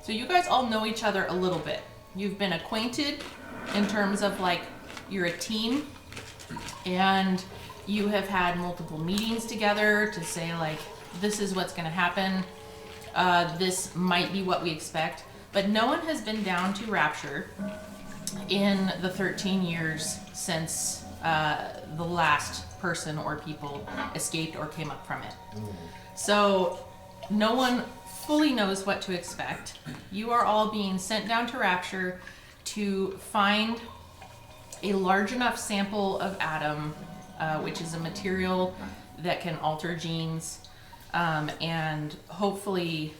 So you guys all know each other a little bit. You've been acquainted in terms of like you're a team, and you have had multiple meetings together to say like, this is what's going to happen. This might be what we expect. But no one has been down to Rapture in the 13 years since the last person or people escaped or came up from it. So no one fully knows what to expect. You are all being sent down to Rapture to find a large enough sample of Adam, which is a material that can alter genes, and hopefully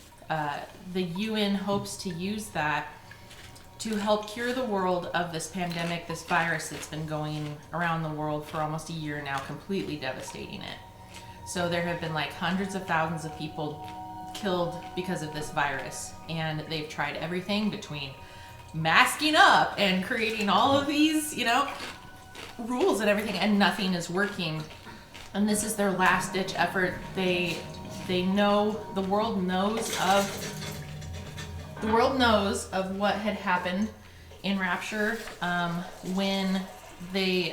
the UN hopes to use that to help cure the world of this pandemic, this virus that's been going around the world for almost a year now, completely devastating it. So there have been like hundreds of thousands of people killed because of this virus, and they've tried everything between masking up and creating all of these, rules and everything, and nothing is working. And this is their last ditch effort. They know, the world knows of what had happened in Rapture when they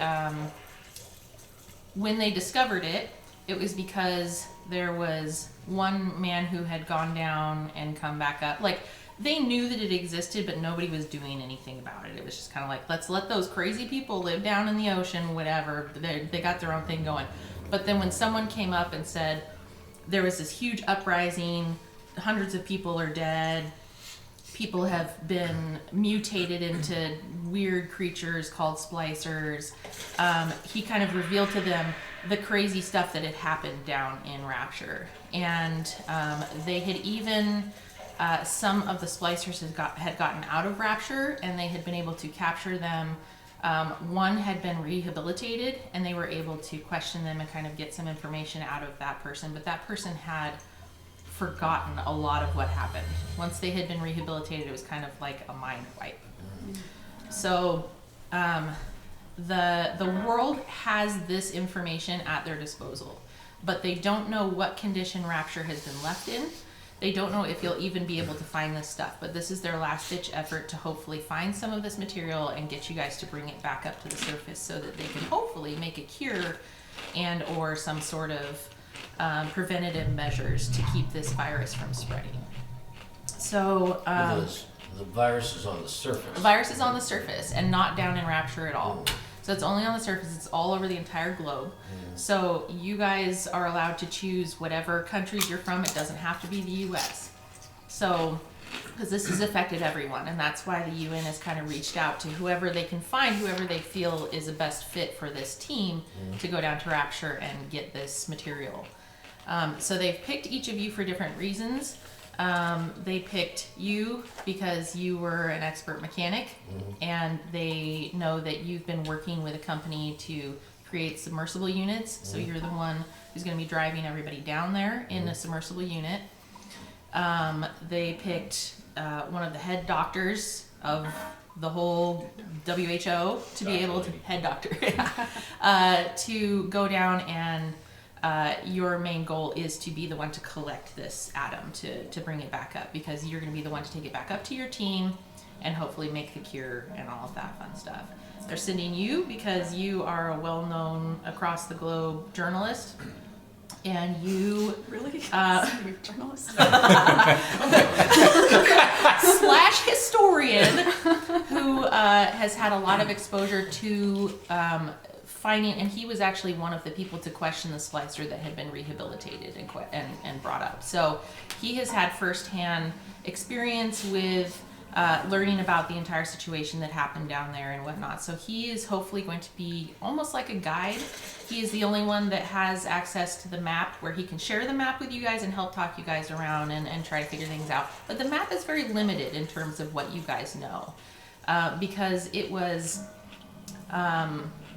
discovered it. It was because there was one man who had gone down and come back up. Like, they knew that it existed, but nobody was doing anything about it. It was just kind of like, let's let those crazy people live down in the ocean, whatever. They got their own thing going. But then when someone came up and said, there was this huge uprising, hundreds of people are dead, people have been mutated into weird creatures called splicers, he kind of revealed to them the crazy stuff that had happened down in Rapture. And they had even, some of the splicers had gotten out of Rapture, and they had been able to capture them. One had been rehabilitated, and they were able to question them and kind of get some information out of that person. But that person had forgotten a lot of what happened. Once they had been rehabilitated, it was kind of like a mind wipe. So the world has this information at their disposal, but they don't know what condition Rapture has been left in. They don't know if you'll even be able to find this stuff, but this is their last ditch effort to hopefully find some of this material and get you guys to bring it back up to the surface so that they can hopefully make a cure and or some sort of preventative measures to keep this virus from spreading. So the virus is on the surface. The virus is on the surface and not down in Rapture at all. So it's only on the surface. It's all over the entire globe. So you guys are allowed to choose whatever countries you're from. It doesn't have to be the U.S. So, because this has affected everyone, and that's why the UN has kind of reached out to whoever they can find, whoever they feel is the best fit for this team to go down to Rapture and get this material. So they've picked each of you for different reasons. They picked you because you were an expert mechanic, and they know that you've been working with a company to create submersible units. So you're the one who's going to be driving everybody down there in a submersible unit. They picked one of the head doctors of the whole WHO to be able to, head doctor, to go down, and your main goal is to be the one to collect this atom to bring it back up, because you're going to be the one to take it back up to your team and hopefully make the cure and all of that fun stuff. They're sending you because you are a well-known across the globe journalist, and you really journalist slash historian who has had a lot of exposure to finding, and he was actually one of the people to question the splicer that had been rehabilitated and brought up. So he has had firsthand experience with learning about the entire situation that happened down there and whatnot. So he is hopefully going to be almost like a guide. He is the only one that has access to the map, where he can share the map with you guys and help talk you guys around and try to figure things out. But the map is very limited in terms of what you guys know, because it was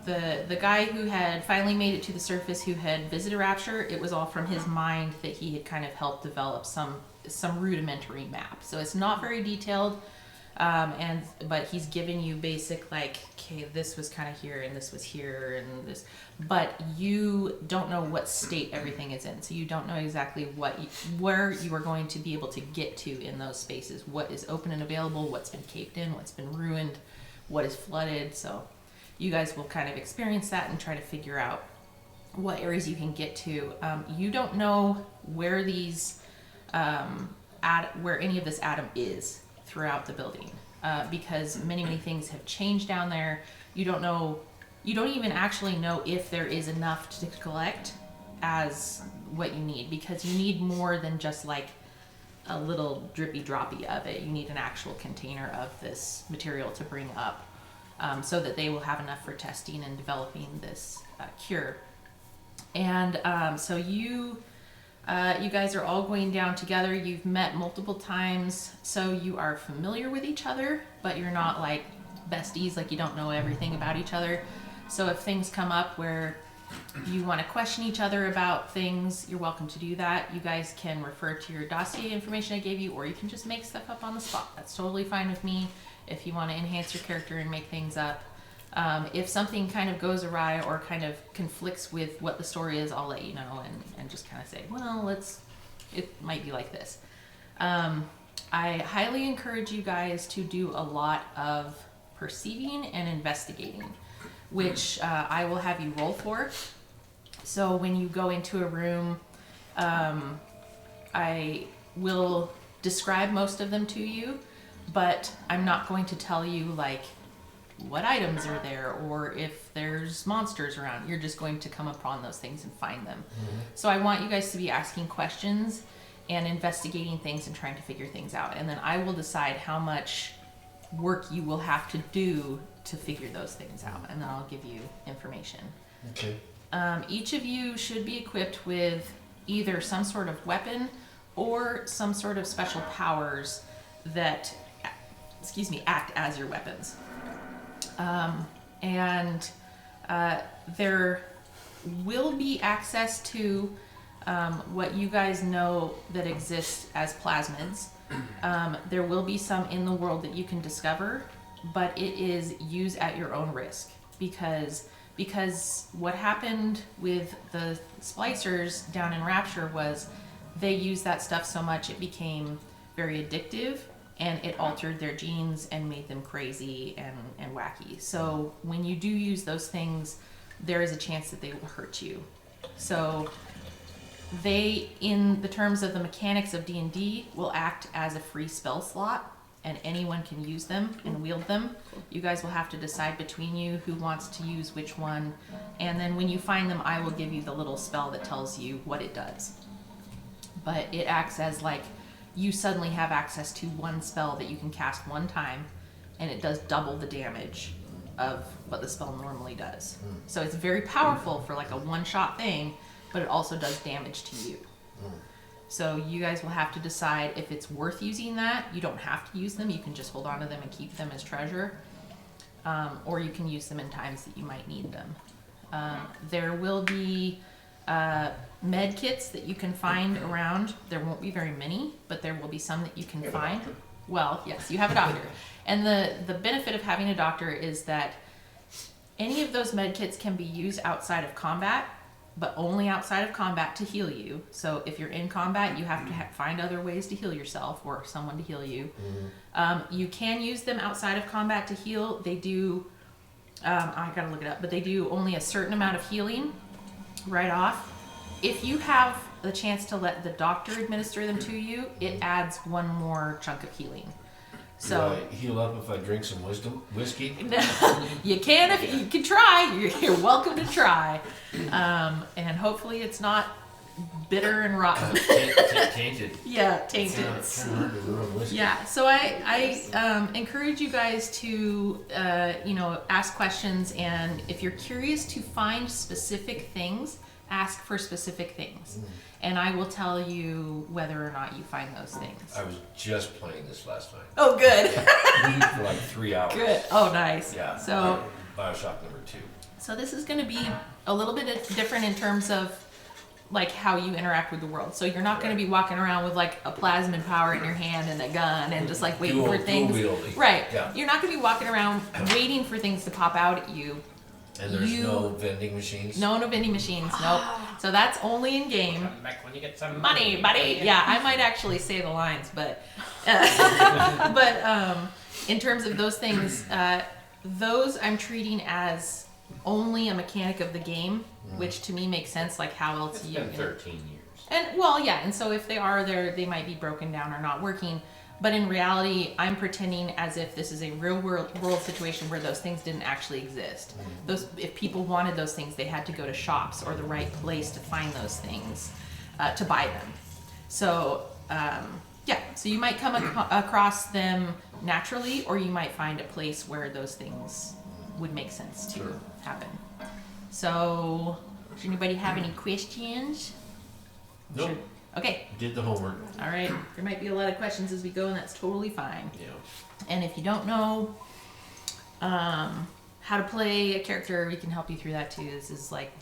the guy who had finally made it to the surface, who had visited Rapture. It was all from his mind that he had kind of helped develop some rudimentary map. So it's not very detailed. But he's given you basic, like, okay, this was kind of here and this was here and this, but you don't know what state everything is in. So you don't know exactly where you are going to be able to get to in those spaces. What is open and available, what's been caved in, what's been ruined, what is flooded. So you guys will kind of experience that and try to figure out what areas you can get to. You don't know where these, where any of this atom is throughout the building, because many things have changed down there. You don't even actually know if there is enough to collect as what you need, because you need more than just like a little drippy droppy of it. You need an actual container of this material to bring up, so that they will have enough for testing and developing this cure. And so you guys are all going down together. You've met multiple times, so you are familiar with each other, but you're not like besties, like you don't know everything about each other. So if things come up where you want to question each other about things, you're welcome to do that. You guys can refer to your dossier information I gave you, or you can just make stuff up on the spot. That's totally fine with me if you want to enhance your character and make things up. If something kind of goes awry or kind of conflicts with what the story is, I'll let you know and just kind of say, well, it might be like this. I highly encourage you guys to do a lot of perceiving and investigating, which I will have you roll for. So when you go into a room, I will describe most of them to you, but I'm not going to tell you like what items are there or if there's monsters around. You're just going to come upon those things and find them. Mm-hmm. So I want you guys to be asking questions and investigating things and trying to figure things out. And then I will decide how much work you will have to do to figure those things out. And then I'll give you information. Okay. Each of you should be equipped with either some sort of weapon or some sort of special powers that, act as your weapons. There will be access to what you guys know that exists as plasmids. There will be some in the world that you can discover, but it is use at your own risk, because what happened with the splicers down in Rapture was they used that stuff so much it became very addictive, and it altered their genes and made them crazy and wacky. So when you do use those things, there is a chance that they will hurt you. So they, in the terms of the mechanics of D&D, will act as a free spell slot, and anyone can use them and wield them. You guys will have to decide between you who wants to use which one, and then when you find them, I will give you the little spell that tells you what it does. But it acts as like, you suddenly have access to one spell that you can cast one time, and it does double the damage of what the spell normally does. So it's very powerful for like a one-shot thing, but it also does damage to you. So you guys will have to decide if it's worth using that. You don't have to use them. You can just hold on to them and keep them as treasure. Or you can use them in times that you might need them. There will be med kits that you can find around. There won't be very many, but there will be some that you can find. Well, yes, you have a doctor. And the benefit of having a doctor is that any of those med kits can be used outside of combat, but only outside of combat to heal you. So if you're in combat, you have to find other ways to heal yourself or someone to heal you. You can use them outside of combat to heal. They do, I gotta look it up, but they do only a certain amount of healing right off. If you have the chance to let the doctor administer them to you, it adds one more chunk of healing. So do I heal up if I drink some whiskey? You can if you can try. You're welcome to try, and hopefully it's not bitter and rotten. Tainted. Yeah, tainted. It's kind of hard to ruin whiskey. Yeah, so I encourage you guys to ask questions, and if you're curious to find specific things, ask for specific things, and I will tell you whether or not you find those things. I was just playing this last night. Oh, good. For like 3 hours. Good. Oh, nice. Yeah. So Bioshock number 2. So this is going to be a little bit different in terms of like how you interact with the world. So you're not going to be walking around with like a plasmid power in your hand and a gun and just like waiting for things. Dual-wielding. Right. Yeah. You're not going to be walking around waiting for things to pop out at you. And there's no vending machines? No vending machines, nope. So that's only in game. Come back when you get some Money, buddy. Yeah, I might actually say the lines, but in terms of those things, those I'm treating as only a mechanic of the game, which to me makes sense. Like how else It's you been 13 years. and well, yeah, and so if they are there, they might be broken down or not working. But in reality, I'm pretending as if this is a real world situation where those things didn't actually exist. Those, if people wanted those things, they had to go to shops or the right place to find those things, to buy them. So, so you might come across them naturally, or you might find a place where those things would make sense to happen. So, does anybody have any questions? Nope. Okay. Did the homework. All right. There might be a lot of questions as we go, and that's totally fine. Yeah. And if you don't know how to play a character, we can help you through that too. This is like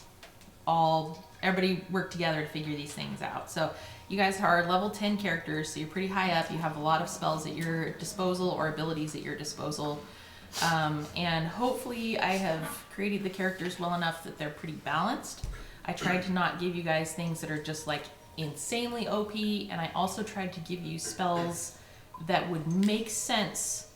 everybody work together to figure these things out. So you guys are level 10 characters, so you're pretty high up. You have a lot of spells at your disposal or abilities at your disposal. And hopefully I have created the characters well enough that they're pretty balanced. I tried to not give you guys things that are just like insanely OP, and I also tried to give you spells that would make sense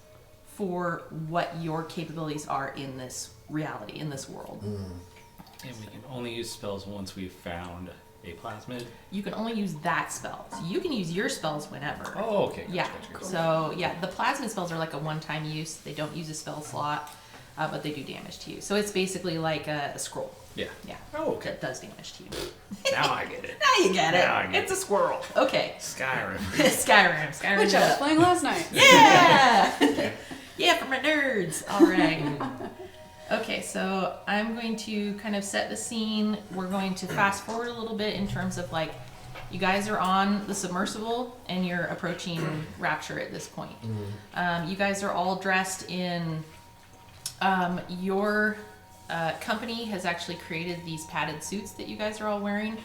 for what your capabilities are in this reality, in this world. And we can only use spells once we've found a plasmid. You can only use that spell. So you can use your spells whenever. Oh, okay. Yeah. Gotcha. So yeah, the plasmid spells are like a one-time use. They don't use a spell slot, but they do damage to you. So it's basically like a scroll. Yeah. Yeah. Oh, okay. That does damage to you. Now I get it. Now you get it. Now I get It's a squirrel. Okay. Skyrim. Skyrim. Which I was playing last night. Yeah. Yeah, for my nerds. All right. Okay, so I'm going to kind of set the scene. We're going to fast forward a little bit in terms of like, you guys are on the submersible and you're approaching Rapture at this point. You guys are all dressed in your company has actually created these padded suits that you guys are all wearing.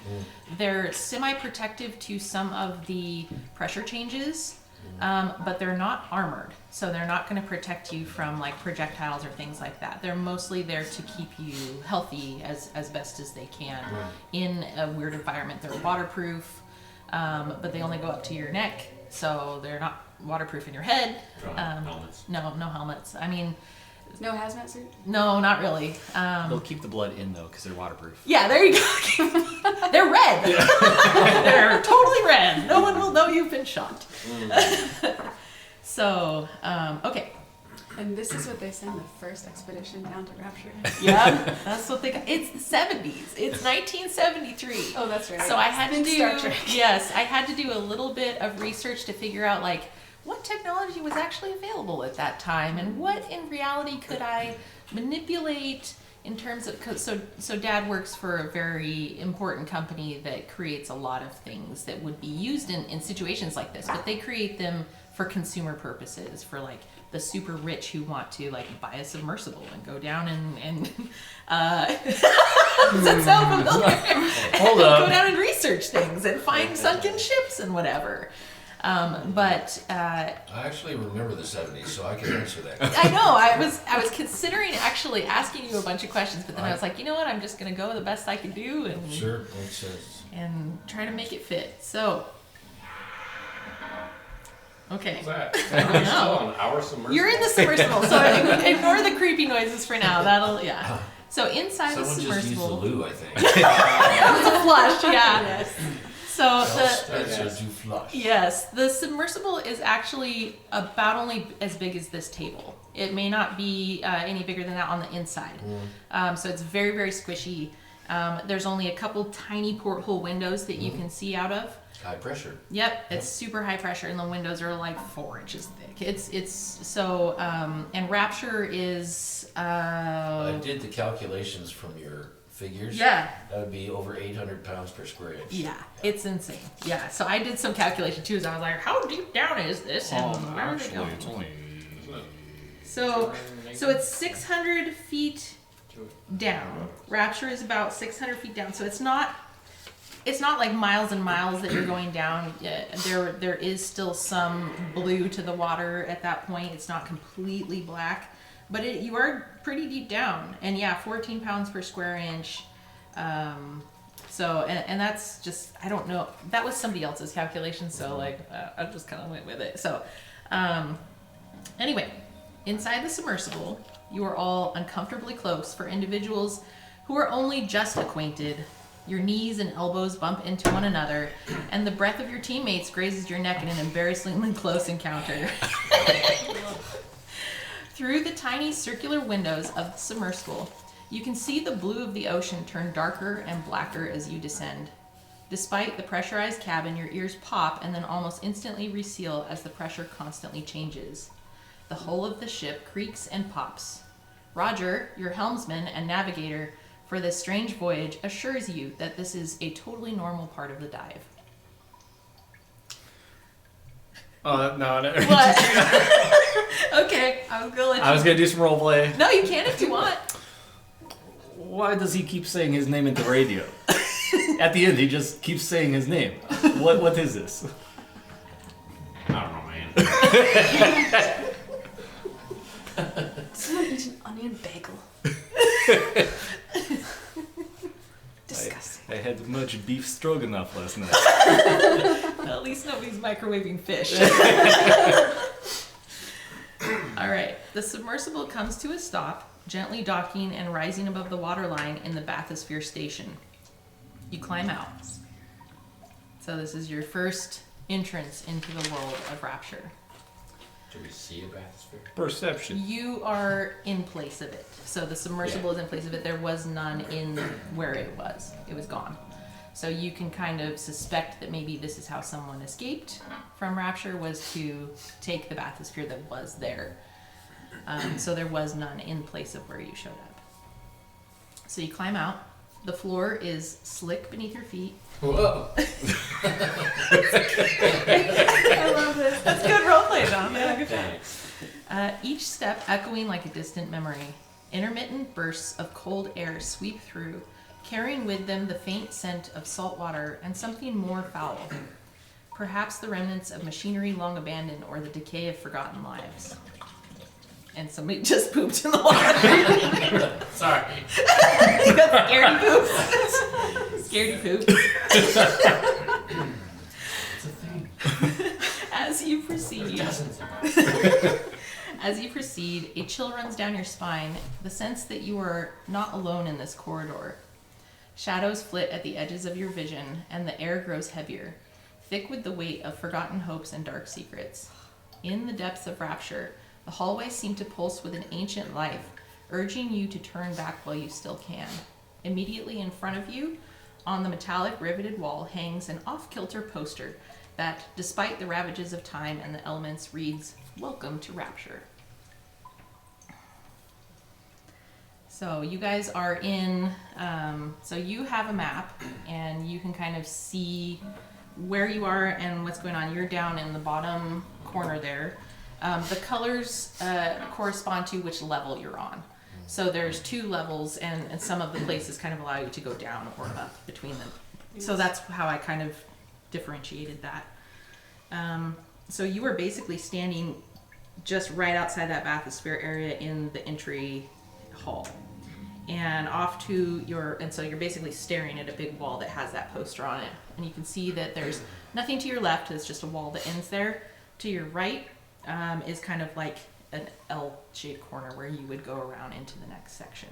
They're semi-protective to some of the pressure changes, but they're not armored. So they're not going to protect you from like projectiles or things like that. They're mostly there to keep you healthy as best as they can in a weird environment. They're waterproof, but they only go up to your neck. So they're not waterproof in your head. Helmets. No helmets. I mean, No hazmat suit? no, not really. They'll keep the blood in though, because they're waterproof. Yeah, there you go. They're red. They're totally red. No one will know you've been shot. So, okay. And this is what they send the first expedition down to Rapture. Yeah, that's what they got. It's the 70s. It's 1973. Oh, that's right. So I had to Think do, Star Trek. yes, I had to do a little bit of research to figure out like what technology was actually available at that time and what in reality could I manipulate in terms of, so Dad works for a very important company that creates a lot of things that would be used in situations like this, but they create them for consumer purposes, for like the super rich who want to like buy a submersible and go down and does that sound familiar? Hold Go up. down and research things and find sunken ships and whatever. I actually remember the 70s, so I can answer that. I know, I was considering actually asking you a bunch of questions, but then I was like, you know what, I'm just gonna go the best I can do and Sure, makes sense. and try to make it fit. So, okay. What's that? I You're still know. on our submersible. You're in the submersible, so ignore the creepy noises for now. That'll, yeah. So inside Someone the just used the submersible, loo, I think. that was a flush, yeah. Yes. So Spencer do flush. yes, the submersible is actually about only as big as this table. It may not be any bigger than that on the inside. So it's very, very squishy. There's only a couple tiny porthole windows that you can see out of. High pressure. Yep, it's super high pressure, and the windows are like 4 inches thick. It's so and Rapture is I did the calculations from your figures. yeah. That would be over 800 pounds per square inch. Yeah, it's insane. Yeah, so I did some calculation too. So I was like, how deep down is this, and where are they going? it's only... So it's 600 feet down. Rapture is about 600 feet down. So it's not it's not like miles and miles that you're going down. There is still some blue to the water at that point. It's not completely black, but you are pretty deep down. And yeah, 14 pounds per square inch. So, and that's just, I don't know, that was somebody else's calculation, so like, I just kind of went with it. So, anyway, inside the submersible, you are all uncomfortably close. For individuals who are only just acquainted, your knees and elbows bump into one another, and the breath of your teammates grazes your neck in an embarrassingly close encounter. Through the tiny circular windows of the submersible, you can see the blue of the ocean turn darker and blacker as you descend. Despite the pressurized cabin, your ears pop and then almost instantly reseal as the pressure constantly changes. The hull of the ship creaks and pops. Roger, your helmsman and navigator for this strange voyage, assures you that this is a totally normal part of the dive. No. What? Okay, I was gonna let you. I was gonna do some roleplay. No, you can if you want. Why does he keep saying his name at the radio? At the end, he just keeps saying his name. What is this? I don't know, man. Someone eat an onion bagel. Disgusting. I had much beef stroganoff last night. At least nobody's microwaving fish. All right, the submersible comes to a stop, gently docking and rising above the waterline in the bathysphere station. You climb out. So this is your first entrance into the world of Rapture. Do we see a bathysphere? Perception. You are in place of it. So the submersible is in place of it. There was none in where it was. It was gone. So you can kind of suspect that maybe this is how someone escaped from Rapture, was to take the bathysphere that was there. So there was none in place of where you showed up. So you climb out. The floor is slick beneath your feet. Whoa! I love this. That's good roleplay, Dom. Yeah, good job. Thanks. Each step echoing like a distant memory. Intermittent bursts of cold air sweep through, carrying with them the faint scent of salt water and something more foul. Perhaps the remnants of machinery long abandoned or the decay of forgotten lives. And somebody just pooped in the water. Sorry. You got scaredy poops. Scaredy poop. It's a thing. As you proceed. Dozens. As you proceed, a chill runs down your spine, the sense that you are not alone in this corridor. Shadows flit at the edges of your vision, and the air grows heavier, thick with the weight of forgotten hopes and dark secrets. In the depths of Rapture, the hallways seem to pulse with an ancient life, urging you to turn back while you still can. Immediately in front of you, on the metallic riveted wall, hangs an off-kilter poster that, despite the ravages of time and the elements, reads, "Welcome to Rapture." So you guys are in, so you have a map, and you can kind of see where you are and what's going on. You're down in the bottom corner there. The colors correspond to which level you're on. So there's 2 levels, and some of the places kind of allow you to go down or up between them. So that's how I kind of differentiated that. So you were basically standing just right outside that bathysphere area in the entry hall. And off to and so you're basically staring at a big wall that has that poster on it. And you can see that there's nothing to your left, it's just a wall that ends there. To your right is kind of like an L-shaped corner where you would go around into the next section.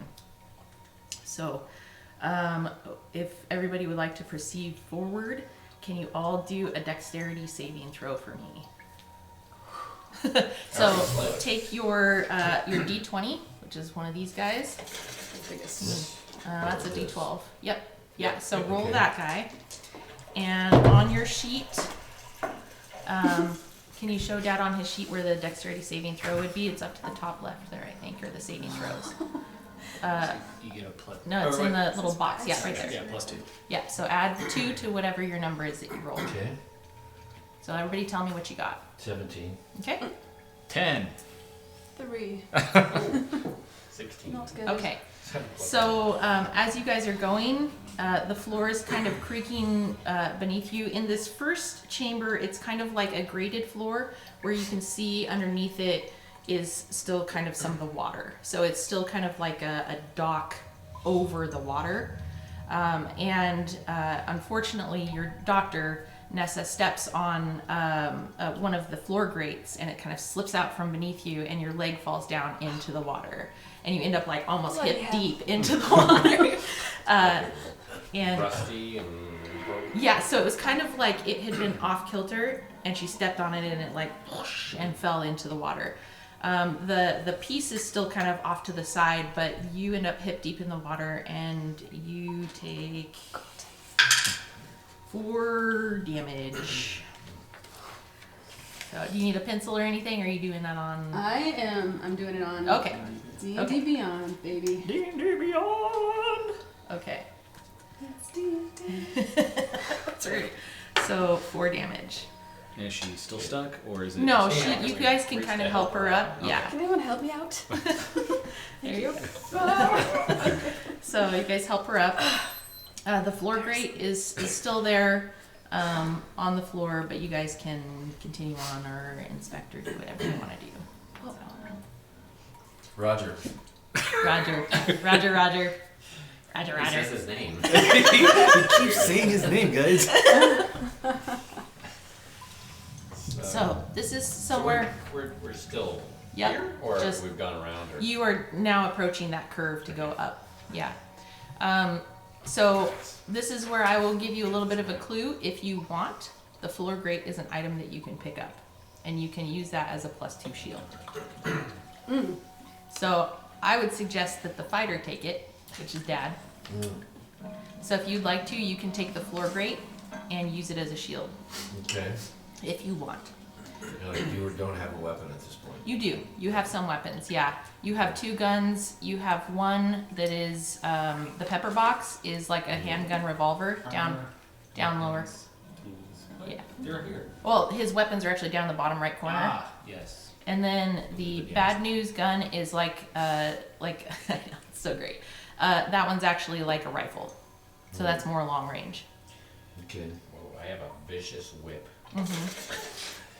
So if everybody would like to proceed forward, can you all do a dexterity saving throw for me? So take your D20, which is one of these guys. The biggest. That's a D12. Yep. Yeah, so roll Okay. that guy. And on your sheet, can you show Dad on his sheet where the dexterity saving throw would be? It's up to the top left there, I think, or the saving throws. You get a plus. No, it's in the little box. Yeah, right there. Yeah, +2. Yeah, so add 2 to whatever your number is that you rolled. Okay. So everybody tell me what you got. 17. Okay? 10. 3. 16. Not good. Okay. So as you guys are going, The floor is kind of creaking beneath you. In this first chamber, it's kind of like a grated floor where you can see underneath it is still kind of some of the water. So it's still kind of like a dock over the water. Unfortunately, your doctor, Nessa, steps on one of the floor grates and it kind of slips out from beneath you and your leg falls down into the water. And you end up like almost hip deep into the water. And Rusty and yeah, so it was kind of like it had been off kilter and she stepped on it and it like whoosh, and fell into the water. The piece is still kind of off to the side, but you end up hip deep in the water and you take 4 damage. So do you need a pencil or anything, or are you doing that on? I'm doing it on. Okay. D&D Okay. Beyond, baby. D&D Beyond. Okay. It's D&D. That's right. So 4 damage. Is she still stuck, or is it? No, just- you guys can kind of help her up. Okay. Yeah. Can anyone help me out? There you go. So you guys help her up. The floor grate is still there on the floor, but you guys can continue on or inspect or do whatever you want to do. So, Roger. Roger. Roger, Roger. Roger, he says Roger. his name. He keeps saying his name, guys. So this is somewhere. We're still Yep, here, or just- we've gone around, or You are now approaching that curve to go up. Yeah. So this is where I will give you a little bit of a clue if you want. The floor grate is an item that you can pick up, and you can use that as a +2 shield. So I would suggest that the fighter take it, which is Dad. So if you'd like to, you can take the floor grate and use it as a shield Okay. if you want. No, you don't have a weapon at this point. You do. You have some weapons, yeah. You have 2 guns. You have one that is, the pepper box is like a handgun revolver, down lower. Yeah. They're here. Well, his weapons are actually down in the bottom right corner. Ah, yes. And then the bad news gun is like it's so great. That one's actually like a rifle. So that's more long range. Okay. Whoa, I have a vicious whip.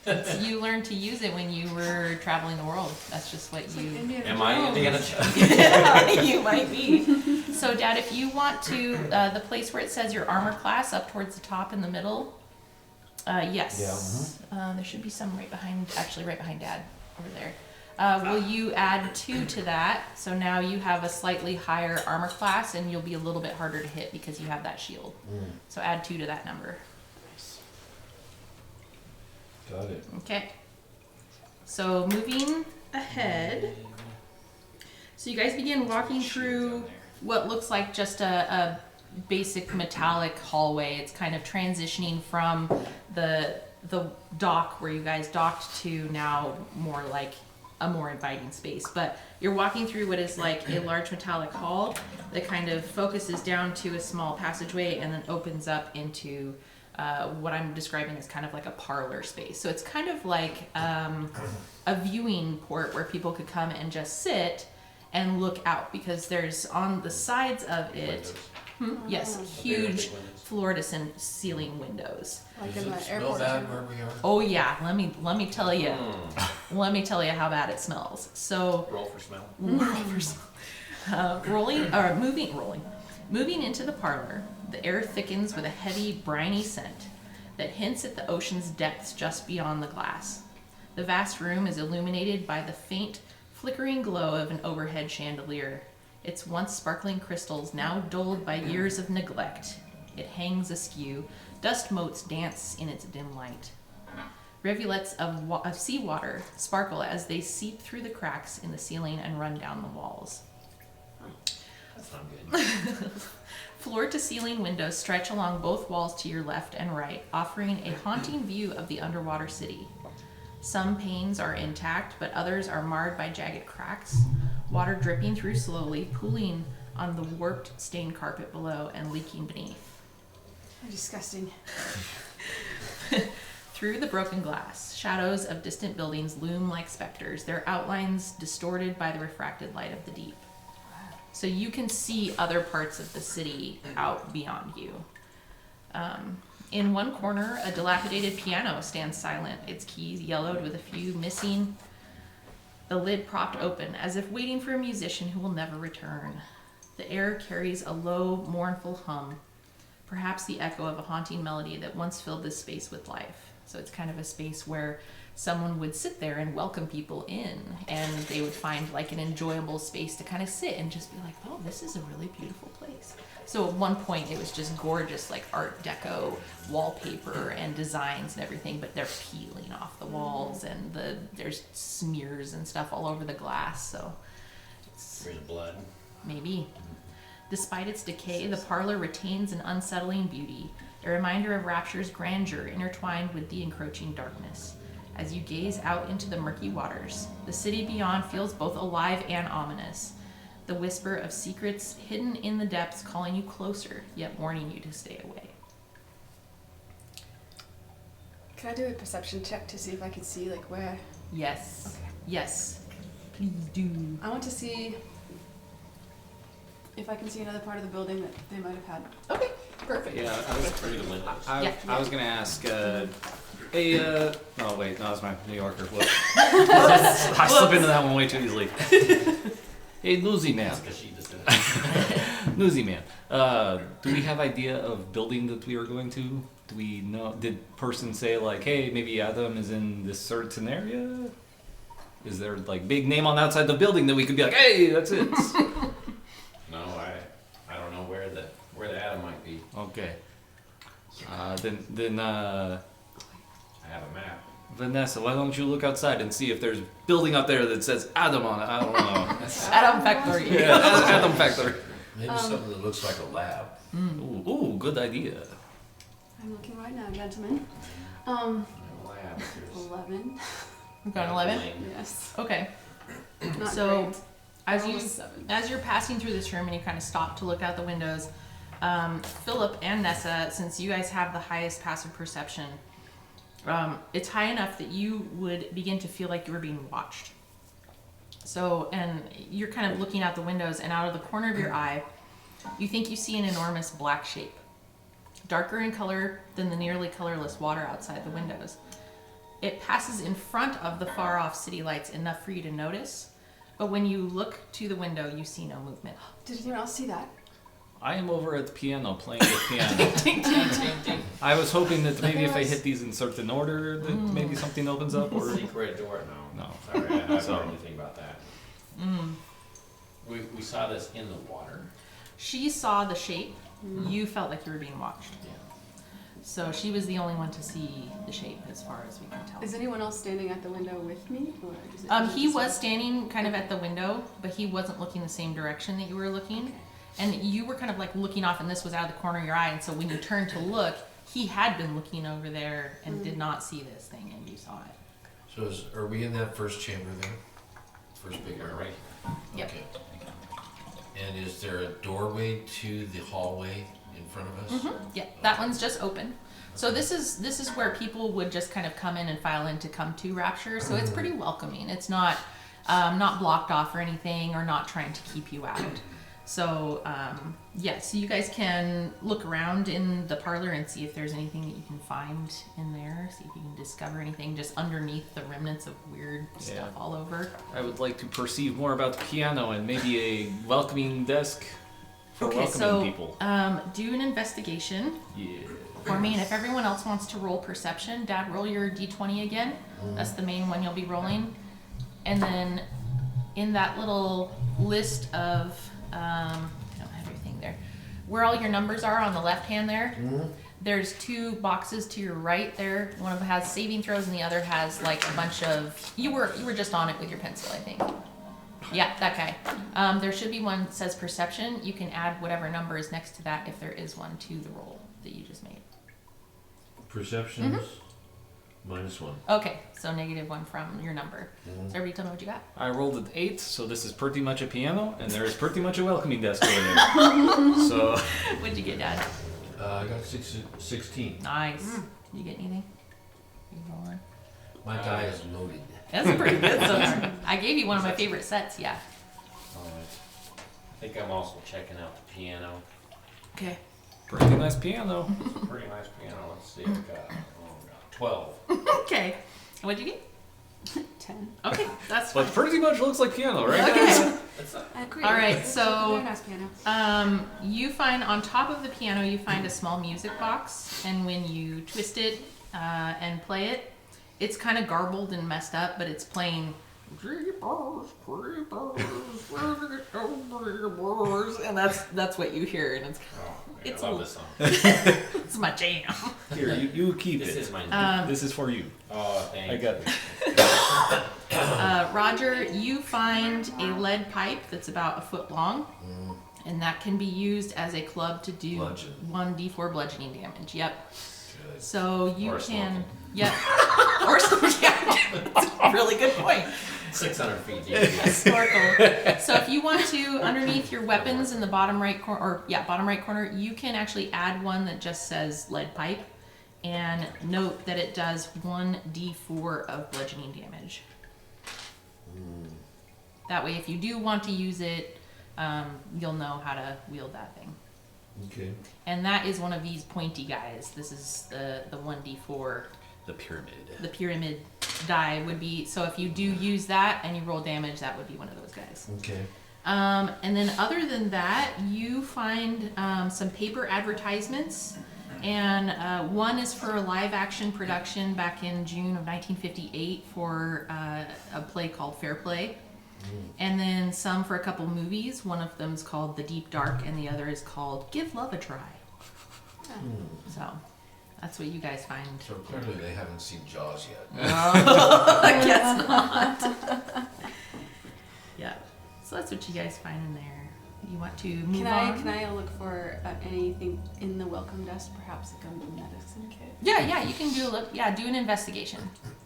So you learned to use it when you were traveling the world. That's just what you... Am I Indiana Jones? You might be. So, Dad, if you want to, the place where it says your armor class up towards the top in the middle, yes. There should be some right behind Dad over there. Will you add 2 to that? So now you have a slightly higher armor class and you'll be a little bit harder to hit because you have that shield. So add 2 to that number. Got it. Okay. So moving ahead. So you guys begin walking through what looks like just a basic metallic hallway. It's kind of transitioning from the dock where you guys docked to now more like a more inviting space. But you're walking through what is like a large metallic hall that kind of focuses down to a small passageway and then opens up into what I'm describing as kind of like a parlor space. So it's kind of like a viewing port where people could come and just sit and look out, because there's on the sides of it, yes, huge floor to ceiling windows. Like in Does it the smell airport. bad where we are? Oh yeah, let me tell you, let me tell you how bad it smells. So Roll for smell. Moving into the parlor, the air thickens with a heavy, briny scent that hints at the ocean's depths just beyond the glass. The vast room is illuminated by the faint, flickering glow of an overhead chandelier. Its once sparkling crystals now dulled by years of neglect. It hangs askew. Dust motes dance in its dim light. Rivulets of seawater sparkle as they seep through the cracks in the ceiling and run down the walls. That's not good. Floor-to-ceiling windows stretch along both walls to your left and right, offering a haunting view of the underwater city. Some panes are intact, but others are marred by jagged cracks, water dripping through slowly, pooling on the warped, stained carpet below and leaking beneath. Disgusting. Through the broken glass, shadows of distant buildings loom like specters, their outlines distorted by the refracted light of the deep. So you can see other parts of the city out beyond you. In one corner, a dilapidated piano stands silent, its keys yellowed with a few missing, the lid propped open, as if waiting for a musician who will never return. The air carries a low, mournful hum, perhaps the echo of a haunting melody that once filled this space with life. So it's kind of a space where someone would sit there and welcome people in, and they would find like an enjoyable space to kind of sit and just be like, oh, this is a really beautiful place. So at one point it was just gorgeous, like Art Deco wallpaper and designs and everything, but they're peeling off the walls and there's smears and stuff all over the glass. So There's blood. maybe. Despite its decay, the parlor retains an unsettling beauty, a reminder of Rapture's grandeur intertwined with the encroaching darkness. As you gaze out into the murky waters, the city beyond feels both alive and ominous. The whisper of secrets hidden in the depths calling you closer, yet warning you to stay away. Can I do a perception check to see if I can see like where? Yes. Okay. Yes. Please do. I want to see if I can see another part of the building that they might have had. Okay, perfect. Yeah, Through the windows. I was gonna ask. Oh wait, no, that's my New Yorker. Whoops. I slip into that one way too easily. Hey, Newsy man. That's 'cause she just did it. Newsy man. Do we have idea of building that we are going to? Do we know? Did person say like, hey, maybe Adam is in this certain area? Is there like big name on the outside the building that we could be like, hey, that's it? No, I don't know where the Adam might be. Okay. Then I have a map. Vanessa, why don't you look outside and see if there's building up there that says Adam on it? I don't know. Adam Factory. Yeah, Adam Factory. Maybe something that looks like a lab. Ooh, good idea. I'm looking right now, gentlemen. No lab. There's 11. We've got 11? Yes. Okay. Not So, great. Almost 7. As you're passing through this room and you kind of stop to look out the windows, Phillip and Nessa, since you guys have the highest passive perception, it's high enough that you would begin to feel like you were being watched. So, and you're kind of looking out the windows, and out of the corner of your eye, you think you see an enormous black shape, darker in color than the nearly colorless water outside the windows. It passes in front of the far-off city lights enough for you to notice, but when you look to the window, you see no movement. Did anyone else see that? I am over at the piano playing the piano. Ding, ding, ding, ding. I was hoping that maybe if I hit these in certain order, that maybe something opens up. Or Secret door? No. No. Sorry, I haven't So- heard anything about that. We saw this in the water. She saw the shape. You felt like you were being watched. Yeah. So she was the only one to see the shape, as far as we can tell. Is anyone else standing at the window with me? Or is it He just- was standing kind of at the window, but he wasn't looking the same direction that you were looking. And you were kind of like looking off, and this was out of the corner of your eye. And so when you turned to look, he had been looking over there and did not see this thing, and you saw it. So are we in that first chamber there? First big We're room? right here. Yep. Okay. And is there a doorway to the hallway in front of us? Yeah, that one's just open. So this is where people would just kind of come in and file in to come to Rapture. So it's pretty welcoming. It's not blocked off or anything, or not trying to keep you out. So so you guys can look around in the parlor and see if there's anything that you can find in there. See if you can discover anything just underneath the remnants of weird stuff all over. I would like to perceive more about the piano and maybe a welcoming desk for welcoming people. Do an investigation Yeah. for me, and if everyone else wants to roll perception, Dad, roll your d20 again. That's the main one you'll be rolling. And then in that little list of I don't have everything there, where all your numbers are on the left hand there, there's 2 boxes to your right there. One of them has saving throws and the other has like a bunch of, you were just on it with your pencil, I think. Yeah, that guy. There should be one that says perception. You can add whatever number is next to that, if there is one, to the roll that you just made. Perceptions -1. Okay, so -1 from your number. So everybody tell me what you got. I rolled an 8, so this is pretty much a piano, and there is pretty much a welcoming desk over there. So What'd you get, Dad? I got 16. Nice. You get anything? You roll on. My die is loaded. That's pretty good so far. I gave you one of my favorite sets, yeah. think I'm also checking out the piano. Okay. Pretty nice piano. Pretty nice piano. Let's see. I've got 12. Okay. What'd you get? 10. Okay, that's But fine. pretty much looks like piano, right? Okay. I agree. All right, It's so- a very nice piano. You find on top of the piano, you find a small music box, and when you twist it and play it, it's kind of garbled and messed up, but it's playing. And that's what you hear, and it's Oh, It's it's I love a- this song. it's my jam. Here, you keep This it. is my. This is for you. Oh, thanks. I got it. Roger, you find a lead pipe that's about a foot long, and that can be used as a club to do Bludgeon. 1d4 bludgeoning damage. Yep. Good. So you Or can. smoking. Yep. Or smoking. That's a really good point. 600 feet deep. Snorkel. So if you want to, underneath your weapons in the bottom right corner, bottom right corner, you can actually add one that just says lead pipe, and note that it does 1d4 of bludgeoning damage. That way, if you do want to use it, you'll know how to wield that thing. Okay. And that is one of these pointy guys. This is the 1d4. The pyramid. The pyramid die would be, so if you do use that and you roll damage, that would be one of those guys. Okay. And then other than that, you find some paper advertisements, and one is for a live action production back in June of 1958 for a play called Fair Play. And then some for a couple movies. One of them's called The Deep Dark, and the other is called Give Love a Try. So that's what you guys find. So clearly they haven't seen Jaws yet. I guess not. Yeah. So that's what you guys find in there. You want to move on? Can I look for anything in the welcome desk? Perhaps like a medicine kit? Yeah, you can do a look. Yeah, do an investigation.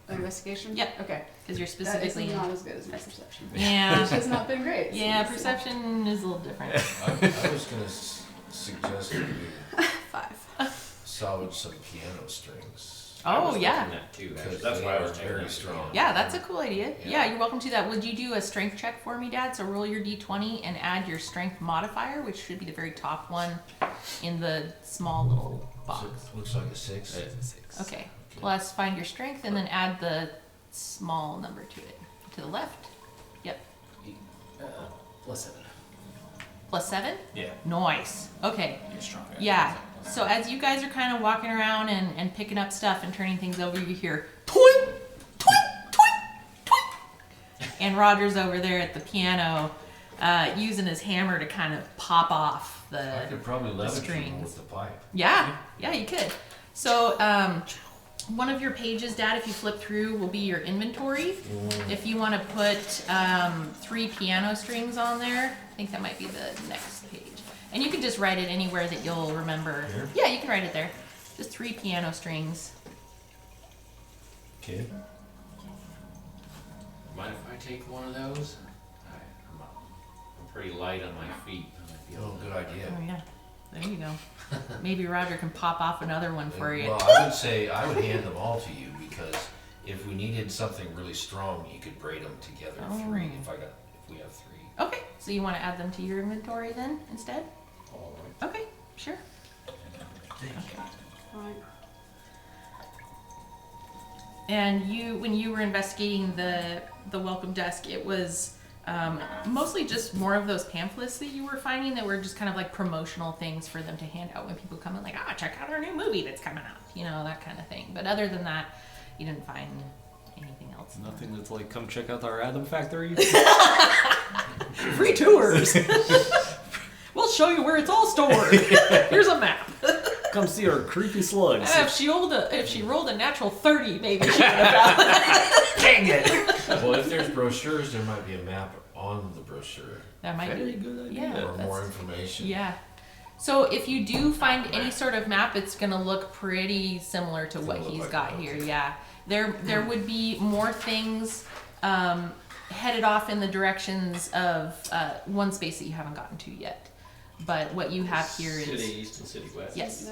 An investigation? Yep. Okay. Because you're That specifically. is not as good as my perception. Yeah. Which has not been great. Yeah, so- perception is a little different. I was going to suggest that we 5. salvage some piano strings. I was Oh, yeah. thinking that too. Because That's they why I are was checking very out the strong. piano. Yeah, that's a cool idea. Yeah. Yeah, you're welcome to that. Would you do a strength check for me, Dad? So roll your d20 and add your strength modifier, which should be the very top one in the small little box. So it looks like a 6. That is a 6. Okay. Plus find your strength and then add the small number to it. To the left. Yep. +7. Plus 7? Yeah. Nice. Okay. You're stronger. Yeah. So as you guys are kind of walking around and picking up stuff and turning things over, you hear toink, toink, toink, toink. And Roger's over there at the piano using his hammer to kind of pop off I could probably levitate them strings. with the pipe. Yeah, you could. So one of your pages, Dad, if you flip through, will be your inventory. If you want to put 3 piano strings on there, I think that might be the next page. And you can just write it anywhere that you'll remember. Here? Yeah, you can write it there. Just 3 piano strings. Okay. Mind if I take one of those? I'm pretty light on my feet. Oh, good idea. Oh yeah, there you go. Maybe Roger can pop off another one for you. Well, I would say I would hand them all to you because if we needed something really strong, you could braid them together. 3. If we have 3. Okay, so you want to add them to your inventory then instead? All right. Okay, sure. Right. And when you were investigating the welcome desk, it was mostly just more of those pamphlets that you were finding that were just kind of like promotional things for them to hand out when people come in, like, check out our new movie that's coming out, that kind of thing. But other than that, you didn't find anything else. Nothing that's like, come check out our Atom Factory. Free tours. We'll show you where it's all stored. Here's a map. Come see our creepy slugs. If she rolled a natural 30, maybe she would have found it. Dang it! Well, if there's brochures, there might be a map on the brochure That might Very be good idea. Yeah, or more information. Yeah. So if you do find any sort of map, it's gonna look pretty similar to what It'll look he's like got that, here. okay. Yeah. There would be more things headed off in the directions of one space that you haven't gotten to yet. But what you have here is City East and City West. yes.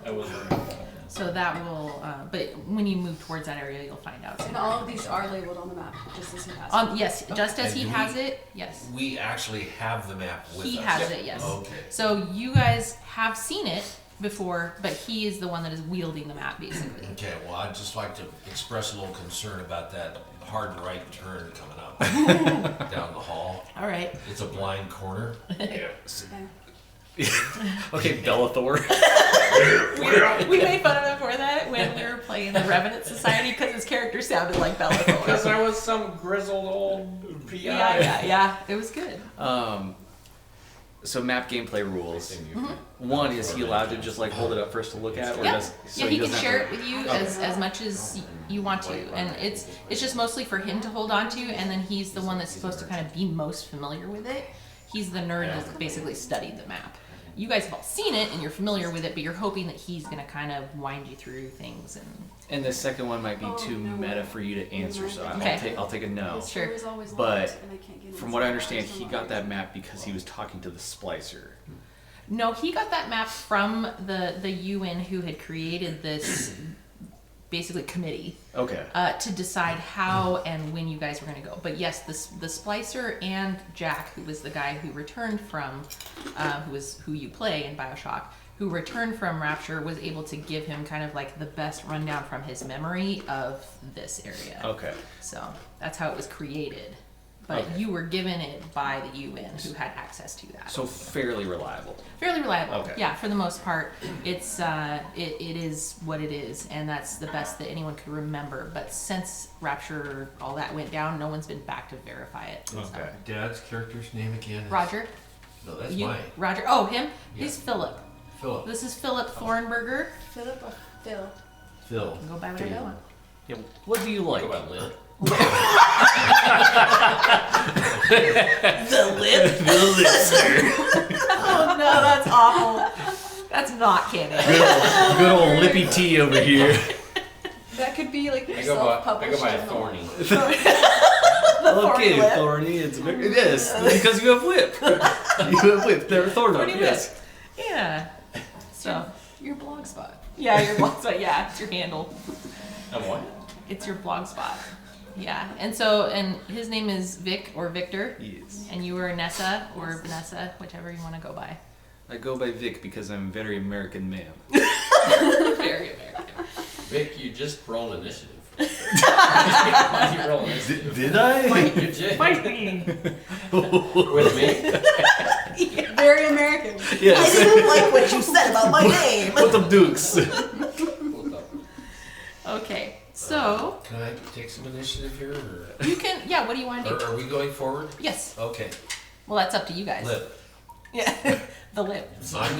I was wondering about that. So that will, but when you move towards that area, you'll find out. And all of these are labeled on the map, just as he has. Yes, just as And he do has we- it. Yes, We actually have the map with us. he has it. Yes. Okay. So you guys have seen it before, but he is the one that is wielding the map, basically. Okay, well, I'd just like to express a little concern about that hard right turn coming up down the hall. All right. It's a blind corner. Yeah. Okay, Bellathor. We made fun of him for that when we were playing the Revenant Society because his character sounded like Because Bellathor. I was some grizzled old PI. Yeah. It was good. So map gameplay rules. One, is he allowed to just like hold it up for us to look at, or Yeah, does so yeah, he can doesn't share have it with you as much as you want to, and it's just mostly for him to hold on to, and then he's the one that's supposed to kind of be most familiar with it. He's the nerd that's basically studied the map. You guys have all seen it and you're familiar with it, but you're hoping that he's gonna kind of wind you through things and. And the second one might be Oh, too no meta way. for you to answer, so Okay. I'll take a no. His Sure. door is always But locked, and I can't get From in. what I understand, he got that map because he was talking to the splicer. No, he got that map from the UN who had created this basically committee Okay. to decide how and when you guys were going to go. But yes, the splicer and Jack, who was the guy who returned from, who you play in Bioshock, who returned from Rapture, was able to give him kind of like the best rundown from his memory of this area. Okay. So that's how it was created. But Okay. you were given it by the UN who had access to that. So fairly reliable. Fairly reliable. Okay. Yeah, for the most part, it's it is what it is, and that's the best that anyone could remember. But since Rapture, all that went down, no one's been back to verify it. So. Okay. Dad's character's name again is... Roger. No, that's You- mine. Roger. Oh, him. Yeah. He's Philip. Philip. This is Phillip Thornberger. Philip or Phil? Phil. Go by whatever you want. Yeah. What do you like? Go about Lil. The lip. The listener. Oh no, that's awful. That's not canon. Good old lippy T over here. That could be like your I go self-published by journal. Thorny. Okay, lip. Thorny. It's very, yes, because you have whip. You have whip. They're Thorny. Thorny Yes. Yeah. So Your blog spot. yeah, your blog spot. Yeah, it's your handle. I'm what? It's your blog spot. Yeah, and his name is Vic or Victor, Yes. and you are Nessa or Vanessa, whichever you want to go by. I go by Vic because I'm a very American man. Very American. Vic, you just rolled initiative. Why you roll initiative? Did I? You did. Fight me. With me? Very American. Yes. didn't like what you said about my name. What's up, Dukes? Okay, so Can I take some initiative here, or... you can. Yeah, what do you want to do? Are we going forward? Yes. Okay. Well, that's up to you guys. Lip. Yeah. The lip. I'm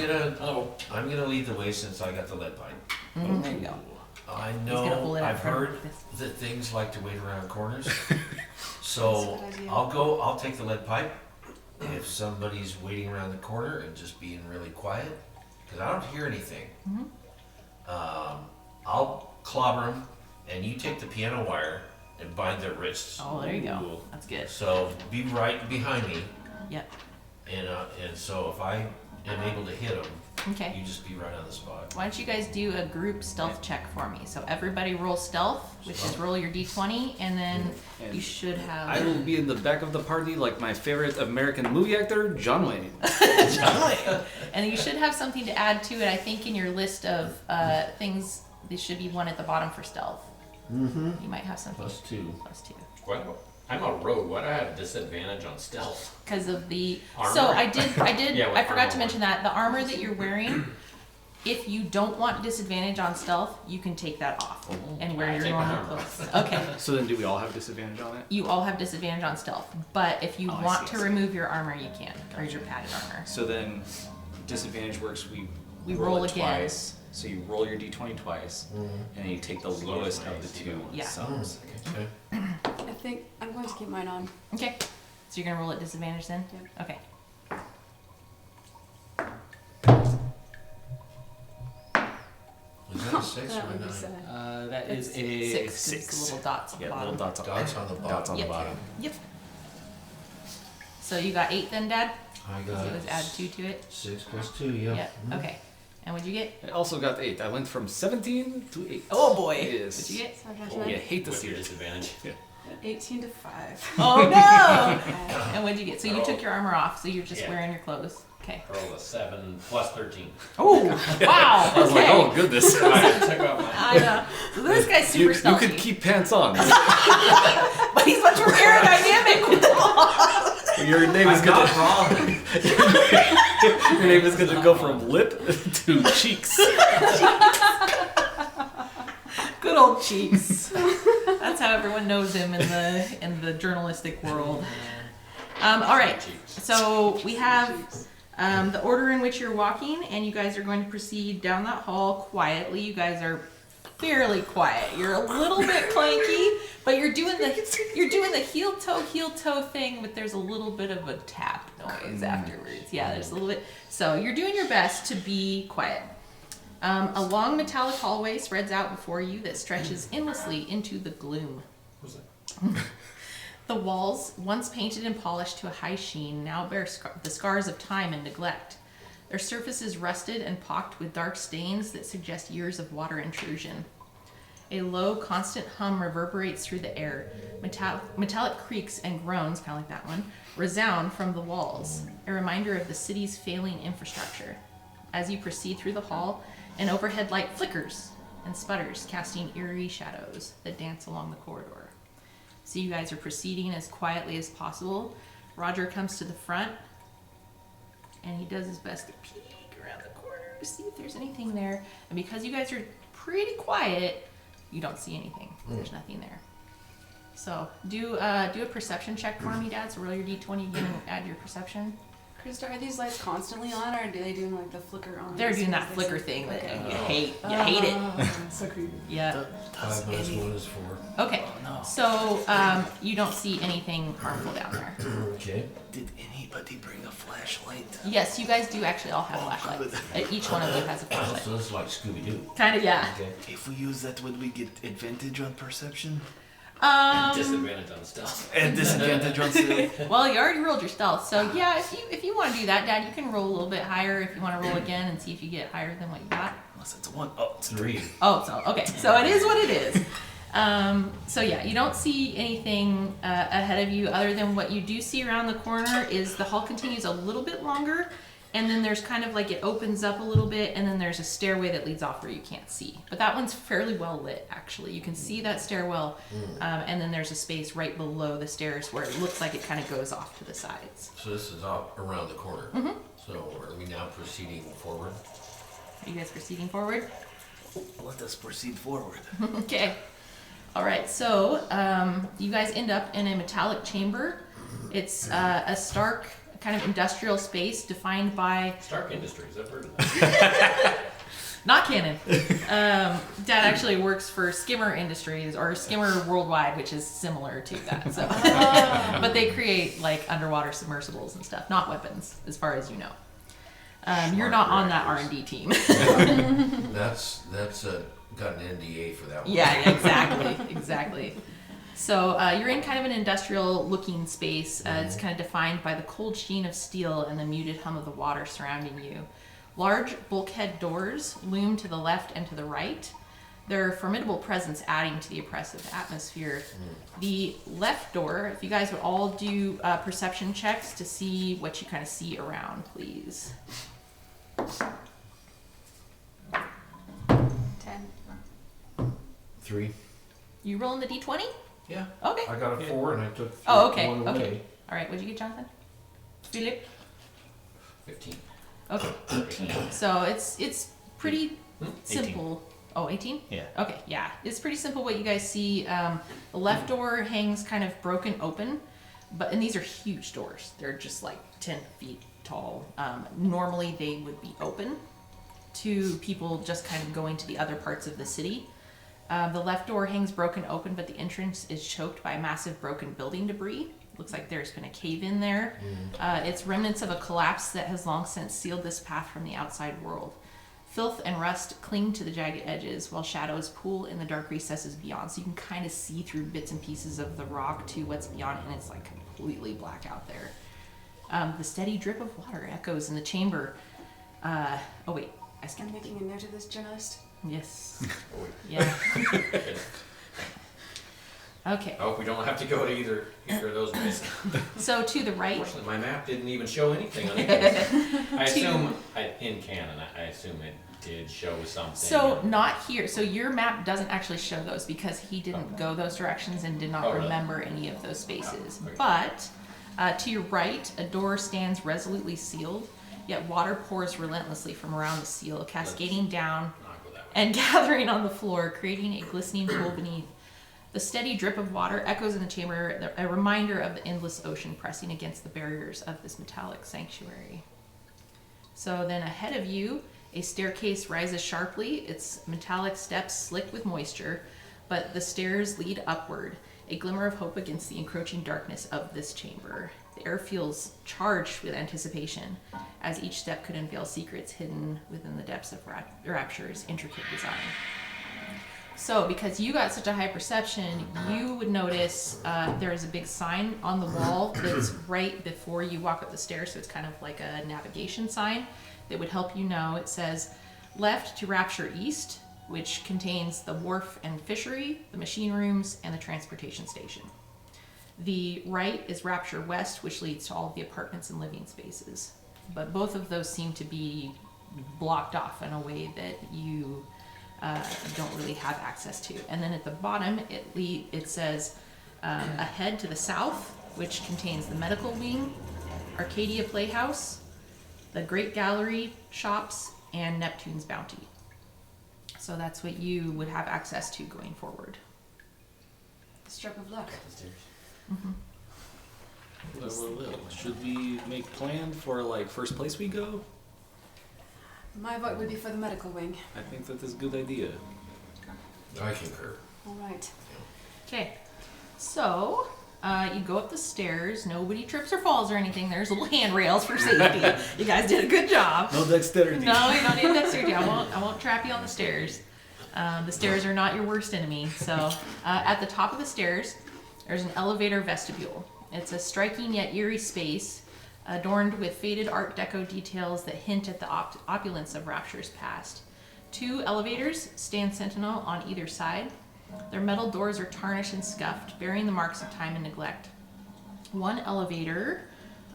gonna lead the way since I got the lead pipe. There you go. I gonna hold know, it out I've front heard like this. that things like to wait around corners. That's So a good idea. I'll take the lead pipe. If somebody's waiting around the corner and just being really quiet, because I don't hear anything, I'll clobber them, and you take the piano wire and bind their wrists. Oh, there you go. That's good. So be right behind me, Yep. and so if I am able to hit them, Okay. you just be right on the spot. Why don't you guys do a group stealth check for me? So everybody roll stealth, which is roll your d20, and then And you should have. I will be in the back of the party like my favorite American movie actor, John Wayne. And you should have something to add to it. I think in your list of things, there should be one at the bottom for stealth. Mm-hmm. You might have something +2. +2. What? I'm a rogue. Why do I have a disadvantage on stealth? Because of the Armor? so I did Yeah, what I forgot armor to mention that the armor that you're wearing, if you don't want disadvantage on stealth, you can take that off and wear I your take my normal armor clothes. Okay. So then, do we all have disadvantage on it? You all have disadvantage on stealth, but if you Oh, I want see, to I see. remove your armor, you can, or your padded armor. So then, disadvantage works. We roll it again. twice. So you roll your d20 twice, and then you take the lowest of the two Yeah. sums. Okay. I think I'm going to keep mine on. Okay. So you're gonna roll at disadvantage then? Yep. Okay. Was that a 6 That or a would be 9? sad. That is It's a 6 'cause six. it's the little dots on the Yeah, bottom. little dots on, Dots on the bottom. dots on Yep. the bottom. Yep. So you got 8 then, Dad? I So got it was add 2 to it. 6 plus 2, yeah. Yeah. Okay. And what'd you get? I also got 8. I went from 17 to 8. Oh boy. Yes. What'd you get? So Josh, Oh, and you I- hate to With see your it. disadvantage. 18 to 5. Oh no! And what'd you get? So you took your armor off, so you're just Yeah. wearing your clothes. Okay. Roll a 7 plus 13. Oh wow! I was like, Okay. oh goodness. I took off my. I know. So this guy's super You stealthy, could keep pants on. but he's much more aerodynamic with the ball. Your name is I'm gonna not wrong. your name is gonna go from lip to cheeks. Good old cheeks. That's how everyone knows him in the journalistic world. All right. So we have the order in which you're walking, and you guys are going to proceed down that hall quietly. You guys are fairly quiet. You're a little bit clanky, but you're doing the heel toe thing. But there's a little bit of a tap noise afterwards. Yeah, there's a little bit. So you're doing your best to be quiet. A long metallic hallway spreads out before you that stretches endlessly into the gloom. What's that? The walls, once painted and polished to a high sheen, now bear the scars of time and neglect. Their surface is rusted and pocked with dark stains that suggest years of water intrusion. A low, constant hum reverberates through the air. Metallic creaks and groans, kind of like that one, resound from the walls, a reminder of the city's failing infrastructure. As you proceed through the hall, an overhead light flickers and sputters, casting eerie shadows that dance along the corridor. So you guys are proceeding as quietly as possible. Roger comes to the front, and he does his best to peek around the corner to see if there's anything there. And because you guys are pretty quiet, you don't see anything. There's nothing there. So do a perception check for me, Dad. So roll your d20 again and add your perception. Krista, are these lights constantly on, or do they do like the flicker on? They're as doing soon that as they flicker see- thing that Okay. you hate. You hate it. So creepy. Yeah. 5 minus 1 is 4. Okay. So you don't see anything harmful down there. Okay. Did anybody bring a flashlight? Yes, you guys do actually all have flashlights. Each one of you has a flashlight. So this is like Scooby-Doo. Kind of, yeah. Okay. If we use that, would we get advantage on perception? Disadvantage on stealth. And disadvantage on stealth? Well, you already rolled your stealth, so yeah. If you want to do that, Dad, you can roll a little bit higher. If you want to roll again and see if you get higher than what you got. Unless it's a 1. Oh, it's 3. Oh, so okay. So it is what it is. So yeah, you don't see anything ahead of you other than what you do see around the corner is the hall continues a little bit longer, and then there's kind of like it opens up a little bit, and then there's a stairway that leads off where you can't see. But that one's fairly well lit, actually. You can see that stairwell, and then there's a space right below the stairs where it looks like it kind of goes off to the sides. So this is up around the corner. So are we now proceeding forward? Are you guys proceeding forward? Let us proceed forward. Okay. All right, so you guys end up in a metallic chamber. It's a stark, kind of industrial space defined by... Stark Industries, I've heard of that. Not canon. Dad actually works for Skimmer Industries, or Skimmer Worldwide, which is similar to that. So, but they create like underwater submersibles and stuff, not weapons, as far as you know. You're not on that R&D team. That's got an NDA for that one. Yeah, exactly. So you're in kind of an industrial-looking space. It's kind of defined by the cold sheen of steel and the muted hum of the water surrounding you. Large bulkhead doors loom to the left and to the right. Their formidable presence adding to the oppressive atmosphere. The left door, if you guys would all do perception checks to see what you kind of see around, please. 10. 3. You rolling the d20? Yeah. Okay. I got a 4 and I took Oh, okay. one away. Okay. All right. What'd you get, Jonathan? Philip? 15. Okay. 18. So it's pretty 18. simple. Oh, 18? Yeah. Okay. Yeah. It's pretty simple what you guys see. The left door hangs kind of broken open, and these are huge doors. They're just like 10 feet tall. Normally they would be open to people just kind of going to the other parts of the city. The left door hangs broken open, but the entrance is choked by massive broken building debris. Looks like there's been a cave in there. It's remnants of a collapse that has long since sealed this path from the outside world. Filth and rust cling to the jagged edges, while shadows pool in the dark recesses beyond. So you can kind of see through bits and pieces of the rock to what's beyond, and it's like completely black out there. The steady drip of water echoes in the chamber. Oh wait, I I'm skipped. making a note of this, journalist. Yes. Oh, wait. Yeah. Okay. I hope we don't have to go to either of those guys. So to the right, Unfortunately, my map didn't even show anything on it. I assume, in canon, I assume it did show something. so not here. So your map doesn't actually show those because he didn't go those directions and did not Oh, really? remember any of those spaces. Oh, okay. But to your right, a door stands resolutely sealed, yet water pours relentlessly from around the seal, cascading down Not go that way. and gathering on the floor, creating a glistening pool beneath. The steady drip of water echoes in the chamber, a reminder of the endless ocean pressing against the barriers of this metallic sanctuary. So then ahead of you, a staircase rises sharply, its metallic steps slick with moisture, but the stairs lead upward, a glimmer of hope against the encroaching darkness of this chamber. The air feels charged with anticipation, as each step could unveil secrets hidden within the depths of Rapture's intricate design. So, because you got such a high perception, you would notice there is a big sign on the wall that's right before you walk up the stairs, so it's kind of like a navigation sign that would help you know. It says, left to Rapture East, which contains the wharf and fishery, the machine rooms, and the transportation station. The right is Rapture West, which leads to all of the apartments and living spaces. But both of those seem to be blocked off in a way that you don't really have access to. And then at the bottom, it says ahead to the south, which contains the medical wing, Arcadia Playhouse, the Great Gallery, shops, and Neptune's Bounty. So that's what you would have access to going forward. Stroke of luck. Well. Should we make plan for like first place we go? My vote would be for the medical wing. I think that is a good idea. I concur. All right. Okay, so you go up the stairs. Nobody trips or falls or anything. There's little handrails for safety. You guys did a good job. No dexterity. No, you don't need dexterity. I won't trap you on the stairs. The stairs are not your worst enemy. So at the top of the stairs, there's an elevator vestibule. It's a striking yet eerie space adorned with faded Art Deco details that hint at the opulence of Rapture's past. 2 elevators stand sentinel on either side. Their metal doors are tarnished and scuffed, bearing the marks of time and neglect. One elevator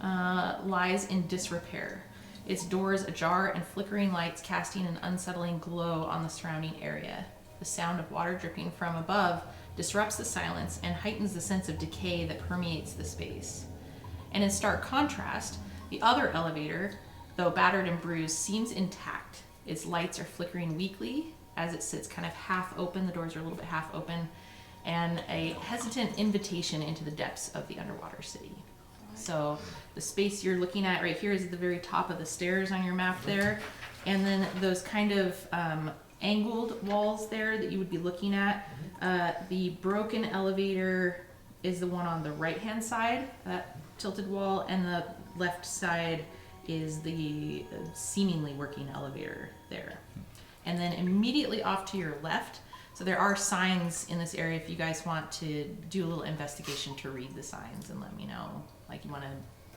lies in disrepair, its doors ajar and flickering lights casting an unsettling glow on the surrounding area. The sound of water dripping from above disrupts the silence and heightens the sense of decay that permeates the space. And in stark contrast, the other elevator, though battered and bruised, seems intact. Its lights are flickering weakly as it sits kind of half open. The doors are a little bit half open, and a hesitant invitation into the depths of the underwater city. So the space you're looking at right here is at the very top of the stairs on your map there. And then those kind of angled walls there that you would be looking at, the broken elevator is the one on the right-hand side, that tilted wall, and the left side is the seemingly working elevator there. And then immediately off to your left, so there are signs in this area if you guys want to do a little investigation to read the signs and let me know. Like, you want to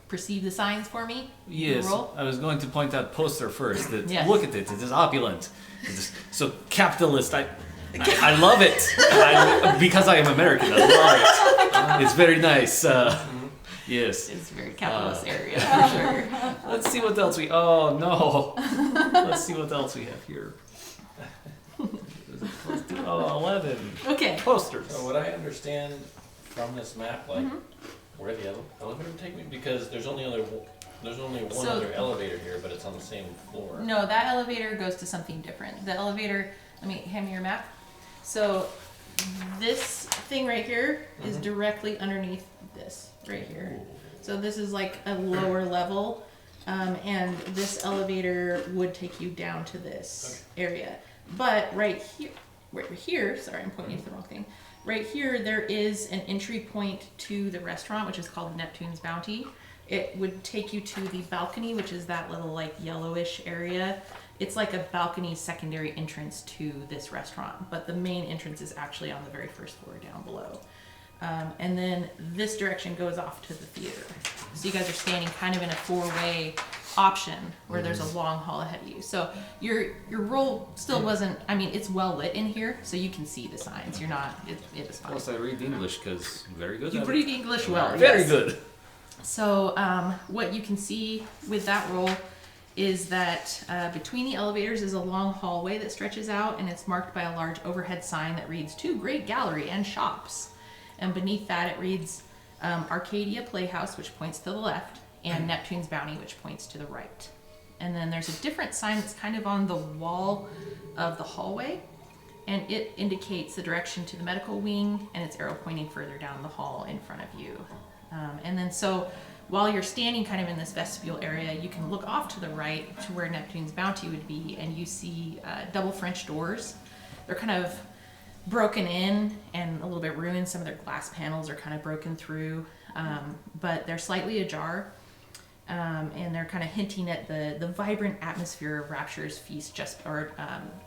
perceive the signs for me? Yes, Roll? I was going to point out poster first. That Yes. Look at it; it is opulent. It is so capitalist. I love it. Because I am American, I love it. It's very nice. Yes. It's a very capitalist area for sure. Let's see what else we. Oh no. Let's see what else we have here. Is it close to- Oh, 11 Okay. posters. So would I understand from this map, like, where the elevator would take me? Because there's only one So- other elevator here, but it's on the same floor. No, that elevator goes to something different. The elevator, let me hand me your map. So this thing right here is directly underneath this right here. So this is like a lower level, and this elevator would take you down to this area. But right here, sorry, I'm pointing to the wrong thing. Right here, there is an entry point to the restaurant, which is called Neptune's Bounty. It would take you to the balcony, which is that little like yellowish area. It's like a balcony secondary entrance to this restaurant, but the main entrance is actually on the very first floor down below. And then this direction goes off to the theater. So you guys are standing kind of in a four-way option where there's a long hall ahead of you. So your roll still wasn't, I mean, it's well lit in here, so you can see the signs. You're not, it is fine. Plus, I read English because very good. You at read it. English well. Very yes. good. So what you can see with that roll is that between the elevators is a long hallway that stretches out, and it's marked by a large overhead sign that reads "To Great Gallery and Shops." And beneath that it reads Arcadia Playhouse, which points to the left, and Neptune's Bounty, which points to the right. And then there's a different sign that's kind of on the wall of the hallway, and it indicates the direction to the medical wing, and its arrow pointing further down the hall in front of you. And then so while you're standing kind of in this vestibule area, you can look off to the right to where Neptune's Bounty would be, and you see double French doors. They're kind of broken in and a little bit ruined. Some of their glass panels are kind of broken through, but they're slightly ajar. And they're kind of hinting at the vibrant atmosphere of Rapture's feast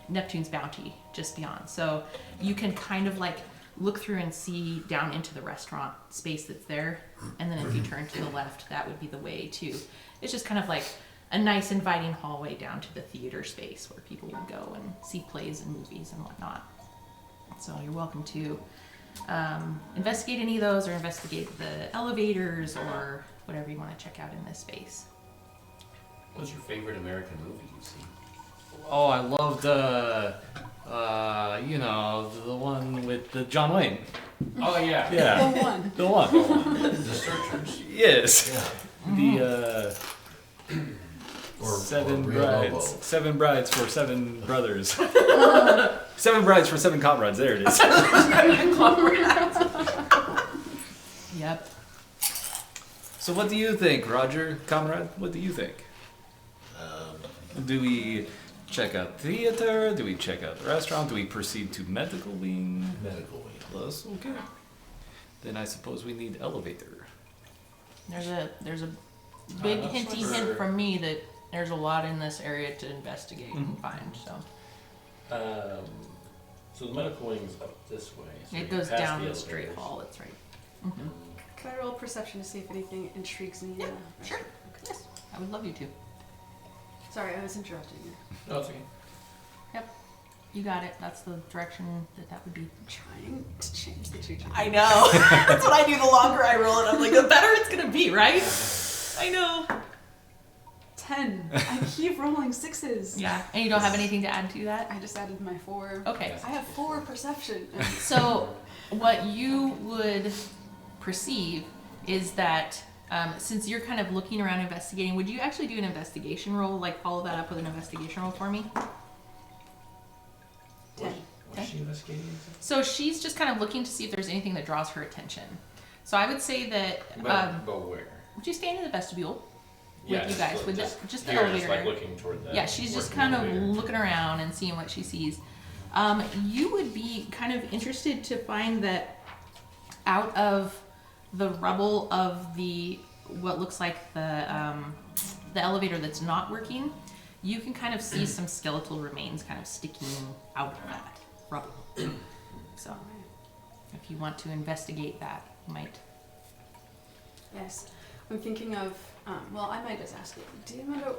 Neptune's Bounty just beyond. So you can kind of like look through and see down into the restaurant space that's there. And then if you turn to the left, that would be the way to, it's just kind of like a nice inviting hallway down to the theater space where people would go and see plays and movies and whatnot. So you're welcome to investigate any of those or investigate the elevators or whatever you want to check out in this space. What's your favorite American movie you've seen? Oh, I loved, the one with the John Wayne. Oh yeah. Yeah, The one. the one. The Searchers. Yes. Yeah. The Or seven Real brides. Lobo. 7 brides for 7 brothers. 7 brides for 7 comrades. There it is. Yep. So what do you think, Roger, comrade? What do you think? Do we check out theater? Do we check out the restaurant? Do we proceed to medical wing? Medical wing. Plus, okay. Then I suppose we need elevator. There's a big not hinty sure. hint from me that there's a lot in this area to investigate and find. So So the medical wing's up this way. So it you're goes past down the the straight elevators. hall. That's right. Can I roll perception to see if anything intrigues me? Sure. Yes, I would love you to. Sorry, I was interrupting you. No, it's okay. You got it. That's the direction that would be. I'm trying to change the trajectory. I know. That's what I do. The longer I roll it, I'm like, the better it's gonna be, right? I know. 10. I keep rolling 6s. Yeah. And you don't have anything to add to that? I just added my 4. Okay. I have 4 perception. So, what you would perceive is that since you're kind of looking around investigating, would you actually do an investigation roll? Like, follow that up with an investigation roll for me? 10. What's she investigating? So, she's just kind of looking to see if there's anything that draws her attention. So, I would say that. But where? Would you stand in the vestibule? Yeah, you guys, with just the elevator. like looking toward the. Yeah, she's just working kind of elevator. looking around and seeing what she sees. You would be kind of interested to find that out of the rubble of the what looks like the elevator that's not working, you can kind of see some skeletal remains kind of sticking out of that rubble. So, if you want to investigate that, you might. Yes. I'm thinking of, well, I might just ask you, do you remember,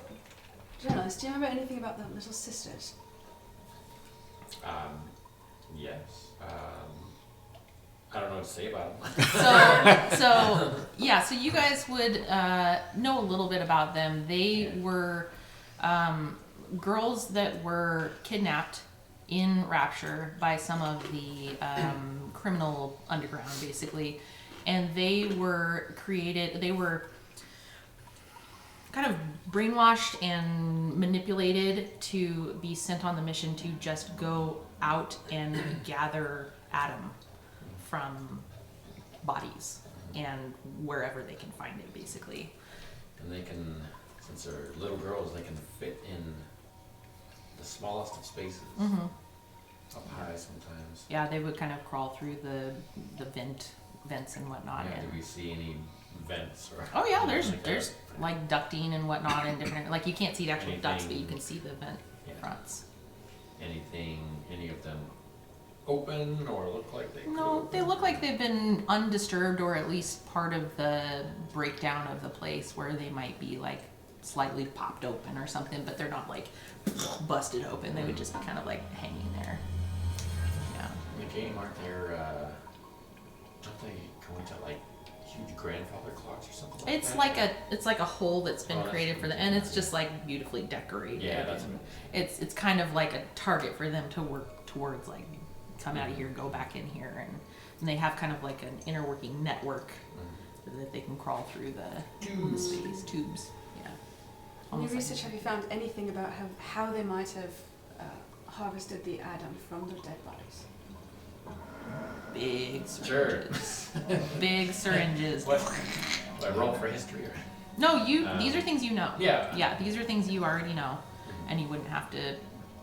journalist, do you remember anything about the Little Sisters? Yes. I don't know what to say about them. So you guys would know a little bit about them. They were girls that were kidnapped in Rapture by some of the criminal underground, basically. And they were kind of brainwashed and manipulated to be sent on the mission to just go out and gather Adam from bodies and wherever they can find it, basically. And they can, since they're little girls, they can fit in the smallest of spaces. Mm-hmm. Up high sometimes. Yeah, they would kind of crawl through the vents and whatnot. Yeah, And, do we see any vents or? oh yeah, anything there's that? like ducting and whatnot and different, like you can't see the actual ducts, but you Anything- can see the vent Yeah. fronts. Any of them open or look like they No, could they look like they've been undisturbed, or at least part of the breakdown of the place where they might be like slightly popped open or something, but they're not like busted open. They would just be kind of like hanging there. Yeah. In the game, aren't there, don't they go into like huge grandfather clocks or something like It's that? it's like a hole that's been Oh, that's created for cool. them, and it's just like beautifully decorated. Yeah, that's and what it's kind of like a target for them to work towards, like come out of here, go back in here, and they have kind of like an inner working network that they can crawl through the space tubes. Yeah. In your Almost like- research, have you found anything about how they might have harvested the Adam from the dead bodies? Big Sure. syringes. Big syringes. What? Do I roll for history or? No, these are things you know. Yeah. Yeah, these are things you already know, and you wouldn't have to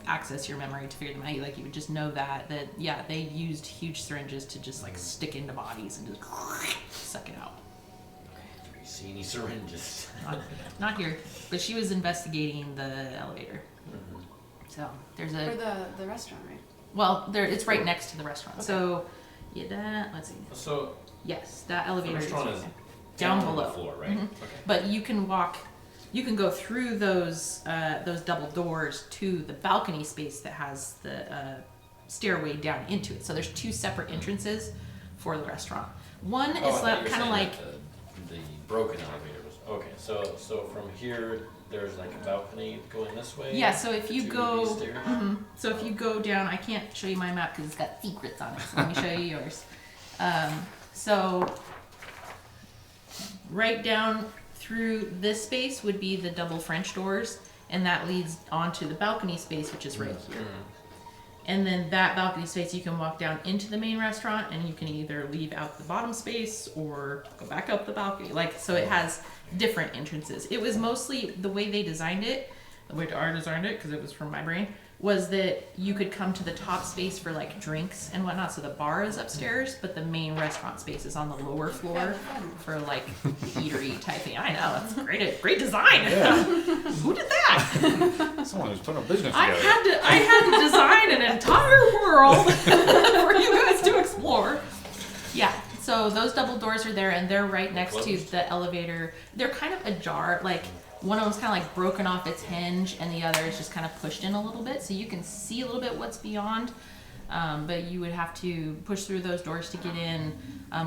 access your memory to figure them out. You would just know that yeah, they used huge syringes to just like stick into bodies and just suck it out. Do we see any syringes? Not here, but she was investigating the elevator. So there's Or a the restaurant, right? it's right next to the restaurant. So yeah, let's see. So Yes, that the elevator restaurant right is there. down down on below. the floor, right? Mhm. Okay. But you can go through those double doors to the balcony space that has the stairway down into it. So there's two separate entrances for the restaurant. One Oh, I is thought you were kind of saying like that the broken elevator was okay. So from here there's like a balcony going this way. yeah. So if you to go, these stairs? so if you go down, I can't show you my map because it's got secrets on it. So let me show you yours. So right down through this space would be the double French doors, and that leads onto the balcony space, which is right here. And then that balcony space, you can walk down into the main restaurant, and you can either leave out the bottom space or go back up the balcony. Like, so it has different entrances. It was mostly the way they designed it, the way I designed it, because it was from my brain, was that you could come to the top space for like drinks and whatnot. So the bar is upstairs, but the main restaurant space is on the lower floor for like eatery type thing. I know, it's great design. Who did that? Someone who's putting a business I together. had to design an entire world for you guys to explore. Yeah, so those double doors are there, and they're right next to the elevator. They're kind of ajar, like one of them's kind of like broken off its hinge, and the other is just kind of pushed in a little bit, so you can see a little bit what's beyond. But you would have to push through those doors to get in,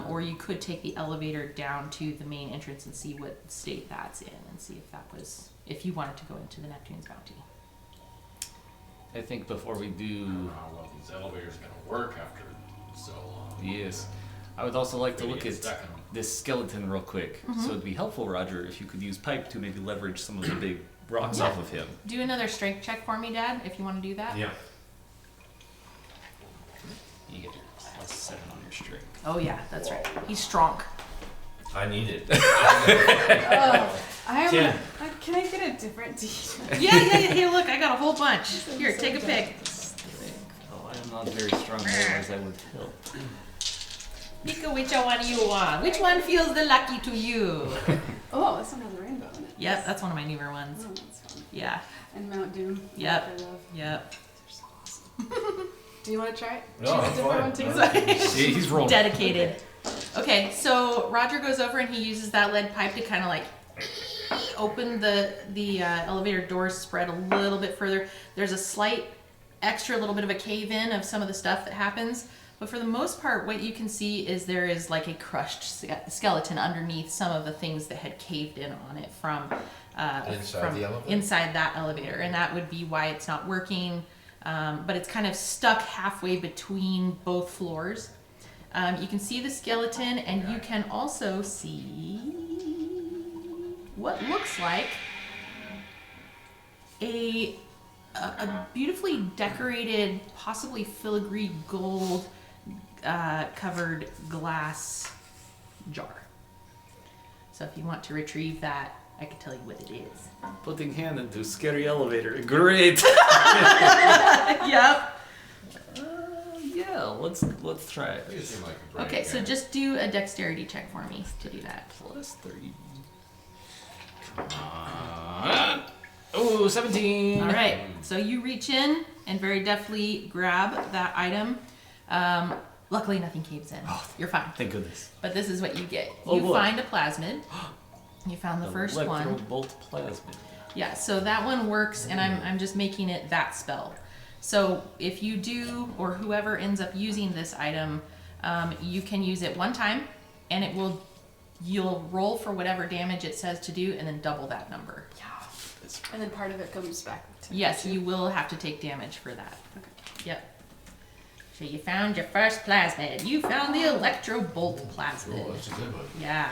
or you could take the elevator down to the main entrance and see what state that's in, and see if you wanted to go into the Neptune's Bounty. I think before we I do, don't know how well these elevators are gonna work after so long. yes, I would also like to Maybe look get at stuck in 'em. this skeleton real quick. So it'd be helpful, Roger, if you could use pipe to maybe leverage some of the big rocks Yeah. off of him. Do another strength check for me, Dad, if you want to do that. Yeah. You get a +7 on your strength. Oh yeah, that's right. He's strong. I need it. Oh, I am. Ten. Can I get a different deed? Yeah. Here, look, I got a whole bunch. Here, take a pick. Oh, I am not very strong, otherwise I would help. Pick which one you want. Which one feels the lucky to you? Oh, this one has a rainbow in it. Yep, that's one of my newer ones. Oh, that's fun. Yeah. And Mount Doom. Yep. which I love. Yep. They're so awesome. Do you want to try it? No, Choose a I'm different fine. one too. He's rolling. Dedicated. Okay, so Roger goes over and he uses that lead pipe to kind of like open the elevator doors, spread a little bit further. There's a slight extra little bit of a cave in of some of the stuff that happens, but for the most part what you can see is there is like a crushed skeleton underneath some of the things that had caved in on it from Inside the elevator? inside that elevator, and that would be why it's not working. But it's kind of stuck halfway between both floors. You can see the skeleton, and you can also see what looks like a beautifully decorated, possibly filigree gold covered glass jar. So if you want to retrieve that, I can tell you what it is. Putting hand into scary elevator. Great. Yep. Yeah, let's try You it. seem like a brain Okay, so guy. just do a dexterity check for me to do that. +3. Come on. Oh, 17. All right, so you reach in and very deftly grab that item. Luckily, nothing caves in. You're fine. Thank goodness. But this is what you get. Oh, You boy. find a plasmid. You found the first one. Electrobolt plasmid. Yeah, so that one works, and I'm just making it that spell. So if you do, or whoever ends up using this item, you can use it one time, and you'll roll for whatever damage it says to do, and then double that number. And then part of it comes back to Yes, you. you will have to take damage for that. Okay. Yep. So you found your first plasmid. You found the Electrobolt Oh, plasmid. that's a good one. Yeah.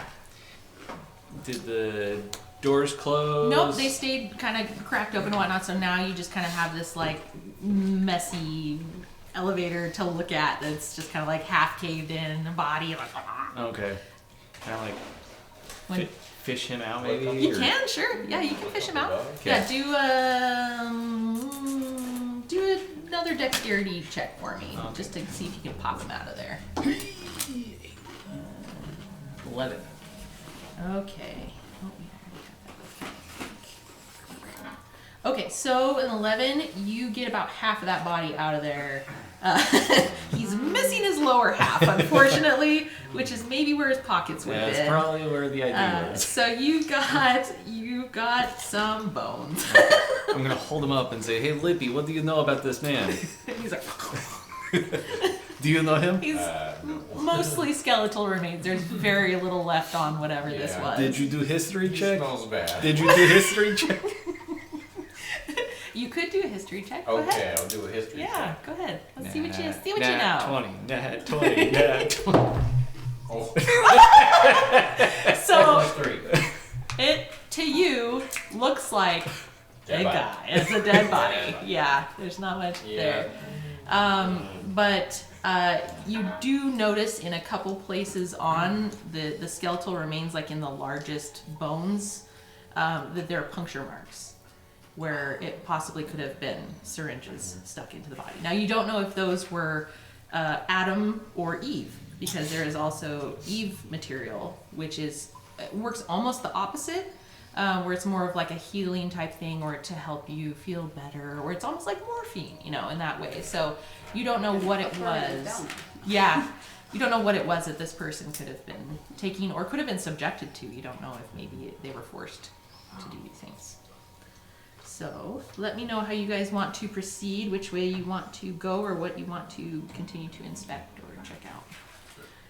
Did the doors close? Nope, they stayed kind of cracked open and whatnot, so now you just kind of have this like messy elevator to look at that's just kind of like half caved in, the body like. Okay. Kind of like When- fish him out, maybe? You or- can, sure. Yeah, you can fish him out. Okay. Yeah, do another dexterity check for me, Okay. just to see if you can pop him out of there. 11. Okay. Okay, so in 11, you get about half of that body out of there. He's missing his lower half, unfortunately, which is maybe where his pockets would Yeah, have that's been. probably where the idea was. So you got some bones. I'm gonna hold him up and say, "Hey, Lippy, what do you know about this man? He's like, Do you know him? he's No. mostly skeletal remains. There's very little left on whatever this Yeah. was. Did you do history It check? smells bad. Did you do history check? You could do a history check. Go Okay, ahead. I'll do a history Yeah, check. go ahead. Let's see what you know. Nat 20. Nat 20. Nat 20. Oh, So plus 3. it to you looks like Dead a body. guy. It's a dead body. Dead body. Yeah, there's not much Yeah. there. But you do notice in a couple places on the skeletal remains, like in the largest bones, that there are puncture marks where it possibly could have been syringes stuck into the body. Now you don't know if those were Adam or Eve, because there is also Eve material, which works almost the opposite. Where it's more of like a healing type thing, or to help you feel better, or it's almost like morphine, in that way. So you don't know what it was. Yeah, you don't know what it was that this person could have been taking, or could have been subjected to. You don't know if maybe they were forced to do these things. So let me know how you guys want to proceed, which way you want to go, or what you want to continue to inspect or check out.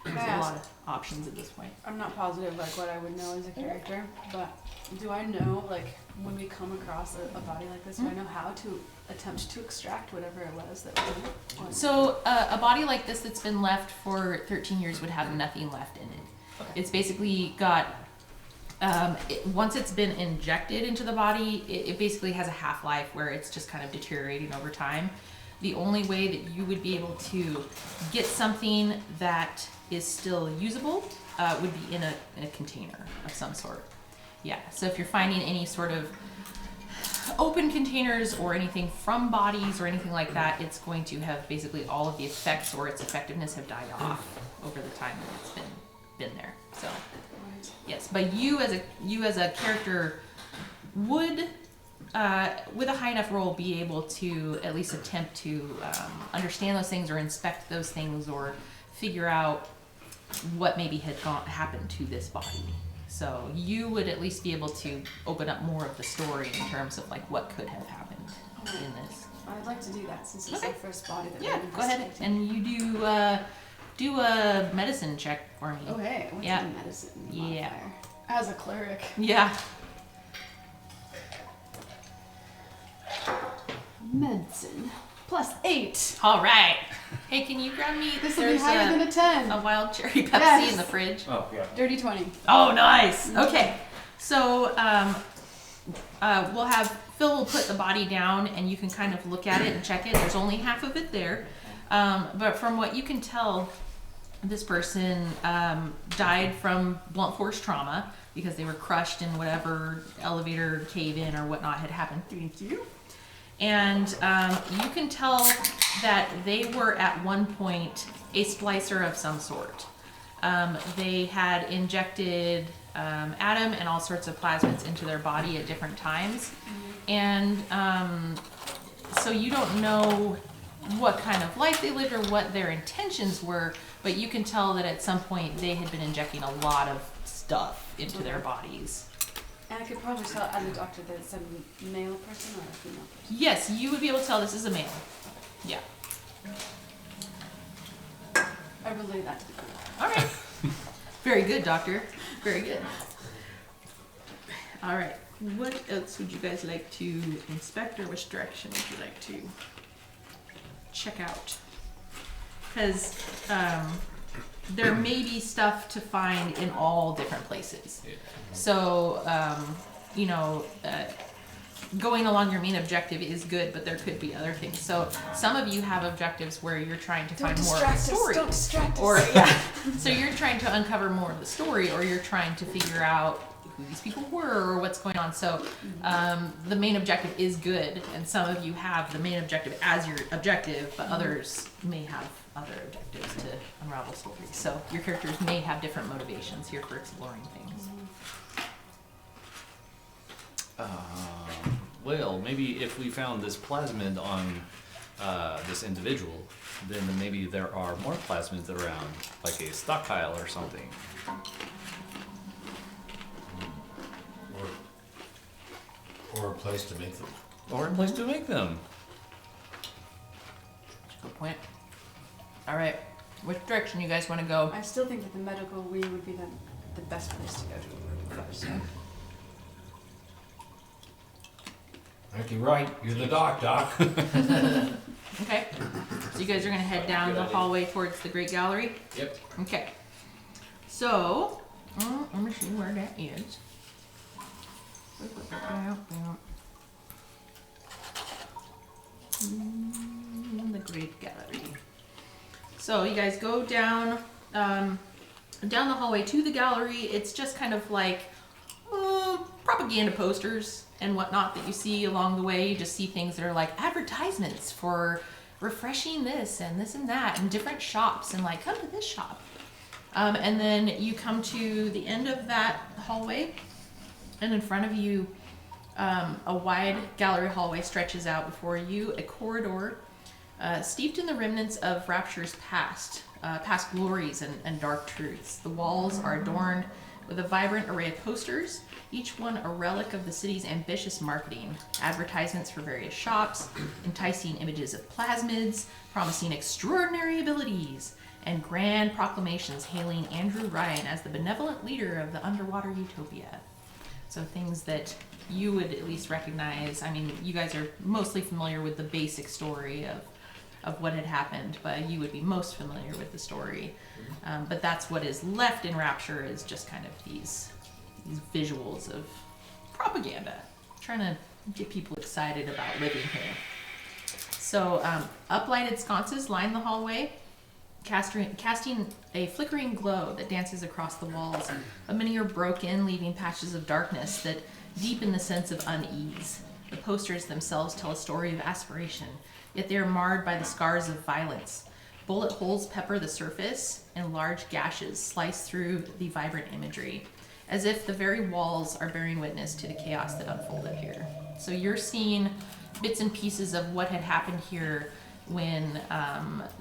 There's a lot of options at this point. I'm not positive what I would know as a character, but do I know when we come across a body like this, do I know how to attempt to extract whatever it was that we wanted? So a body like this that's been left for 13 years would have nothing left in it. Okay. It's basically got, once it's been injected into the body, it basically has a half-life where it's just kind of deteriorating over time. The only way that you would be able to get something that is still usable would be in a container of some sort. Yeah, so if you're finding any sort of open containers or anything from bodies or anything like that, it's going to have basically all of the effects or its effectiveness have died off over the time that it's been there. So yes, but you as a character would with a high enough roll be able to at least attempt to understand those things or inspect those things or figure out what maybe had happened to this body. So you would at least be able to open up more of the story in terms of what could have happened in this. I'd like to do that since it's Okay. the first body that Yeah, we're go ahead investigating. and you do a medicine check for me. Oh hey, what's Yeah. the medicine Yeah. modifier? As a cleric. Yeah. Medicine. +8. All right. Hey, can you grab me? This will be There's higher than a 10. a wild cherry Pepsi Yes. in the fridge. Oh, yeah. Dirty 20. Oh, nice. Okay. So we'll have Phil will put the body down, and you can kind of look at it and check it. There's only half of it there, but from what you can tell, this person died from blunt force trauma because they were crushed in whatever elevator cave in or whatnot had happened. Thank you. And you can tell that they were at one point a splicer of some sort. They had injected Adam and all sorts of plasmids into their body at different times. And so you don't know what kind of life they lived or what their intentions were, but you can tell that at some point they had been injecting a lot of stuff into their bodies. And I could probably tell as a doctor that it's a male person or a female person. Yes, you would be able to tell this is a male. Yeah. I relay that to the group. All right. Very good, doctor. Very good. All right. What else would you guys like to inspect, or which direction would you like to check out? Because there may be stuff to find in all different places. So, you know, going along your main objective is good, but there could be other things. So some of you have objectives where you're trying to find more of the story. Don't distract us. Or yeah. So you're trying to uncover more of the story, or you're trying to figure out who these people were or what's going on. So the main objective is good, and some of you have the main objective as your objective, but others may have other objectives to unravel stories. So your characters may have different motivations here for exploring things. Well, maybe if we found this plasmid on this individual, then maybe there are more plasmids around, like a stockpile or something. Or a place to make them. Or a place to make them. Good point. All right, which direction you guys want to go? I still think that the medical wing would be the best place to go to first. I think you're right. You're the doc. Okay, so you guys are gonna head down the hallway towards the Great Gallery? Yep. Okay. So, let me see where that is. The Great Gallery. So you guys go down the hallway to the gallery. It's just kind of like propaganda posters and whatnot that you see along the way. You just see things that are like advertisements for refreshing this and that, and different shops, and like, come to this shop. And then you come to the end of that hallway, and in front of you, a wide gallery hallway stretches out before you, a corridor steeped in the remnants of Rapture's past glories and dark truths. The walls are adorned with a vibrant array of posters, each one a relic of the city's ambitious marketing. Advertisements for various shops, enticing images of plasmids, promising extraordinary abilities, and grand proclamations hailing Andrew Ryan as the benevolent leader of the underwater utopia. So things that you would at least recognize. I mean, you guys are mostly familiar with the basic story of what had happened, but you would be most familiar with the story. But that's what is left in Rapture, is just kind of these visuals of propaganda, trying to get people excited about living here. So uplighted sconces line the hallway, casting a flickering glow that dances across the walls. But many are broken, leaving patches of darkness that deepen the sense of unease. The posters themselves tell a story of aspiration, yet they are marred by the scars of violence. Bullet holes pepper the surface, and large gashes slice through the vibrant imagery, as if the very walls are bearing witness to the chaos that unfolded here. So you're seeing bits and pieces of what had happened here when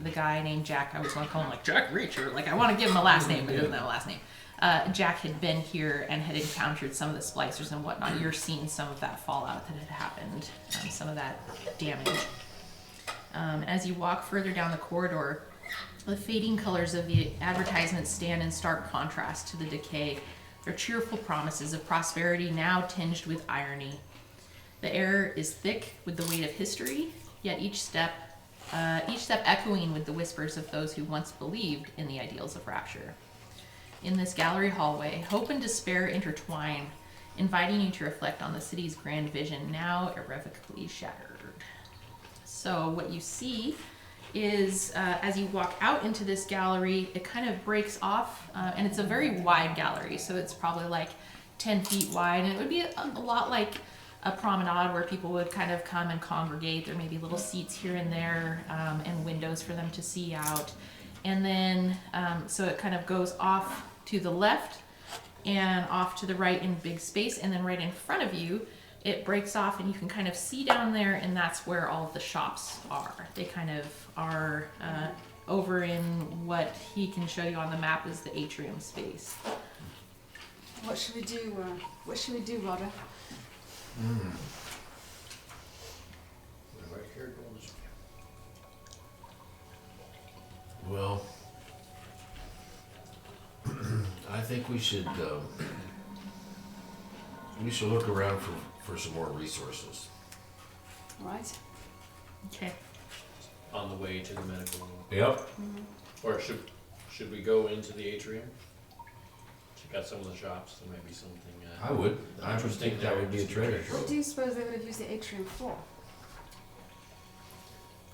the guy named Jack, I always want to call him like Jack Reacher, like I want to give him a last name, but he doesn't have a last name. Jack had been here and had encountered some of the splicers and whatnot. You're seeing some of that fallout that had happened, some of that damage. As you walk further down the corridor, the fading colors of the advertisements stand in stark contrast to the decay. Their cheerful promises of prosperity now tinged with irony. The air is thick with the weight of history, yet each step echoing with the whispers of those who once believed in the ideals of Rapture. In this gallery hallway, hope and despair intertwine, inviting you to reflect on the city's grand vision, now irrevocably shattered. So what you see is, as you walk out into this gallery, it kind of breaks off, and it's a very wide gallery, so it's probably like 10 feet wide, and it would be a lot like a promenade where people would kind of come and congregate. There may be little seats here and there, and windows for them to see out. And then, so it kind of goes off to the left and off to the right in big space, and then right in front of you, it breaks off and you can kind of see down there, and that's where all of the shops are. They kind of are over in what he can show you on the map is the atrium space. What should we do? What should we do, Rhoda? Right here, goes. Well, I think we should look around for some more resources. Right. Okay. On the way to the medical. Yep. Or should we go into the atrium? Check out some of the shops. There may be something. I would. I would Interesting think that would be a treasure What do trove. you suppose they would have used the atrium for?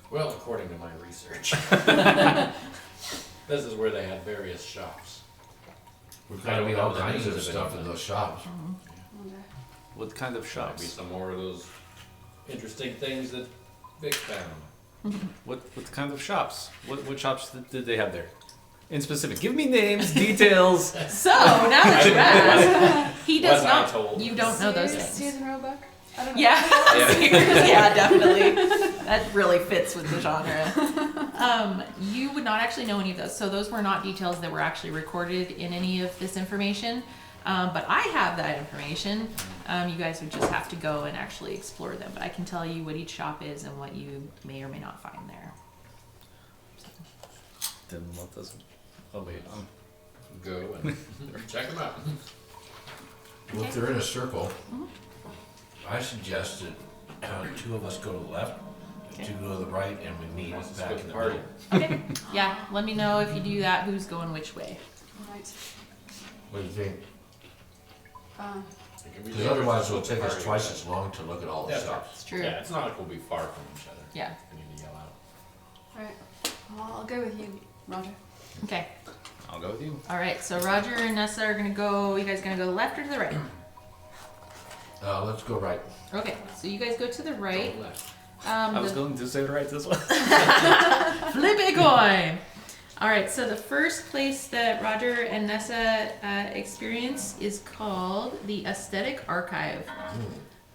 Well, according to my research, this is where they had various shops. We've got to be all I don't know the kinds of names of stuff in anything. those shops. Wonder. What kind of Might be shops? some more of those interesting things that Vic found. What kind of shops? What shops did they have there? In specific, give me names, details. So now that you ask, he does Was I not. told? You don't know those things. Sears and Roebuck? I don't know. Yeah, yeah, definitely. That really fits with the genre. You would not actually know any of those. So those were not details that were actually recorded in any of this information. But I have that information. You guys would just have to go and actually explore them. But I can tell you what each shop is and what you may or may not find there. Then let us. Oh wait, Go and check them out. Well, if they're in a circle, I suggest that two of us go to the left, two go to the right, and we meet Wants to back split in the the party. middle. Okay. Yeah, let me know if you do that, who's going which way. Right. What do you think? Because Because otherwise it'll take us twice as long to look at all the Yeah, shops. It's true. Yeah, it's not like we'll be far from each other. Yeah. We need to yell out. Alright. Well, I'll go with you, Roger. Okay. I'll go with you. All right. So Roger and Nessa are gonna go. You guys gonna go left or to the right? Let's go right. Okay. So you guys go to the right. Go left. I was going to say right this one. Flip a coin. All right. So the first place that Roger and Nessa experience is called the Aesthetic Archive.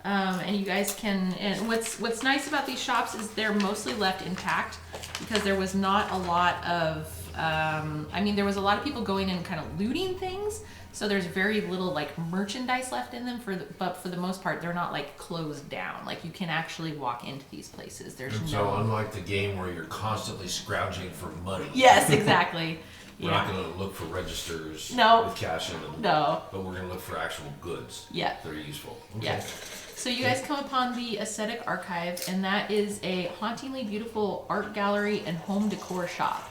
And you guys can. And what's nice about these shops is they're mostly left intact because there was not a lot of. I mean, there was a lot of people going in and kind of looting things. So there's very little like merchandise left in them. But for the most part, they're not like closed down. Like you can actually walk into these places. There's And so unlike the game where you're constantly scrounging for money, Yes, exactly. we're not going to look for registers No. with cash in them, No. but we're going to look for actual goods Yeah. that are useful. Yeah. So you guys come upon the Aesthetic Archive, and that is a hauntingly beautiful art gallery and home decor shop.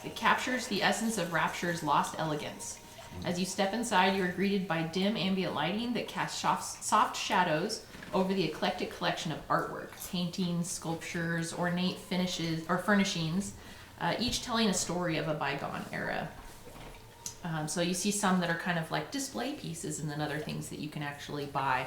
It captures the essence of Rapture's lost elegance. As you step inside, you are greeted by dim ambient lighting that casts soft shadows over the eclectic collection of artwork, paintings, sculptures, ornate finishes or furnishings, each telling a story of a bygone era. So you see some that are kind of like display pieces, and then other things that you can actually buy.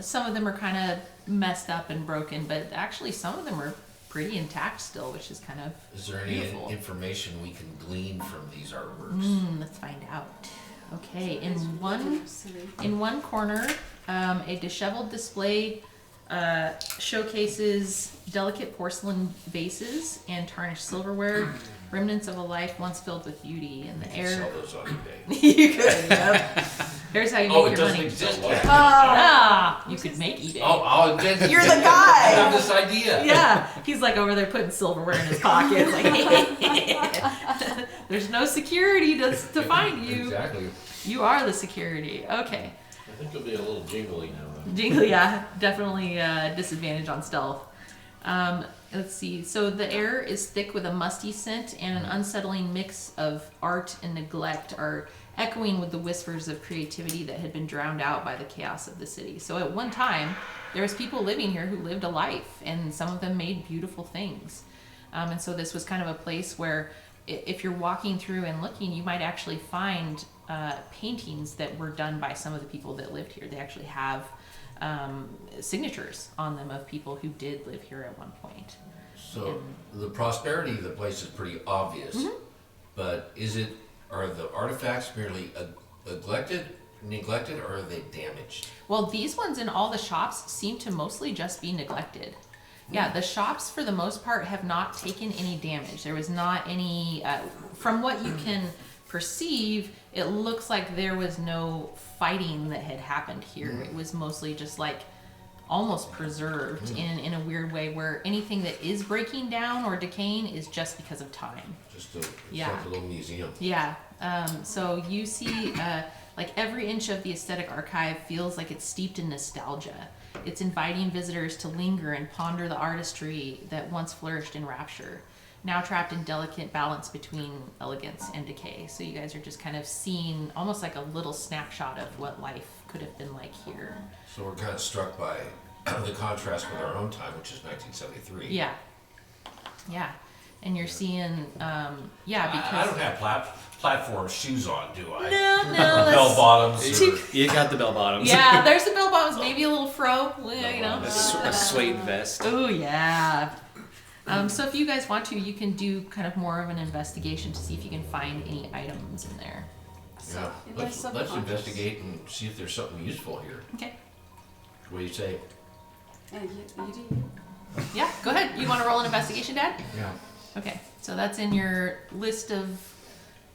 Some of them are kind of messed up and broken, but actually some of them are pretty intact still, which is kind of Is there any beautiful. information we can glean from these artworks? Let's find out. Okay, in one corner, a disheveled display showcases delicate porcelain vases and tarnished silverware, remnants of a life once filled with beauty. In the Sell air, those on eBay. you could. Yep. Here's how you make Oh, it your doesn't money. exist Oh, yet. Ah, you could make eBay. Oh, I'll invent it. You're the I guy. have this idea. Yeah, he's like over there putting silverware in his pockets. Like, there's no security to find you. Exactly. You are the security. Okay. I think it'll be a little jingly now. Though. Jingle, yeah, definitely disadvantage on stealth. Let's see. So the air is thick with a musty scent, and an unsettling mix of art and neglect are echoing with the whispers of creativity that had been drowned out by the chaos of the city. So at one time, there was people living here who lived a life, and some of them made beautiful things. And so this was kind of a place where if you're walking through and looking, you might actually find paintings that were done by some of the people that lived here. They actually have signatures on them of people who did live here at one point. So the prosperity of the place is pretty obvious, but are the artifacts merely neglected, neglected or are they damaged? Well, these ones in all the shops seem to mostly just be neglected. Yeah, the shops for the most part have not taken any damage. There was not any, from what you can perceive, it looks like there was no fighting that had happened here. It was mostly just like almost preserved in a weird way where anything that is breaking down or decaying is just because of time. Just it's Yeah. like a little museum. Yeah. So you see, like every inch of the aesthetic archive feels like it's steeped in nostalgia. It's inviting visitors to linger and ponder the artistry that once flourished in Rapture, now trapped in delicate balance between elegance and decay. So you guys are just kind of seeing almost like a little snapshot of what life could have been like here. So we're kind of struck by the contrast with our own time, which is 1973. Yeah. Yeah. And you're seeing, yeah, I because... don't have platform shoes on, do I? No, Bell that's... bottoms. Too- You got the bell bottoms. Yeah, there's the bell bottoms, maybe a little fro, you know. A suede vest. Oh yeah. So if you guys want to, you can do kind of more of an investigation to see if you can find any items in there. Yeah. in my Let's subconscious- investigate and see if there's something useful here. Okay. What do you say? Yeah, you do. Yeah, go ahead. You want to roll an investigation, Dad? Yeah. Okay. So that's in your list of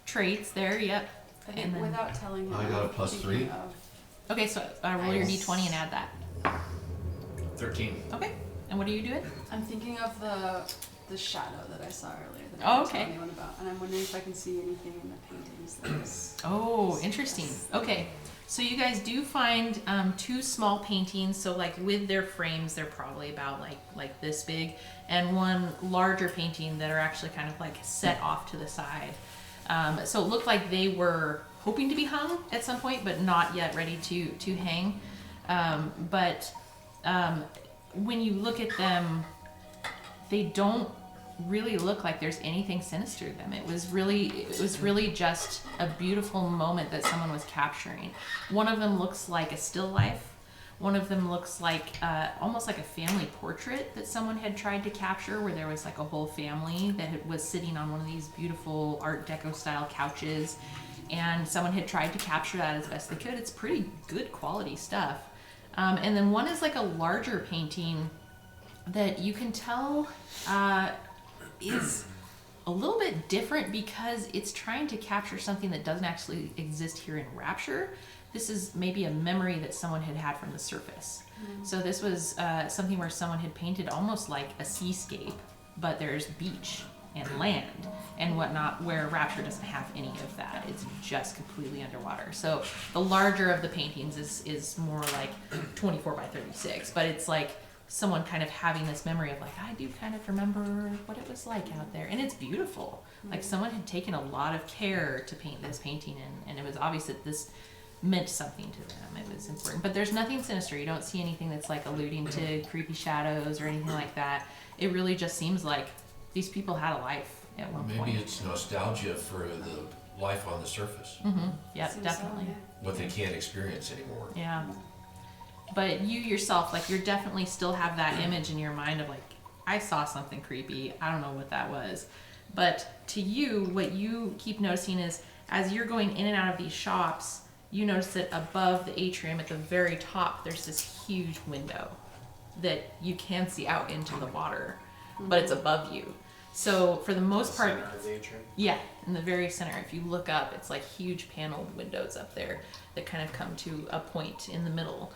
traits there. Yep. I think And then- without telling him. I got a I'm plus thinking 3. of- Okay, so roll your d20 and add that. 13. Okay. And what are you doing? I'm thinking of the shadow that I saw earlier that Oh, I didn't okay. tell anyone about, and I'm wondering if I can see anything in the paintings that is. Oh, interesting. Okay. So you guys do find 2 small paintings. So like with their frames, they're probably about like this big, and one larger painting that are actually kind of like set off to the side. So it looked like they were hoping to be hung at some point, but not yet ready to hang. But when you look at them, they don't really look like there's anything sinister to them. It was really just a beautiful moment that someone was capturing. One of them looks like a still life. One of them looks like almost like a family portrait that someone had tried to capture, where there was like a whole family that was sitting on one of these beautiful Art Deco style couches, and someone had tried to capture that as best they could. It's pretty good quality stuff. And then one is like a larger painting that you can tell is a little bit different because it's trying to capture something that doesn't actually exist here in Rapture. This is maybe a memory that someone had from the surface. So this was something where someone had painted almost like a seascape, but there's beach and land and whatnot, where Rapture doesn't have any of that. It's just completely underwater. So the larger of the paintings is more like 24 by 36, but it's like someone kind of having this memory of like, I do kind of remember what it was like out there. And it's beautiful. Like someone had taken a lot of care to paint this painting, and it was obvious that this meant something to them. It was important. But there's nothing sinister. You don't see anything that's like alluding to creepy shadows or anything like that. It really just seems like these people had a life at one point. Maybe it's nostalgia for the life on the surface, Yep, Seems definitely. So, what they can't experience anymore. Yeah. But you yourself, like, you're definitely still have that image in your mind of like, I saw something creepy. I don't know what that was. But to you, what you keep noticing is as you're going in and out of these shops, you notice that above the atrium at the very top, there's this huge window that you can see out into the water, but it's above you. So for the most part, Center of the atrium. yeah, in the very center, if you look up, it's like huge paneled windows up there that kind of come to a point in the middle.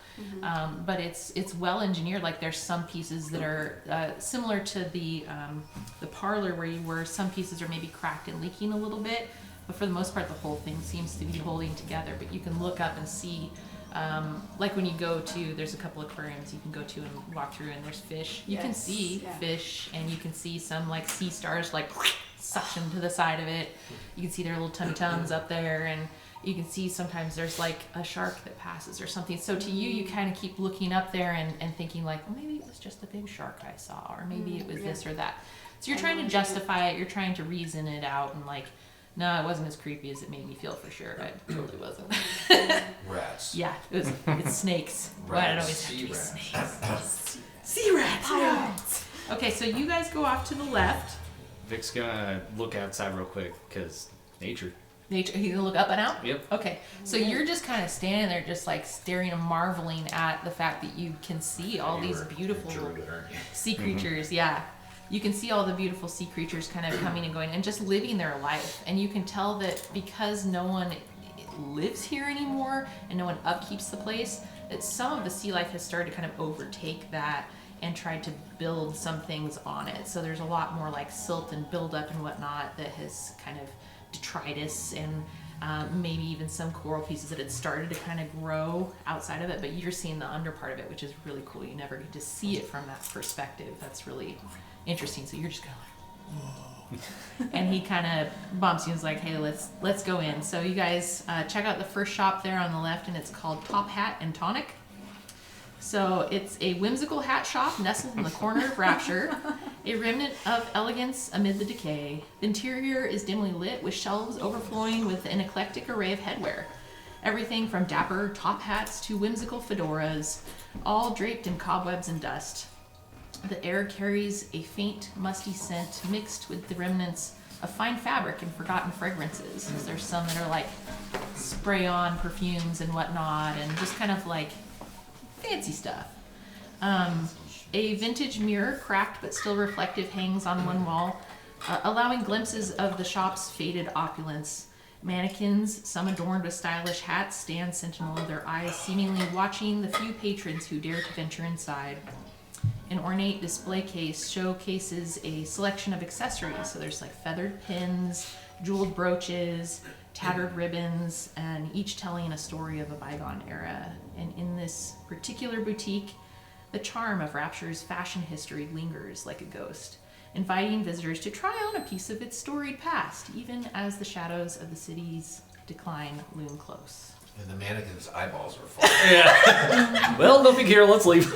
But it's well engineered. Like there's some pieces that are similar to the parlor where you were. Some pieces are maybe cracked and leaking a little bit, but for the most part, the whole thing seems to be holding together. But you can look up and see, like when you go to, there's a couple aquariums you can go to and walk through, and there's fish. You can Yes, see yeah. fish, and you can see some like sea stars like suction to the side of it. You can see their little tum-tums up there, and you can see sometimes there's like a shark that passes or something. So to you, you kind of keep looking up there and thinking like, well, maybe it was just a big shark I saw, or maybe it was yeah. this or that. So you're I trying to like justify it. You're trying to reason it out, and like, no, it wasn't as creepy as it made me feel for sure. It totally wasn't. Rats. Yeah, it's snakes. Why did it always have to be Rats. snakes? Sea rats. Yeah. Okay, so you guys go off to the left. Vic's gonna look outside real quick because nature. Nature. You gonna look up and out? Yep. Okay. So you're just kind of standing there, just like staring and marveling at the fact that you can see all these beautiful sea creatures. Yeah. You can see all the beautiful sea creatures kind of coming and going and just living their life. And you can tell that because no one lives here anymore and no one upkeeps the place, that some of the sea life has started to kind of overtake that and tried to build some things on it. So there's a lot more like silt and buildup and whatnot that has kind of detritus and maybe even some coral pieces that had started to kind of grow outside of it, but you're seeing the under part of it, which is really cool. You never get to see it from that perspective. That's really interesting. So you're just kind of like, whoa. And he kind of bumps you and is like, hey, let's go in. So you guys check out the first shop there on the left, and it's called Top Hat and Tonic. So it's a whimsical hat shop nestled in the corner of Rapture, a remnant of elegance amid the decay. The interior is dimly lit with shelves overflowing with an eclectic array of headwear. Everything from dapper top hats to whimsical fedoras, all draped in cobwebs and dust. The air carries a faint, musty scent mixed with the remnants of fine fabric and forgotten fragrances. There's some that are like spray-on perfumes and whatnot, and just kind of like fancy stuff. A vintage mirror, cracked but still reflective, hangs on one wall, allowing glimpses of the shop's faded opulence. Mannequins, some adorned with stylish hats, stand sentinel, their eyes seemingly watching the few patrons who dare to venture inside. An ornate display case showcases a selection of accessories. So there's like feathered pins, jeweled brooches, tattered ribbons, and each telling a story of a bygone era. And in this particular boutique, the charm of Rapture's fashion history lingers like a ghost, inviting visitors to try on a piece of its storied past, even as the shadows of the city's decline loom close. And the mannequin's eyeballs are full. Yeah. Well, no big here. Let's leave.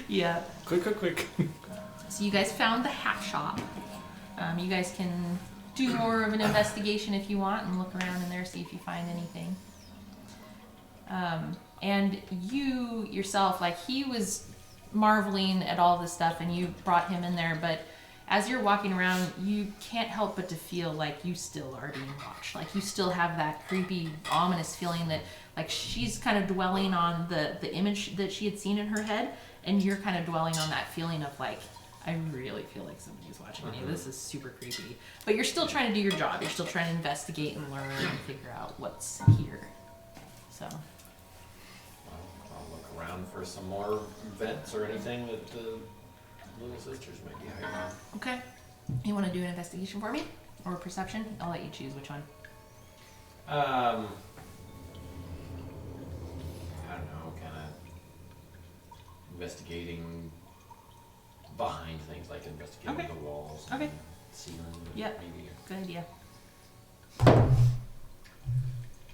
Yeah. Quick. So you guys found the hat shop. You guys can do more of an investigation if you want and look around in there, see if you find anything. And you yourself, like, he was marveling at all this stuff and you brought him in there, but as you're walking around, you can't help but to feel like you still are being watched. Like, you still have that creepy, ominous feeling that, like, she's kind of dwelling on the image that she had seen in her head, and you're kind of dwelling on that feeling of, like, I really feel like somebody's watching me. This is super creepy. But you're still trying to do your job. You're still trying to investigate and learn and figure out what's here. So. I'll look around for some more vents or anything that the Little Sisters might be hiding. Okay. You want to do an investigation for me? Or perception? I'll let you choose which one. I don't know, kind of investigating behind things, like investigating Okay. the walls, Okay. and ceiling, Yep. maybe. Good idea.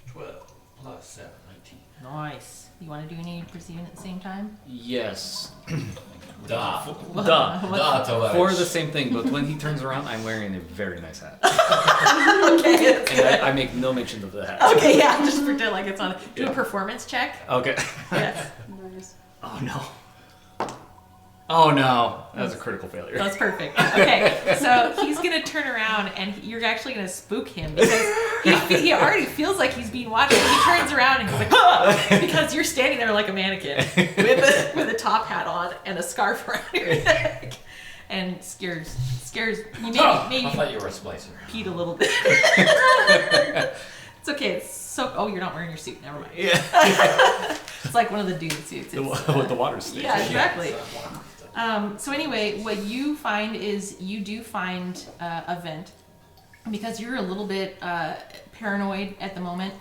12 plus 7, 19. Nice. You want to do any perceiving at the same time? Yes. Duh. Duh. Duh to letters. For the same thing, but when he turns around, I'm wearing a very nice hat. Okay, that's And I make no mention of the hat. Okay, yeah, just pretend like it's on. Do a performance check. Okay. Yes. Nice. Oh no. Oh no. That was a critical failure. That's perfect. Okay, so he's gonna turn around and you're actually gonna spook him because he already feels like he's being watched. And he turns around and he's like, "Ah!" Because you're standing there like a mannequin with a top hat on and a scarf around your neck, and scares you. Maybe I thought you were a splicer. Pete a little bit. It's okay. It's so. Oh, you're not wearing your suit. Never mind. Yeah. It's like one of the dune suits. With the water stick. Yeah, exactly. So anyway, what you find is you do find a vent because you're a little bit paranoid at the moment.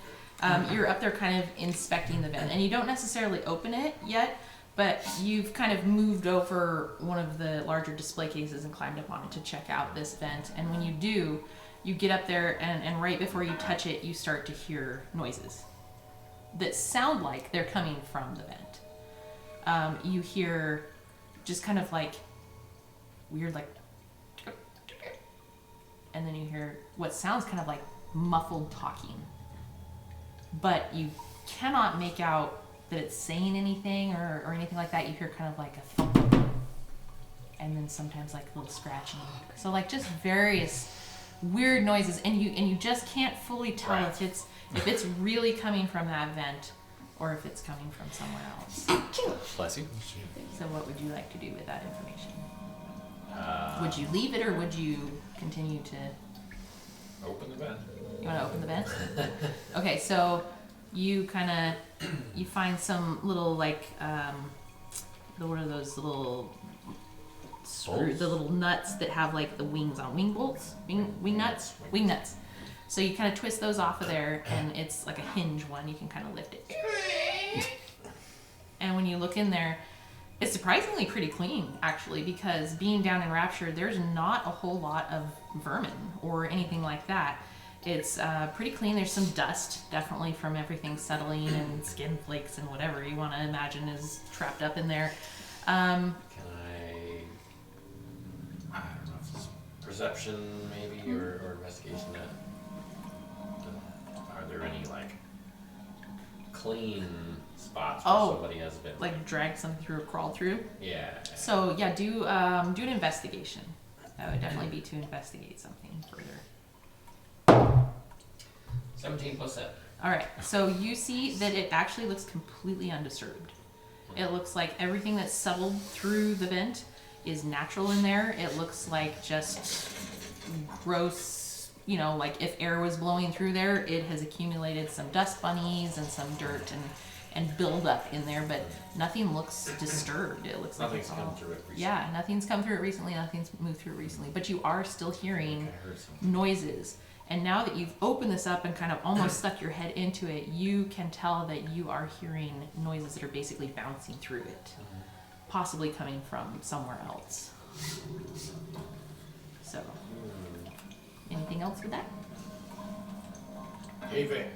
You're up there kind of inspecting the vent, and you don't necessarily open it yet, but you've kind of moved over one of the larger display cases and climbed up on it to check out this vent. And when you do, you get up there, and right before you touch it, you start to hear noises that sound like they're coming from the vent. You hear just kind of like weird, like, and then you hear what sounds kind of like muffled talking, but you cannot make out that it's saying anything or anything like that. You hear kind of like a thump, and then sometimes like a little scratching. So like just various weird noises, and you just can't fully tell Right. if it's really coming from that vent or if it's coming from somewhere else. Bless you. So what would you like to do with that information? Would you leave it or would you continue to? Open the vent. You want to open the vent? Okay, so you kind of you find some little like what are those little Bolts? the little nuts that have like the wings on wing bolts, wing nuts. So you kind of twist those off of there, and it's like a hinge one. You can kind of lift it, and when you look in there, it's surprisingly pretty clean, actually, because being down in Rapture, there's not a whole lot of vermin or anything like that. It's pretty clean. There's some dust, definitely, from everything settling and skin flakes and whatever you want to imagine is trapped up in there. Can I don't know if it's perception maybe or investigation. Are there any like clean spots where Oh, somebody has been Like drag something through or crawl through. yeah. So yeah, do an investigation. That would definitely be to investigate something further. 17 plus 7. All right, so you see that it actually looks completely undisturbed. It looks like everything that's settled through the vent is natural in there. It looks like just gross, like if air was blowing through there, it has accumulated some dust bunnies and some dirt and buildup in there, but nothing looks disturbed. It looks like Nothing's it's come all... through it recently. Yeah, nothing's come through it recently, nothing's moved through it recently, but you are still hearing I heard something. noises. And now that you've opened this up and kind of almost stuck your head into it, you can tell that you are hearing noises that are basically bouncing through it, possibly coming from somewhere else. So, anything else with that? Hey, Vic.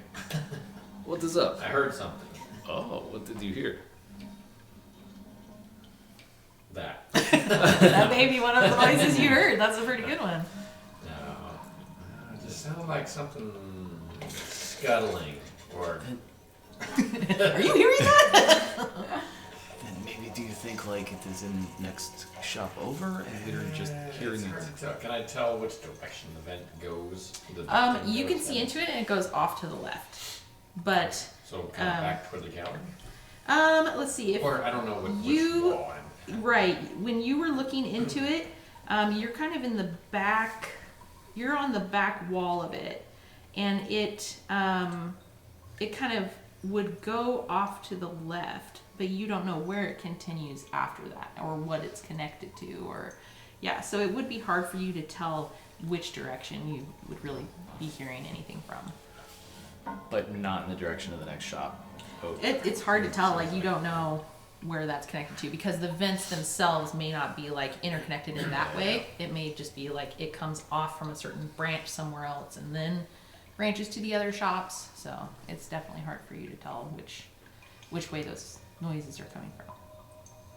What is up? I heard something. Oh, what did you hear? That. That may be one of the noises you heard. That's a pretty good one. No. It just sounded like something scuttling or. Are you hearing that? Then maybe do you think like it is in next shop over and we're just hearing It's it? hard to tell. Can I tell which direction the vent goes? You can see into it and it goes off to the left. But, So kind of back toward the gallery? let's see. Or I don't know which you- wall I'm. Right. When you were looking into it, you're kind of in the back. You're on the back wall of it, and it kind of would go off to the left, but you don't know where it continues after that or what it's connected to, or yeah. So it would be hard for you to tell which direction you would really be hearing anything from. But not in the direction of the next shop. Oh. It's hard to tell. Like you don't know where that's connected to because the vents themselves may not be like interconnected in that way. It may just be like it comes off from a certain branch somewhere else and then branches to the other shops. So it's definitely hard for you to tell which way those noises are coming from.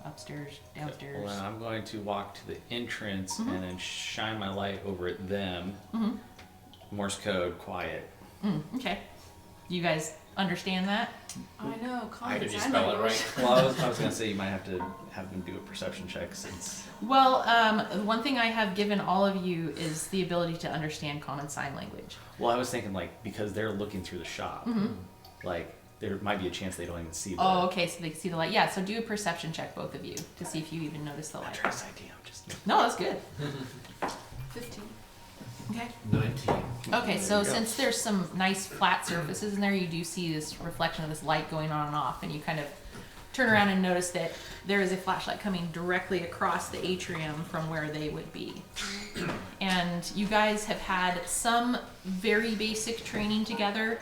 Upstairs, downstairs. Well, then I'm going to walk to the entrance and then shine my light over at them. Morse code, quiet. Okay. You guys understand that? I know. Did you sign spell it language. right? Well, I was going to say you might have to have them do a perception check since... Well, one thing I have given all of you is the ability to understand common sign language. Well, I was thinking like because they're looking through the shop, like there might be a chance they don't even see the... Oh, okay, so they can see the light. Yeah, so do a perception check, both of you, to see if you even notice the light. Trace ID, I'm just... No, that's good. 15. Okay. 19. Okay, so since there's some nice flat surfaces in there, you do see this reflection of this light going on and off, and you kind of turn around and notice that there is a flashlight coming directly across the atrium from where they would be. And you guys have had some very basic training together,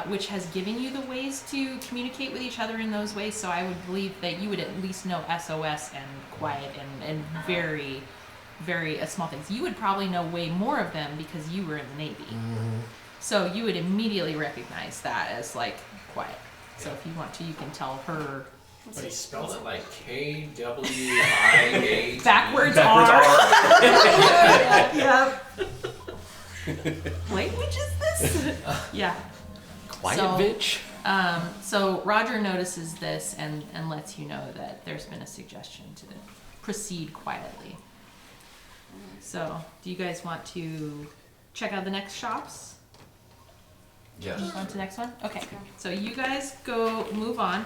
which has given you the ways to communicate with each other in those ways, so I would believe that you would at least know SOS and quiet and very... very small things. You would probably know way more of them because you were in the Navy. So you would immediately recognize that as like quiet. So if you want to, you can tell her But he spelled it like K-W-I-A-T. backwards Backwards R. R. Yep. Language is this? Yeah. Quiet, So- bitch. So Roger notices this and lets you know that there's been a suggestion to proceed quietly. So, do you guys want to check out the next shops? Yes. Move on to the next one? Okay. Okay. So you guys move on.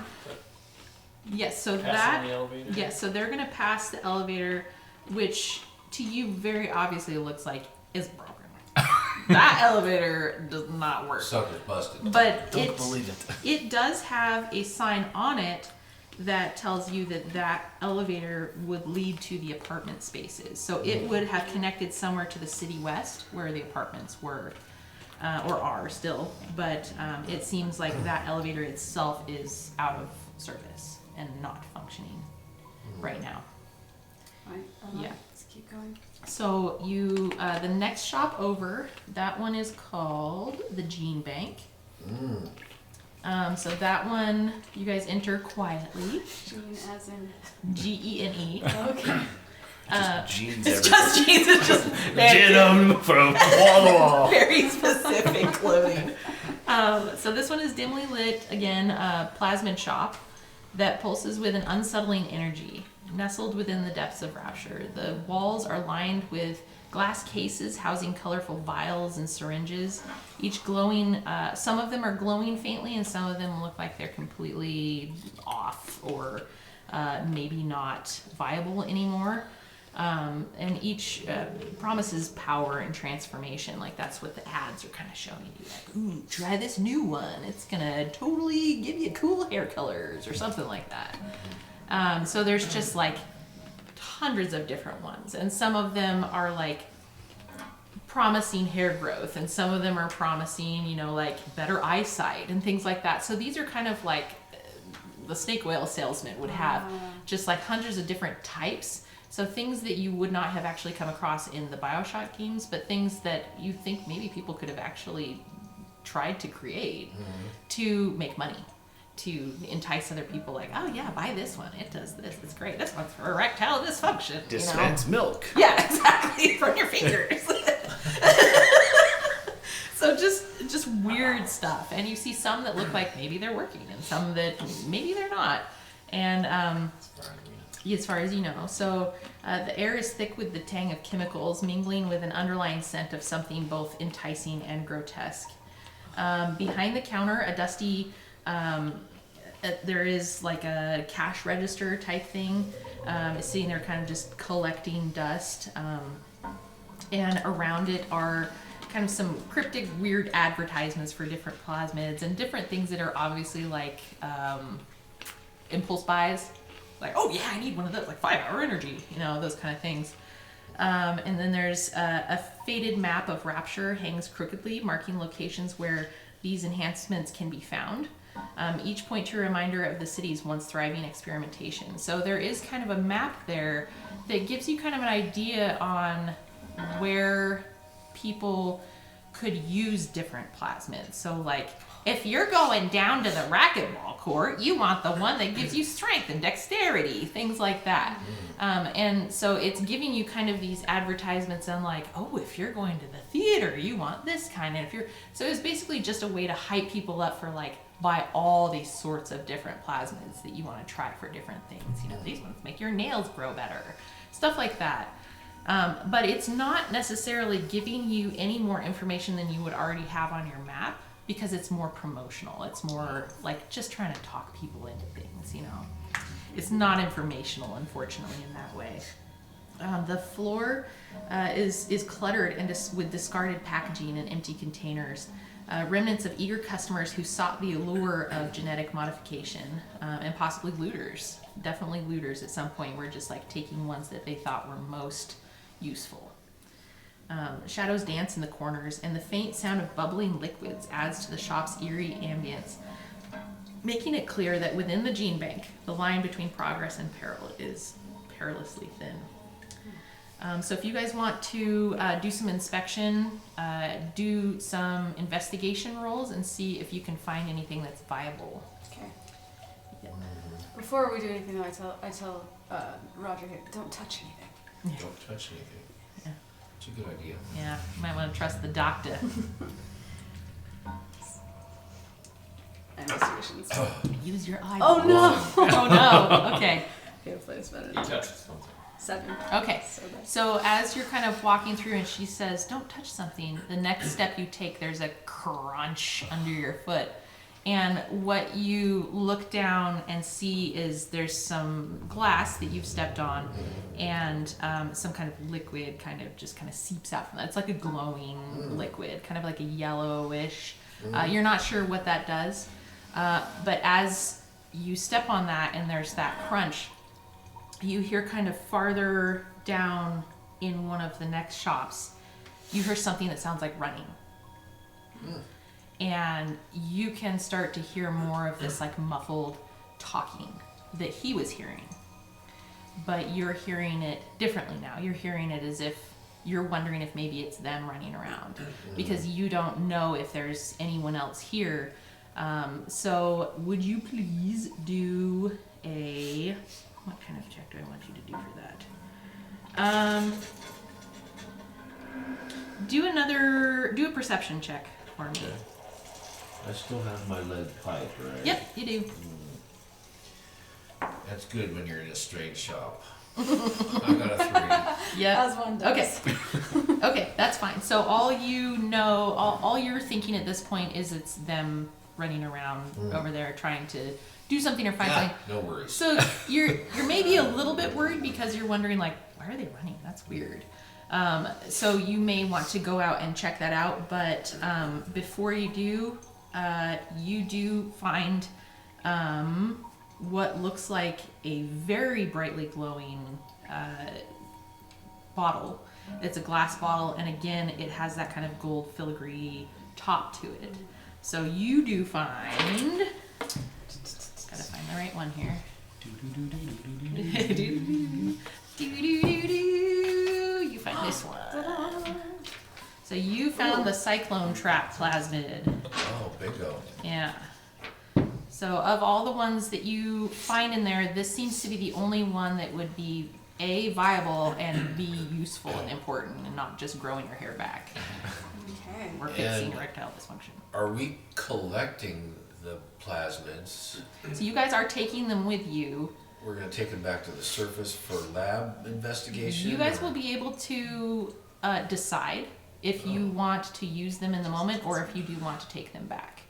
Yes, so Passing the elevator? yes, so they're gonna pass the elevator, which to you very obviously looks like is broken. That elevator does not work. Sucker's busted. But Don't believe it. it does have a sign on it that tells you that elevator would lead to the apartment spaces. So it would have connected somewhere to the city west where the apartments were, or are still. But it seems like that elevator itself is out of service and not functioning right now. Right. Yeah. Let's keep going. So you, the next shop over, that one is called the Gene Bank. So that one, you guys enter quietly. Gene as in. G-E-N-E. Okay. Jeans It's everywhere. just jeans. It's just Denim from wall to wall. very specific clothing. So this one is dimly lit, again, plasmid shop that pulses with an unsettling energy. Nestled within the depths of Rapture, the walls are lined with glass cases housing colorful vials and syringes, each glowing. Some of them are glowing faintly, and some of them look like they're completely off or maybe not viable anymore. And each promises power and transformation. Like that's what the ads are kind of showing you. Like, ooh, try this new one. It's gonna totally give you cool hair colors or something like that. So there's just like hundreds of different ones, and some of them are like promising hair growth, and some of them are promising, you know, like better eyesight and things like that. So these are kind of like the snake oil salesman would have just like hundreds of different types. So things that you would not have actually come across in the Bioshock games, but things that you think maybe people could have actually tried to create to make money, to entice other people, like, oh yeah, buy this one, it does this, it's great, this one's for erectile dysfunction. Dispense milk. Yeah, exactly, from your fingers. So just weird stuff, and you see some that look like maybe they're working, and some that maybe they're not, and as far as you know. So the air is thick with the tang of chemicals, mingling with an underlying scent of something both enticing and grotesque. Behind the counter, a dusty, there is like a cash register type thing. It's sitting there kind of just collecting dust. And around it are kind of some cryptic, weird advertisements for different plasmids and different things that are obviously like impulse buys. Like, oh yeah, I need one of those, like 5-hour energy, you know, those kind of things. And then there's a faded map of Rapture hangs crookedly, marking locations where these enhancements can be found. Each point to a reminder of the city's once thriving experimentation. So there is kind of a map there that gives you kind of an idea on where people could use different plasmids. So like, if you're going down to the racquetball court, you want the one that gives you strength and dexterity, things like that. And so it's giving you kind of these advertisements on like, oh, if you're going to the theater, you want this kind. And if you're, so it's basically just a way to hype people up for like, buy all these sorts of different plasmids that you want to try for different things. You know, these ones make your nails grow better, stuff like that. But it's not necessarily giving you any more information than you would already have on your map, because it's more promotional. It's more like just trying to talk people into things, you know. It's not informational, unfortunately, in that way. The floor is cluttered and with discarded packaging and empty containers. Remnants of eager customers who sought the allure of genetic modification, and possibly looters. Definitely looters at some point were just like taking ones that they thought were most useful. Shadows dance in the corners, and the faint sound of bubbling liquids adds to the shop's eerie ambience, making it clear that within the gene bank, the line between progress and peril is perilously thin. So if you guys want to do some inspection, do some investigation rolls, and see if you can find anything that's viable. Okay. Yeah. Before we do anything, though, I tell Roger here, don't touch anything. Don't touch anything. Yeah. It's a good idea. Yeah, you might want to trust the doctor. Investigations. Use your eye. Oh no! Oh no. Okay. Okay, play this better. He touched something. 7. Okay. So that's So as you're kind of walking through and she says, don't touch something, the next step you take, there's a crunch under your foot. And what you look down and see is there's some glass that you've stepped on and some kind of liquid kind of seeps out from that. It's like a glowing liquid, kind of like a yellowish. You're not sure what that does. But as you step on that and there's that crunch, you hear kind of farther down in one of the next shops, you hear something that sounds like running. And you can start to hear more of this like muffled talking that he was hearing. But you're hearing it differently now. You're hearing it as if you're wondering if maybe it's them running around because you don't know if there's anyone else here. So would you please do a... What kind of check do I want you to do for that? Do a perception check for me. I still have my lead pipe, right? Yep, you do. That's good when you're in a strange shop. I got a 3. Yep. as one does. Okay. Okay, that's fine. So all you know, all you're thinking at this point is it's them running around over there trying to do something or find something. No worries. So you're maybe a little bit worried because you're wondering like, why are they running? That's weird. So you may want to go out and check that out. But before you do find what looks like a very brightly glowing bottle. It's a glass bottle, and again, it has that kind of gold filigree top to it. So you do find. Gotta find the right one here. You find this one. So you found the cyclone trap plasmid. Oh, bingo. Yeah. So of all the ones that you find in there, this seems to be the only one that would be A, viable, and B, useful and important, and not just growing your hair back Okay. or fixing And- erectile dysfunction. Are we collecting the plasmids? So you guys are taking them with you. We're gonna take them back to the surface for lab investigation? You guys or- will be able to decide if you want to use them in the moment or if you do want to take them back.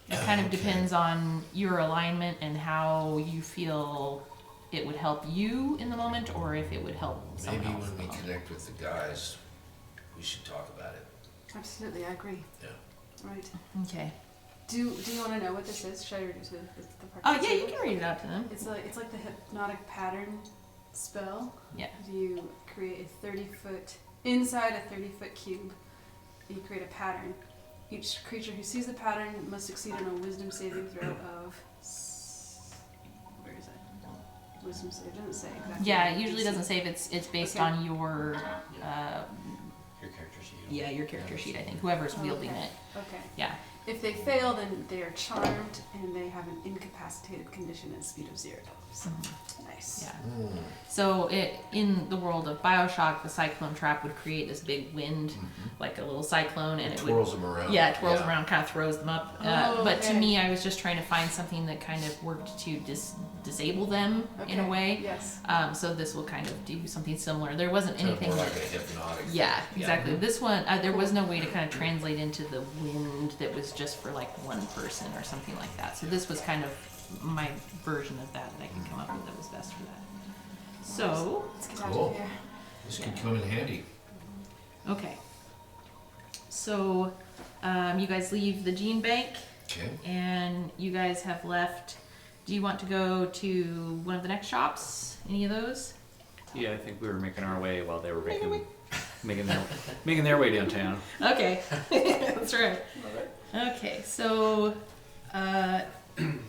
It kind of Okay. depends on your alignment and how you feel it would help you in the moment or if it would help someone Maybe else. when in the we moment. connect with the guys, we should talk about it. Absolutely, I agree. Yeah. Right. Okay. Do you want to know what this is? Should I read it to the Oh yeah, you participants? can read it out to them. It's like the hypnotic pattern spell. Yeah. You create a 30-foot inside a 30-foot cube. You create a pattern. Each creature who sees the pattern must succeed on a wisdom saving throw of. Where is it? Wisdom save. It doesn't say exactly. Yeah, it usually doesn't save. It's based Okay. on your Your character sheet. your character sheet. I think whoever's wielding Okay. it. Okay. Yeah. If they fail, then they are charmed and they have an incapacitated condition at speed of 0. So, nice. Yeah. So in the world of Bioshock, the cyclone trap would create this big wind, like a little cyclone, and it would Twirls them around. yeah, it twirls around, kind of throws them up. Oh, But to okay. me, I was just trying to find something that kind of worked to disable them in a Okay, way. Yes. So this will kind of do something similar. There wasn't Kind of anything more that. like a hypnotic. Yeah, exactly. This one, there was no way to kind of translate into the wind that was just for like one person or something like that. So this was kind of my version of that I could come up with that was best for that. So, Let's get out Cool. of here. This could come in handy. okay. So, you guys leave the gene bank Okay. and you guys have left. Do you want to go to one of the next shops? Any of those? Yeah, I think we were making our way while they were making their way downtown. Okay, that's right. Okay, so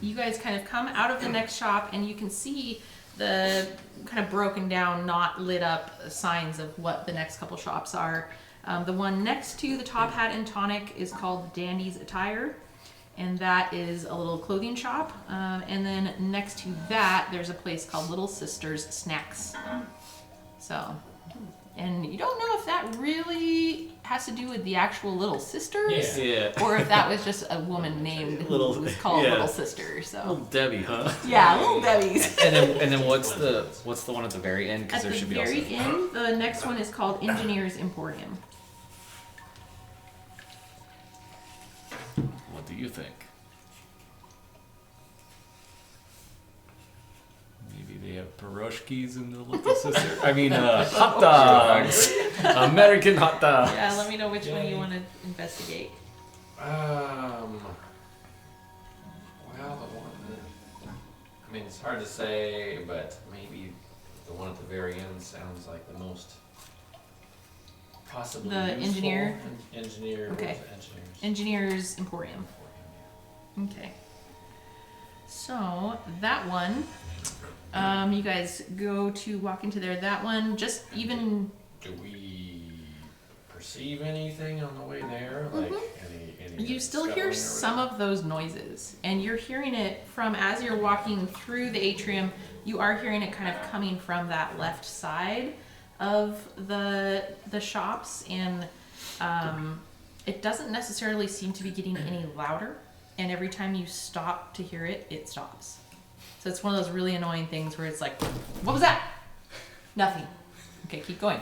you guys kind of come out of the next shop and you can see the kind of broken down, not lit up signs of what the next couple shops are. The one next to the Top Hat and Tonic is called Dandy's Attire, and that is a little clothing shop. And then next to that, there's a place called Little Sisters Snacks. So And you don't know if that really has to do with the actual Little Sisters, Yeah. or if that was just a woman named who was called Little Sister. So Little Debbie, huh? yeah, Little Debbie's. And then what's the one at the very end? Because At there the should be very also. end, the next one is called Engineer's Emporium. What do you think? Maybe they have pierogies in the Little Sister. I mean, hot dogs. American hot dogs. Yeah, let me know which one you want to investigate. Well, the one that, I mean, it's hard to say, but maybe the one at the very end sounds like the most possibly The useful. engineer? Engineer. what Okay. was it? Engineers. Engineer's Emporium. Okay. So that one, you guys go to walk into there. That one, just even. Do we perceive anything on the way there? Like any You still hear some of those noises, and you're hearing it from as you're walking through the atrium. You are hearing it kind of coming from that left side of the shops, and it doesn't necessarily seem to be getting any louder. And every time you stop to hear it, it stops. So it's one of those really annoying things where it's like, "What was that?" Nothing. Okay, keep going.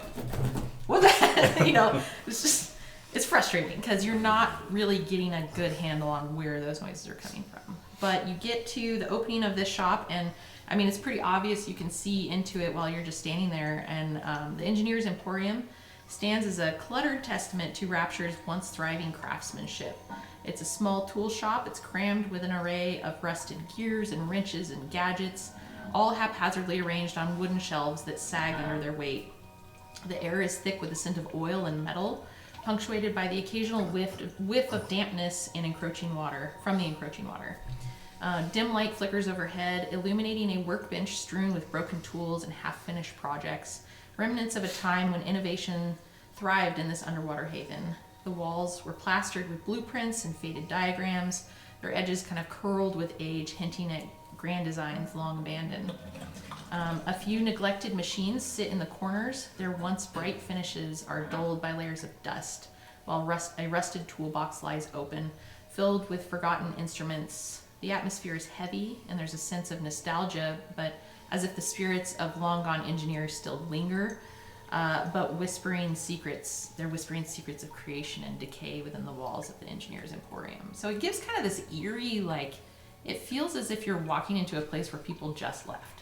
What was that? You know, it's frustrating because you're not really getting a good handle on where those noises are coming from. But you get to the opening of this shop, and I mean, it's pretty obvious. You can see into it while you're just standing there. And the Engineer's Emporium stands as a cluttered testament to Rapture's once thriving craftsmanship. It's a small tool shop. It's crammed with an array of rusted gears and wrenches and gadgets, all haphazardly arranged on wooden shelves that sag under their weight. The air is thick with the scent of oil and metal, punctuated by the occasional whiff of dampness and encroaching water from the encroaching water. Dim light flickers overhead, illuminating a workbench strewn with broken tools and half-finished projects, remnants of a time when innovation thrived in this underwater haven. The walls were plastered with blueprints and faded diagrams, their edges kind of curled with age, hinting at grand designs long abandoned. A few neglected machines sit in the corners. Their once bright finishes are dulled by layers of dust, while a rusted toolbox lies open, filled with forgotten instruments. The atmosphere is heavy, and there's a sense of nostalgia, but as if the spirits of long-gone engineers still linger, but they're whispering secrets of creation and decay within the walls of the Engineer's Emporium. So it gives kind of this eerie, like, it feels as if you're walking into a place where people just left.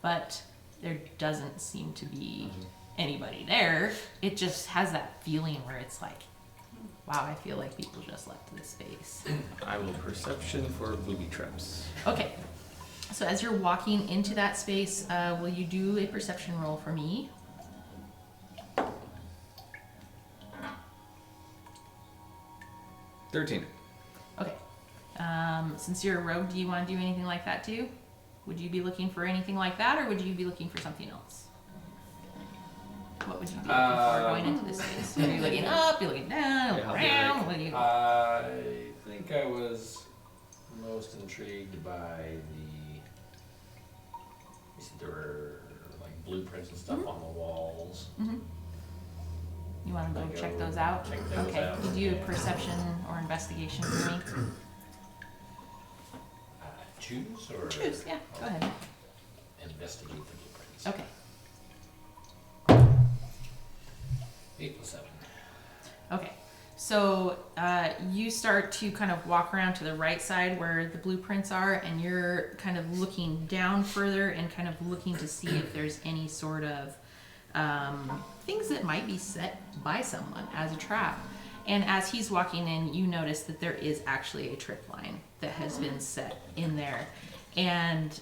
But there doesn't seem to be anybody there. It just has that feeling where it's like, wow, I feel like people just left this space. I will perception for booby traps. Okay. So as you're walking into that space, will you do a perception roll for me? 13. Okay. Since you're a rogue, do you want to do anything like that too? Would you be looking for anything like that, or would you be looking for something else? What would you be looking for going into this space? Are you looking up? You're looking down? Yeah, I'll be Around? like- What do you? I think I was most intrigued by the. You said there were like blueprints and stuff on the walls. Mm-hmm. You want to go Like, check go those out? check those Okay. out. You do a perception or investigation for me. Choose or Choose. Yeah. Go ahead. investigate the blueprints. Okay. 8 plus 7. Okay, so you start to kind of walk around to the right side where the blueprints are, and you're kind of looking down further and kind of looking to see if there's any sort of things that might be set by someone as a trap. And as he's walking in, you notice that there is actually a trip line that has been set in there. And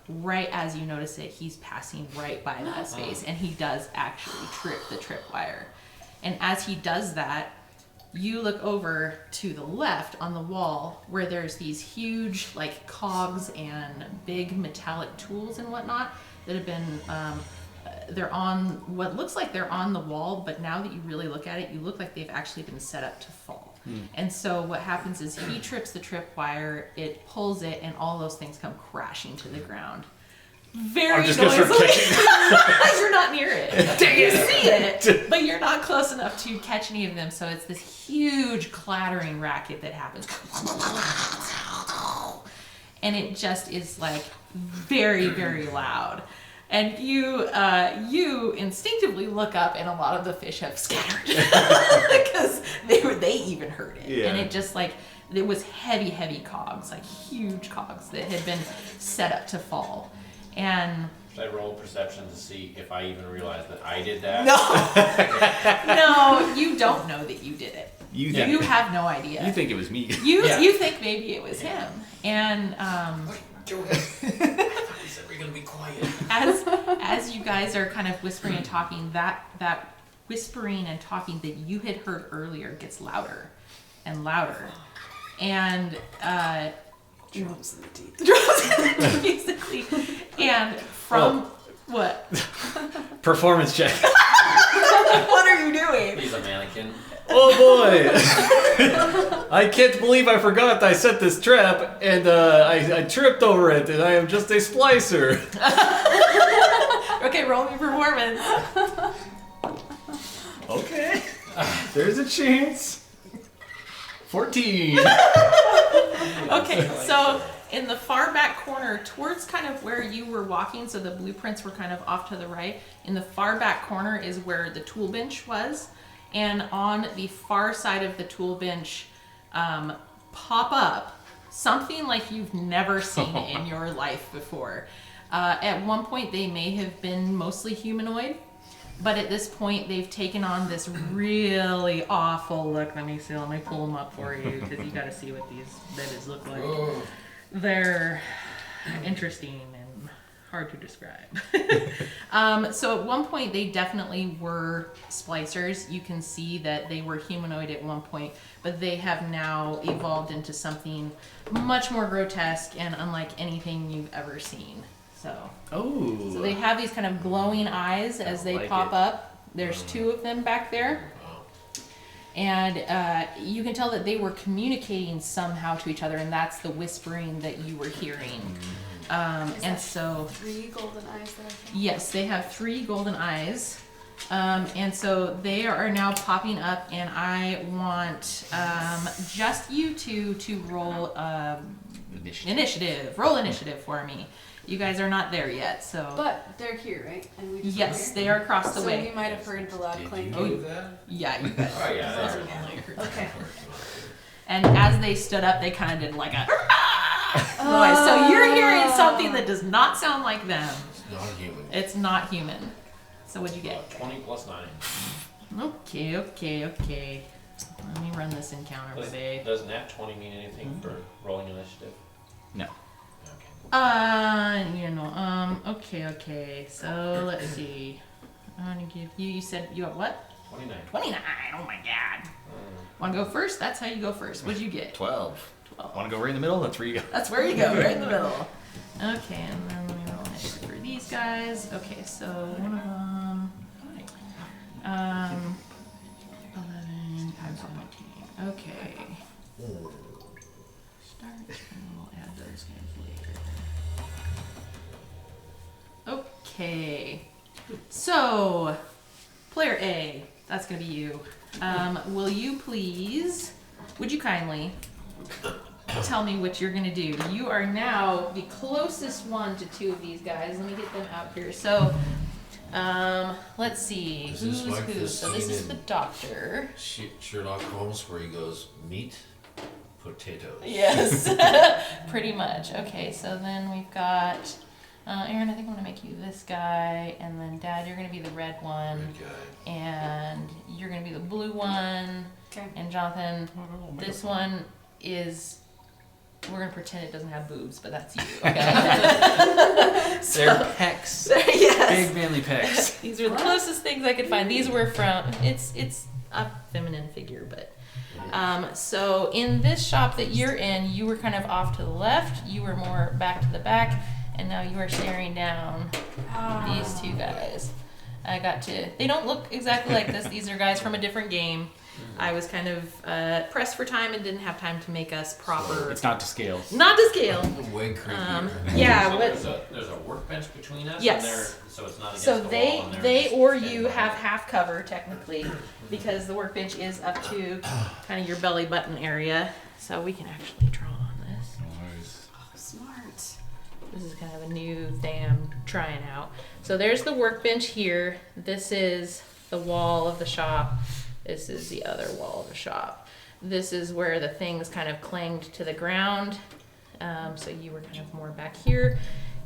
right as you notice it, he's passing right by that space, and he does actually trip the tripwire. And as he does that, you look over to the left on the wall where there's these huge like cogs and big metallic tools and whatnot that have been they're on what looks like they're on the wall, but now that you really look at it, you look like they've actually been set up to fall. And so what happens is he trips the tripwire, it pulls it, and all those things come crashing to the ground. very I'm just gonna start noisily. catching. You're not near it. You see it, but you're not close enough to catch any of them. So it's this huge clattering racket that happens. And it just is like very, very loud. And you instinctively look up, and a lot of the fish have scattered because they even heard it. Yeah. And it just like it was heavy cogs, like huge cogs that had been set up to fall. And Should I roll perception to see if I even realize that I did that? no, you don't know that you did it. You have no idea. You think it was me? You think maybe it was him. And He said we're gonna be quiet. as you guys are kind of whispering and talking, that whispering and talking that you had heard earlier gets louder and louder. And Drums in the teeth. basically. And from what? Performance check. What are you doing? He's a mannequin. Oh boy! I can't believe I forgot I set this trap, and I tripped over it, and I am just a splicer. Okay, roll me performance. Okay. There's a chance. 14. Okay, so in the far back corner, towards kind of where you were walking, so the blueprints were kind of off to the right, in the far back corner is where the tool bench was. And on the far side of the tool bench, pop up something like you've never seen in your life before. At one point, they may have been mostly humanoid, but at this point, they've taken on this really awful look. Let me pull them up for you, because you got to see what these babies look like. Oh. They're interesting and hard to describe. So at one point, they definitely were splicers. You can see that they were humanoid at one point, but they have now evolved into something much more grotesque and unlike anything you've ever seen. So they have these kind of glowing eyes as they pop up. There's two of them back there. And you can tell that they were communicating somehow to each other, and that's the whispering that you were hearing. And so 3 golden eyes that I found? yes, they have 3 golden eyes. And so they are now popping up, and I want just you two to roll initiative. Roll initiative for me. You guys are not there yet, so. But they're here, right? And we just Yes, went they here? are across the So way. you might have heard the loud clank. Did you do that? Yeah, you guys. Oh yeah, that's Okay. And as they stood up, they kind of did like a noise. So you're hearing something that does not sound like them. It's not human. It's not human. So what'd you get? 20 plus 9. Okay. Let me run this encounter with a. Does nat 20 mean anything for rolling initiative? No. Okay. Okay. So let's see. I'm gonna give you. You said you got what? 29. 29. Oh my god. Want to go first? That's how you go first. What'd you get? 12. 12. Want to go right in the middle? That's where you go. That's where you go, right in the middle. Okay, and then let me roll initiative for these guys. Okay, so one of them. 11 times 17. Okay. Start, and we'll add those guys later. Okay. So, player A, that's gonna be you. Will you please, would you kindly tell me what you're gonna do? You are now the closest one to 2 of these guys. Let me get them out here. So, let's see. Is this Who's like who? this So this scene is the in- doctor. Sherlock Holmes, where he goes, meat, potatoes. Yes, pretty much. Okay, so then we've got Aaron. I think I'm gonna make you this guy, and then Dad, you're gonna be the red one, Good guy. and you're gonna be the blue one, Okay. and Jonathan, this one is. We're gonna pretend it doesn't have boobs, but that's you. Okay. They're pecs. Yes. Big manly pecs. These were the closest things I could find. These were from. It's a feminine figure, but. So in this shop that you're in, you were kind of off to the left. You were more back to the back, and now you are staring down these 2 guys. I got to. They don't look exactly like this. These are guys from a different game. I was kind of pressed for time and didn't have time to make us proper. It's not to scale. Not to scale. Way creepy. Yeah. So What? there's a workbench between us. Yes. And so it's not against So the they wall. And they're they just or standing you by have it. half cover technically, because the workbench is up to kind of your belly button area. So we can actually draw on this. Nice. Smart. This is kind of a new thing I'm trying out. So there's the workbench here. This is the wall of the shop. This is the other wall of the shop. This is where the things kind of clanged to the ground. So you were kind of more back here.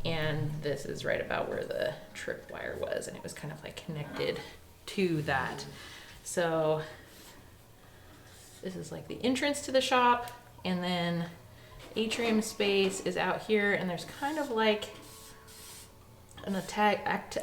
And this is right about where the tripwire was. And it was kind of like connected to that. So this is like the entrance to the shop. And then atrium space is out here. And there's kind of like an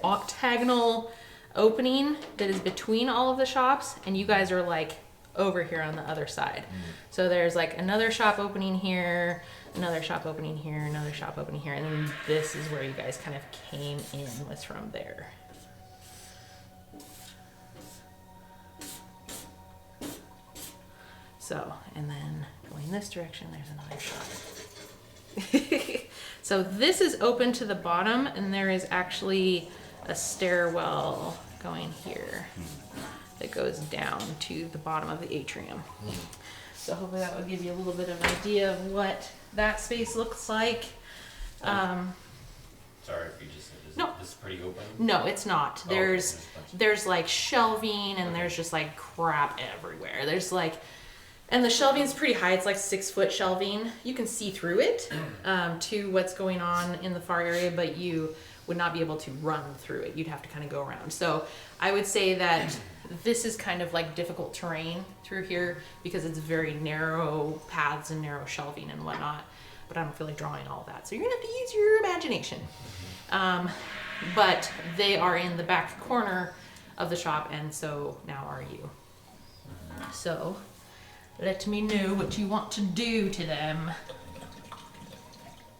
octagonal opening that is between all of the shops, and you guys are like over here on the other side. So there's like another shop opening here, another shop opening here, another shop opening here, and then this is where you guys kind of came in, was from there. So, and then going this direction, there's another shop. So this is open to the bottom, and there is actually a stairwell going here that goes down to the bottom of the atrium. So hopefully that will give you a little bit of an idea of what that space looks like. Sorry if you just said this is pretty open. No, it's not. Oh, There's a bunch of- there's like shelving, and there's just like crap everywhere. There's like, and the shelving's pretty high. It's like 6-foot shelving. You can see through it to what's going on in the far area, but you would not be able to run through it. You'd have to kind of go around. So I would say that this is kind of like difficult terrain through here because it's very narrow paths and narrow shelving and whatnot. But I don't feel like drawing all that. So you're gonna have to use your imagination. But they are in the back corner of the shop, and so now are you. So let me know what you want to do to them.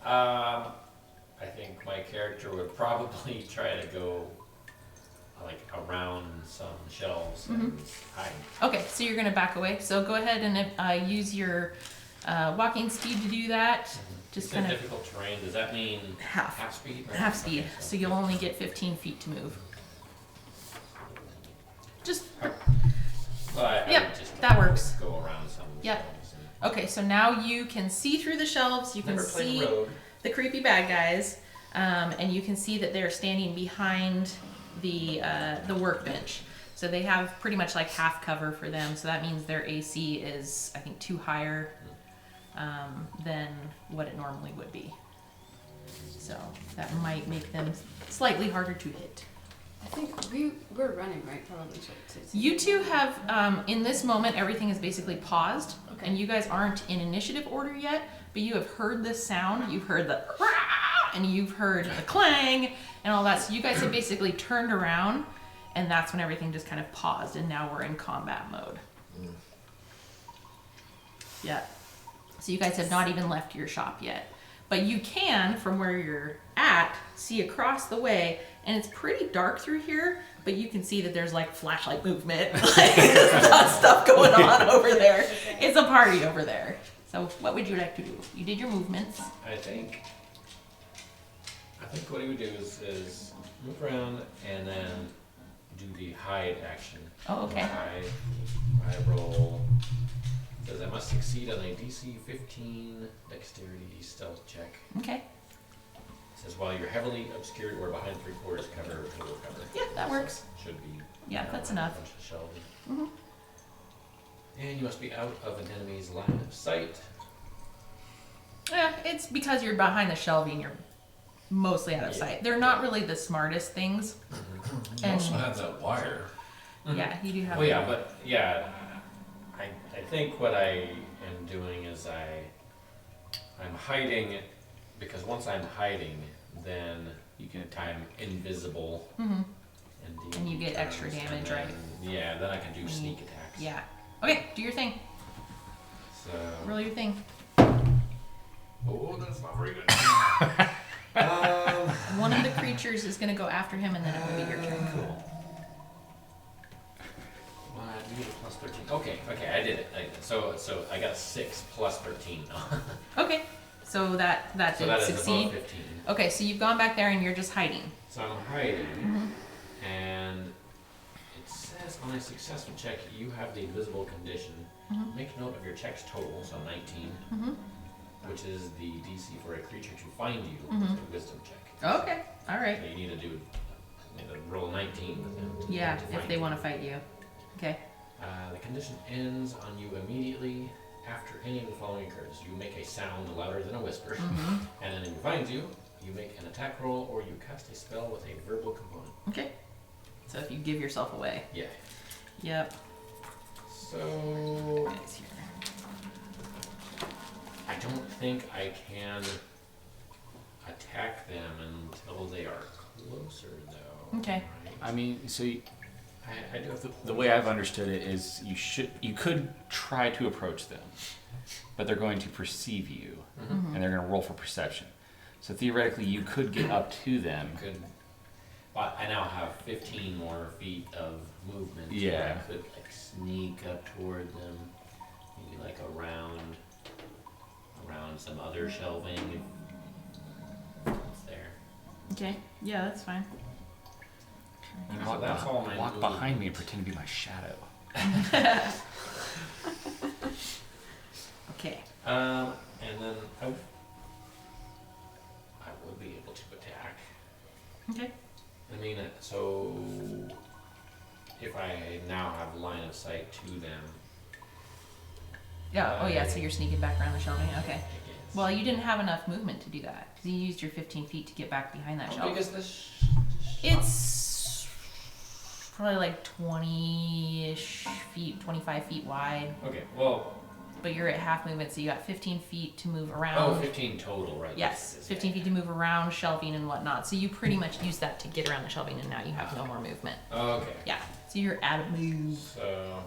I think my character would probably try to go like around some shelves and hide. Okay, so you're gonna back away. So go ahead and use your walking speed to do that. Just It's a kind of difficult terrain. Does that mean half speed? or- half speed. Okay, So you'll only get 15 feet to move. Just Well, I Yep, would just that works. Go around some of the Yep. shelves. And okay. So now you can see through the shelves. You can never played see road. the creepy bad guys, and you can see that they're standing behind the workbench. So they have pretty much like half cover for them. So that means their AC is, I think, 2 higher than what it normally would be. So that might make them slightly harder to hit. I think we're running, right? Probably. To You two have, in this moment, everything is basically paused, Okay. and you guys aren't in initiative order yet, but you have heard this sound. You've heard the and you've heard the clang and all that. So you guys have basically turned around, and that's when everything just kind of paused, and now we're in combat mode. Yeah. So you guys have not even left your shop yet. But you can, from where you're at, see across the way, and it's pretty dark through here, but you can see that there's like flashlight movement, like stuff going on over there. It's a party over there. So what would you like to do? You did your movements. I think what he would do is move around and then do the hide action. Oh, okay. I roll. Says I must succeed on a DC 15 dexterity stealth check. Okay. It says while you're heavily obscured or behind 3/4 cover, total cover. Yeah, that works. Should be. Yeah, that's behind a enough. bunch of shelving. Mhm. And you must be out of an enemy's line of sight. Yeah, it's because you're behind the shelving, you're mostly out of Yeah. sight. They're not really the smartest things. You also have that wire. Yeah, you do have Well, yeah, but yeah, I think what I am doing is I'm hiding, because once I'm hiding, then You can I'm invisible. Mhm. And you get extra turns, and damage, then- right? Yeah, then I can do When sneak you- attacks. Yeah. Okay, do your thing. So. Roll your thing. Oh, that's not very good. One of the creatures is gonna go after him, and then it will be your turn. Cool. You get a plus 13. Okay, I did it. So I got a 6 plus 13. Okay, so that So did that is succeed. above 15. Okay, so you've gone back there and you're just hiding. So I'm hiding, and it says on a successful check you have the invisible condition. Make note of your check's total, so 19, which is the DC for a creature to find you with a wisdom check. Okay, all right. So you need to roll 19 with them. Yeah, if they want to fight you. Okay. The condition ends on you immediately after any of the following occurs. You make a sound louder than a whisper, and then if he finds you, you make an attack roll or you cast a spell with a verbal component. Okay. So if you give yourself away. Yeah. Yep. So Guys here. I don't think I can attack them until they are closer, though. Okay. Right? I mean, so I do have the way I've understood it is you could try to approach them, but they're going to perceive you, and they're going to roll for perception. So theoretically, you could get up to them. But I now have 15 more feet of movement. Yeah. I could like sneak up toward them, maybe like around some other shelving if it's there. Okay. Yeah, that's fine. You So walk, that's all my walk movement. behind me and pretend to be my shadow. Okay. And then I would be able to attack. Okay. I mean, so if I now have line of sight to them. Yeah. Oh yeah. So I- you're sneaking back around the shelving. Okay. I guess. Well, you didn't have enough movement to do that because you used your 15 feet to get back behind that How shelf. big is this? It's probably like 20-ish feet, 25 feet wide. Okay, well, But you're at half movement, so you got 15 feet to move oh, around. 15 total, right? Yes, 15 feet to move around shelving and whatnot. So you pretty much use that to get around the shelving, and now you have no more movement. Okay, Yeah, so you're out of move. so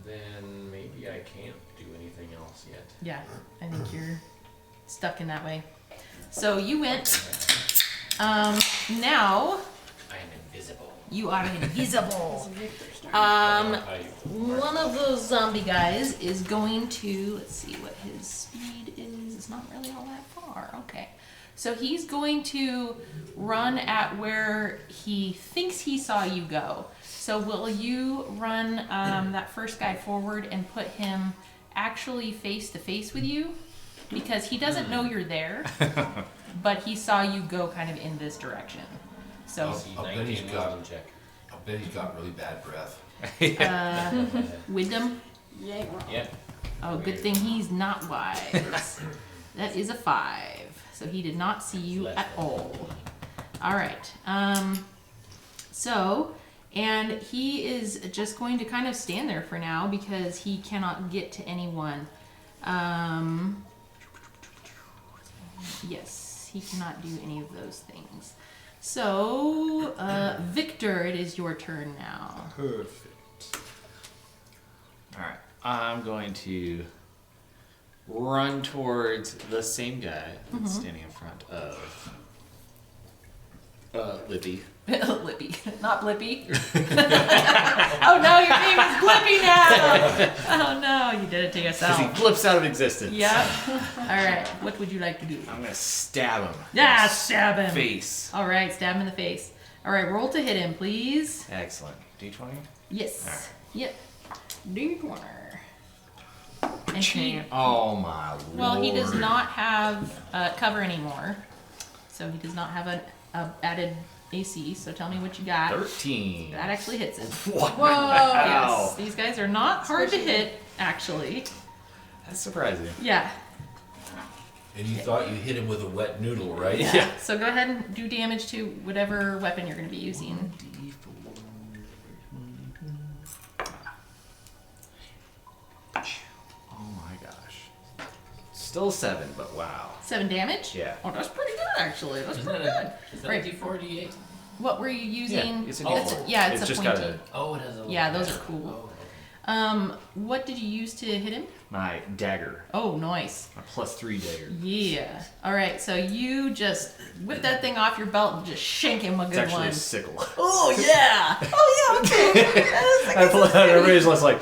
then maybe I can't do anything else yet. Yeah, I think you're stuck in that way. So you went. Now I am invisible. you are invisible. Victor's turn. I don't know how you- One of those zombie guys is going to, let's see what his speed is. It's not really all that far. Okay. So he's going to run at where he thinks he saw you go. So will you run that first guy forward and put him actually face to face with you? Because he doesn't know you're there, but he saw you go kind of in this direction. So, I'll bet he's got- wisdom check. I bet he's got really bad breath. wisdom. You ain't wrong. Yeah. Oh, good thing he's not wise. That is a 5. So he did not see you at all. All right. And he is just going to kind of stand there for now because he cannot get to anyone. Yes, he cannot do any of those things. So, Victor, it is your turn now. Perfect. Alright, I'm going to run towards the same guy that's standing in front of Lippy. Lippy, not Blippy. Oh no, your name is Blippy now. Oh no, you did it to Because he yourself. flips out of existence. Yep. All right. What would you like to do? I'm going to stab him. Yeah, in the stab him. Face. All right, stab him in the face. All right, roll to hit him, please. Excellent. D20? Yes. Alright. Yep. Do your corner. And he, Oh my lord. well, he does not have cover anymore, so he does not have an added AC. So tell me what you got. 13. That actually hits it. Wow. Yes, these guys are not hard to hit, actually. That's surprising. Yeah. And you thought you hit him with a wet noodle, right? Yeah. So go ahead and do damage to whatever weapon you're going to be using. Oh my gosh. Still 7, but wow. 7 damage? Yeah. Oh, that's pretty good, actually. That's Isn't pretty that good. a, is that Right. a D4 or D8? What were you using? Yeah, it's a D4. Yeah, it's It's a just pointy. got a- Oh, it has a Yeah, little- those are cool. Oh, okay. What did you use to hit him? My dagger. Oh, nice. My +3 dagger. Yeah. All right, so you just whip that thing off your belt and just shank him a It's good actually one. a sickle. Oh, yeah. Oh, yeah, okay. Everybody's just like,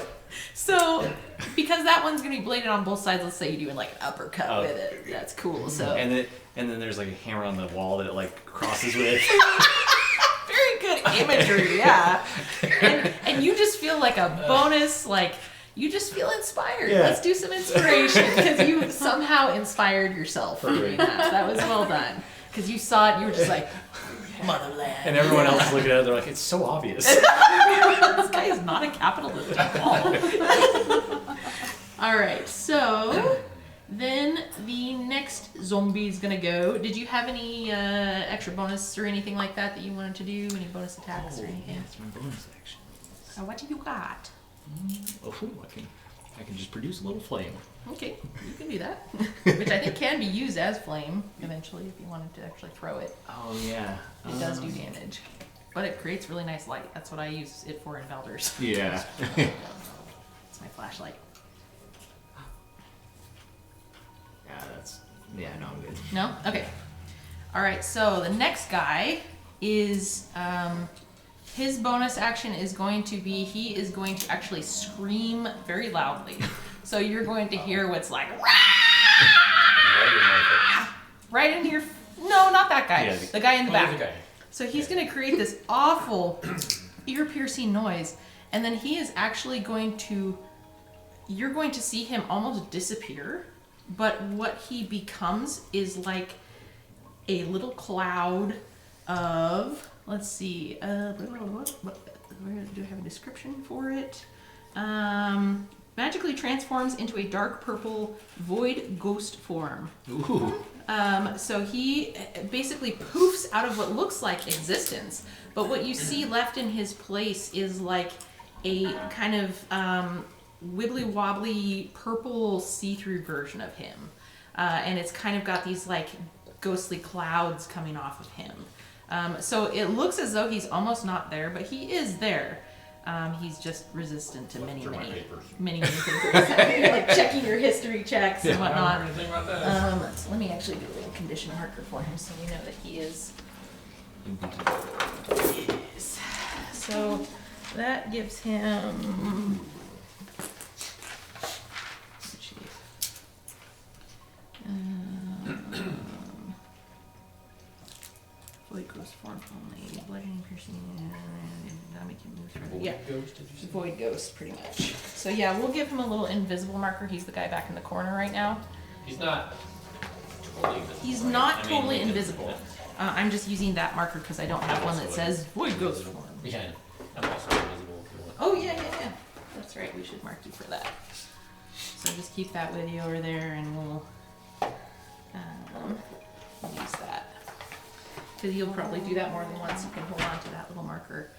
So, because that one's gonna be bladed on both sides, let's say you're doing like an uppercut Oh. with it. That's cool. So and then there's like a hammer on the wall that it like crosses with. very good imagery, yeah. And you just feel like a bonus, like you just feel inspired. Yeah. Let's do some inspiration because you somehow inspied yourself for doing that. That was well done. Because you saw it, you were just like, motherland. And everyone else is looking at it, they're like, it's so obvious. This guy is not a capitalist at all. All right, so then the next zombie is gonna go. Did you have any extra bonus or anything like that you wanted to do? Any bonus attacks or anything? That's my bonus action. What do you got? Oh, I can just produce a little flame. Okay, you can do that. Which I think can be used as flame eventually if you wanted to actually throw it. Oh yeah. It does do damage. But it creates really nice light. That's what I use it for in Velders. Yeah. It's my flashlight. Yeah, no, I'm good. No? Okay. Alright, so the next guy is his bonus action is going to be he is going to actually scream very loudly. So you're going to hear what's like right into your no, not that guy. Yeah, the guy in the back. The guy. So he's going to create this awful ear-piercing noise, and then he is actually going to you're going to see him almost disappear, but what he becomes is like a little cloud of, let's see, where do I have a description for it? Magically transforms into a dark purple void ghost form. Ooh. So he basically poofs out of what looks like existence, but what you see left in his place is like a kind of wibbly wobbly purple see-through version of him, and it's kind of got these like ghostly clouds coming off of him. So it looks as though he's almost not there, but he is there. He's just resistant to many things. Like checking your history checks and whatnot. Anything about that? So let me actually do a little condition marker for him so we know that he is. Yes. So that gives him. Void ghost form only. Bludgeoning, piercing. That'll make him move further. Yeah. Ghost, did you say? Void ghost, pretty much. So yeah, we'll give him a little invisible marker. He's the guy back in the corner right now. He's not totally invisible. He's right? not I mean, totally he can- invisible. I'm just using that marker because I don't have one that says void ghost form. Yeah, I'm also invisible if you want. Oh yeah. That's right. We should mark you for that. So just keep that with you over there, and we'll use that. Because you'll probably do that more than once. You can hold on to that little marker.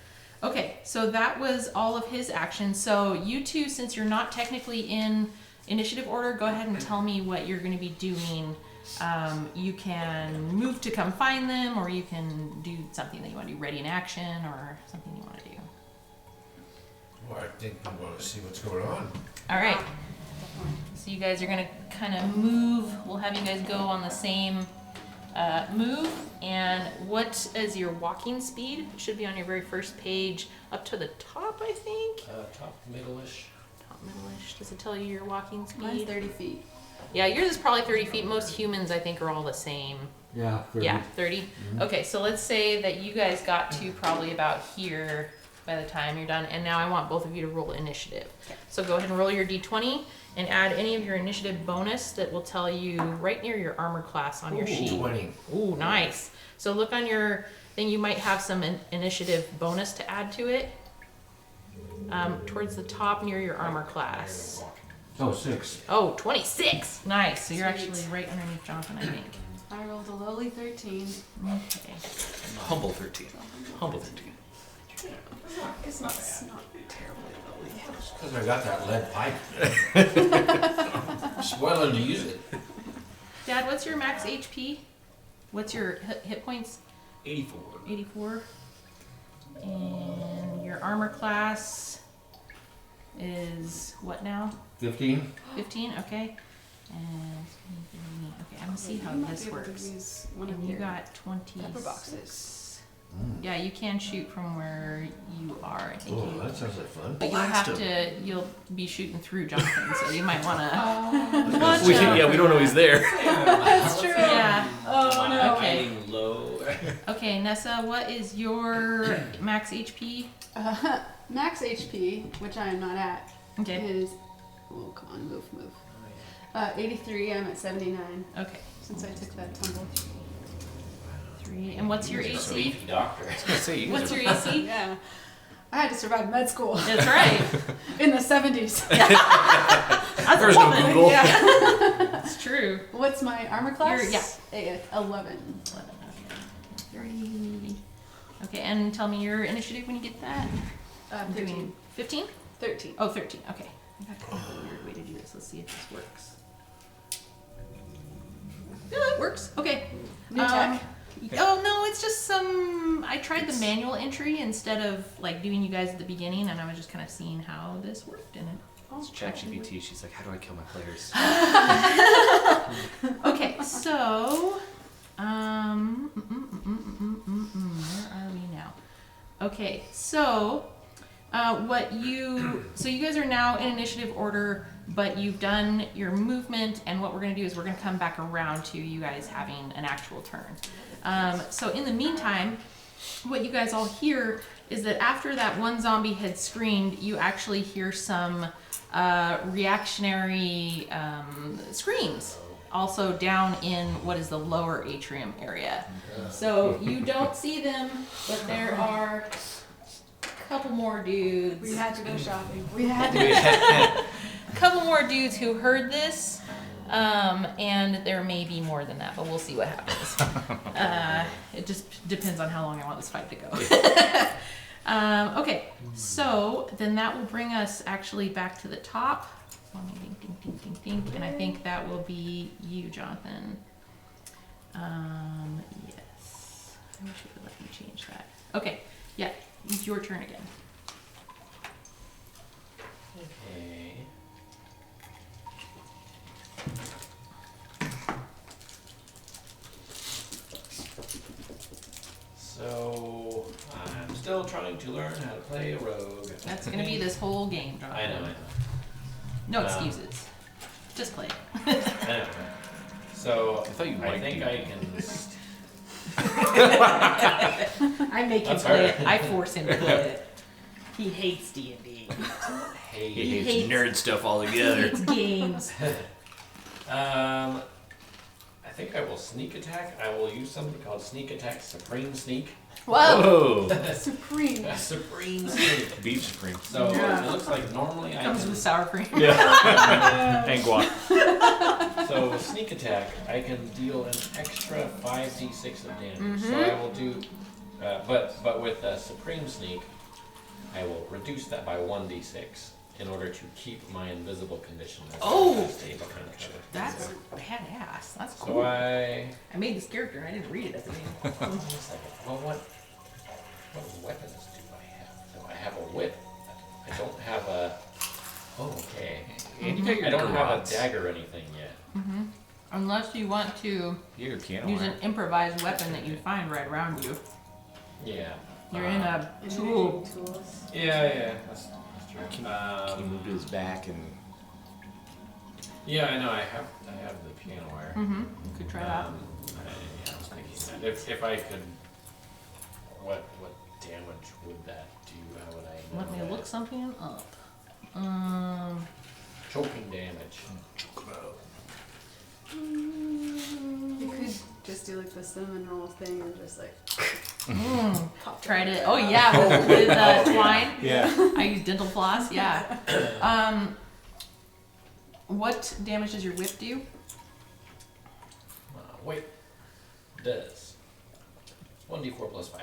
Okay, so that was all of his actions. So you two, since you're not technically in initiative order, go ahead and tell me what you're going to be doing. You can move to come find them, or you can do something that you want to do, ready in action, or something you want to do. Well, I think we want to see what's going on. All right. So you guys are going to kind of move. We'll have you guys go on the same move. And what is your walking speed? It should be on your very first page, up to the top, I think. Top, middle-ish. Top middle-ish. Does it tell you your walking speed? Mine's 30 feet. Yeah, yours is probably 30 feet. Most humans, I think, are all the same. Yeah. Yeah, 30. Okay, so let's say that you guys got to probably about here by the time you're done. And now I want both of you to roll initiative. So go ahead and roll your d20 and add any of your initiative bonus that will tell you right near your armor class on your sheet. 20. Ooh, nice. So look on your thing. You might have some initiative bonus to add to it. Towards the top near your armor class. Oh, 6. Oh, 26. Nice. So you're Sweet. actually right underneath Jonathan, I think. I rolled a lowly 13. Okay. Humble 13. Humble 13. It's not terribly lowly. Because I got that lead pipe. Spoiling to use it. Dad, what's your max HP? What's your hit points? 84. 84. And your armor class is what now? 15. 15? Okay. And okay, I'm gonna see how You might this be able to works. use one of And you your got pepper 26. boxes. Yeah, you can shoot from where you are. I think Oh, you. that sounds like fun. But you'll be shooting through Jonathan, so you might want to watch We, out. yeah, we don't know he's there. That's true. Yeah. Oh no. Okay. Hiding low. Okay, Nessa, what is your max HP? Max HP, which I am not at, Okay. is. Oh, come on, move. 83. I'm at 79 Okay. since I took that tumble. 3. And what's your AC? Beefy doctor. What's your AC? Yeah. I had to survive med school That's right. in the 70s. That's There's a no woman. Google. Yeah. That's true. What's my armor class? Yeah. 11. 3. Okay, and tell me your initiative when you get that. I'm 13. doing 15? 13. Oh, 13. Okay. I got kind of a weird way to do this. Let's see if this works. Yeah, it works. Okay. New tech? Oh no, it's just some. I tried the manual entry instead of like doing you guys at the beginning, and I was just kind of seeing how this worked in it. It's ChatGPT. She's like, how do I kill my players? Okay, so where are we now? Okay, so you guys are now in initiative order, but you've done your movement, and what we're gonna do is we're gonna come back around to you guys having an actual turn. So in the meantime, what you guys all hear is that after that one zombie had screamed, you actually hear some reactionary screams also down in what is the lower atrium area. So you don't see them, but there are a couple more dudes. We had to go shopping. We had to. A couple more dudes who heard this, and there may be more than that, but we'll see what happens. It just depends on how long I want this fight to go. Okay, so then that will bring us actually back to the top. Let me think, and I think that will be you, Jonathan. Yes. I wish it would let me change that. Okay, yeah, it's your turn again. Okay. So I'm still trying to learn how to play a rogue. That's gonna be this whole game, Jonathan. I know. No excuses. Just play it. I know. So I thought you I liked think D&D. I can. I make him That's play alright. it. I force him to play it. He hates D&D. Hey. He hates nerd stuff He altogether. hates games. I think I will sneak attack. I will use something called sneak attack, supreme sneak. Whoa! Whoa. Supreme. Supreme sneak. Beach Supreme. So Yeah. it looks like normally I Comes can. with sour cream. Yeah. And guac. So with sneak attack, I can deal an extra 5d6 of damage. So I will do, but with supreme sneak, I will reduce that by 1d6 in order to keep my invisible condition. As Oh! stay behind cover. That's badass. That's So cool. I. I made this character and I didn't read it at the beginning. Wait a second. Well, what weapons do I have? So I have a whip. I don't have a. Oh, okay. And you got your I don't have a garrots. dagger or anything yet. Unless you want to You got your piano use wire. an improvised weapon that you find right around you. Yeah. You're in a tool. Tools. Yeah. That's true. Can you move to his back and Yeah, I know. I have the piano wire. Could try that. I was thinking that if I could, what damage would that do? How would I know Let me that? look something up. Choking damage. You could just do like the cinnamon roll thing and just like pop Tried it. it. Oh yeah, with twine. yeah. I use dental floss. Yeah. What damage does your whip do? Wait. Does 1d4 plus 5.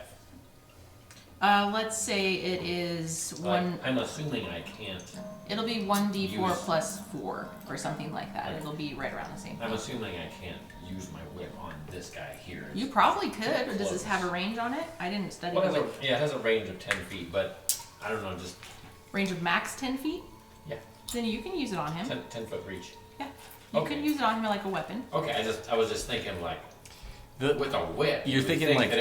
Let's say it is one. I'm assuming I can't. It'll be 1d4 Use- plus 4 or something like that. It'll be right around the same I'm thing. assuming I can't use my whip on this guy here. You probably could. Or does this have a range on it? I didn't study Well, the it whip. has a, yeah, it has a range of 10 feet, but I don't know, just Range of max 10 feet? Yeah. Then you can use it on him. 10 foot reach. Yeah. You Okay. can use it on him like a weapon. Okay, I was just thinking like with a whip. You're you would thinking think like- that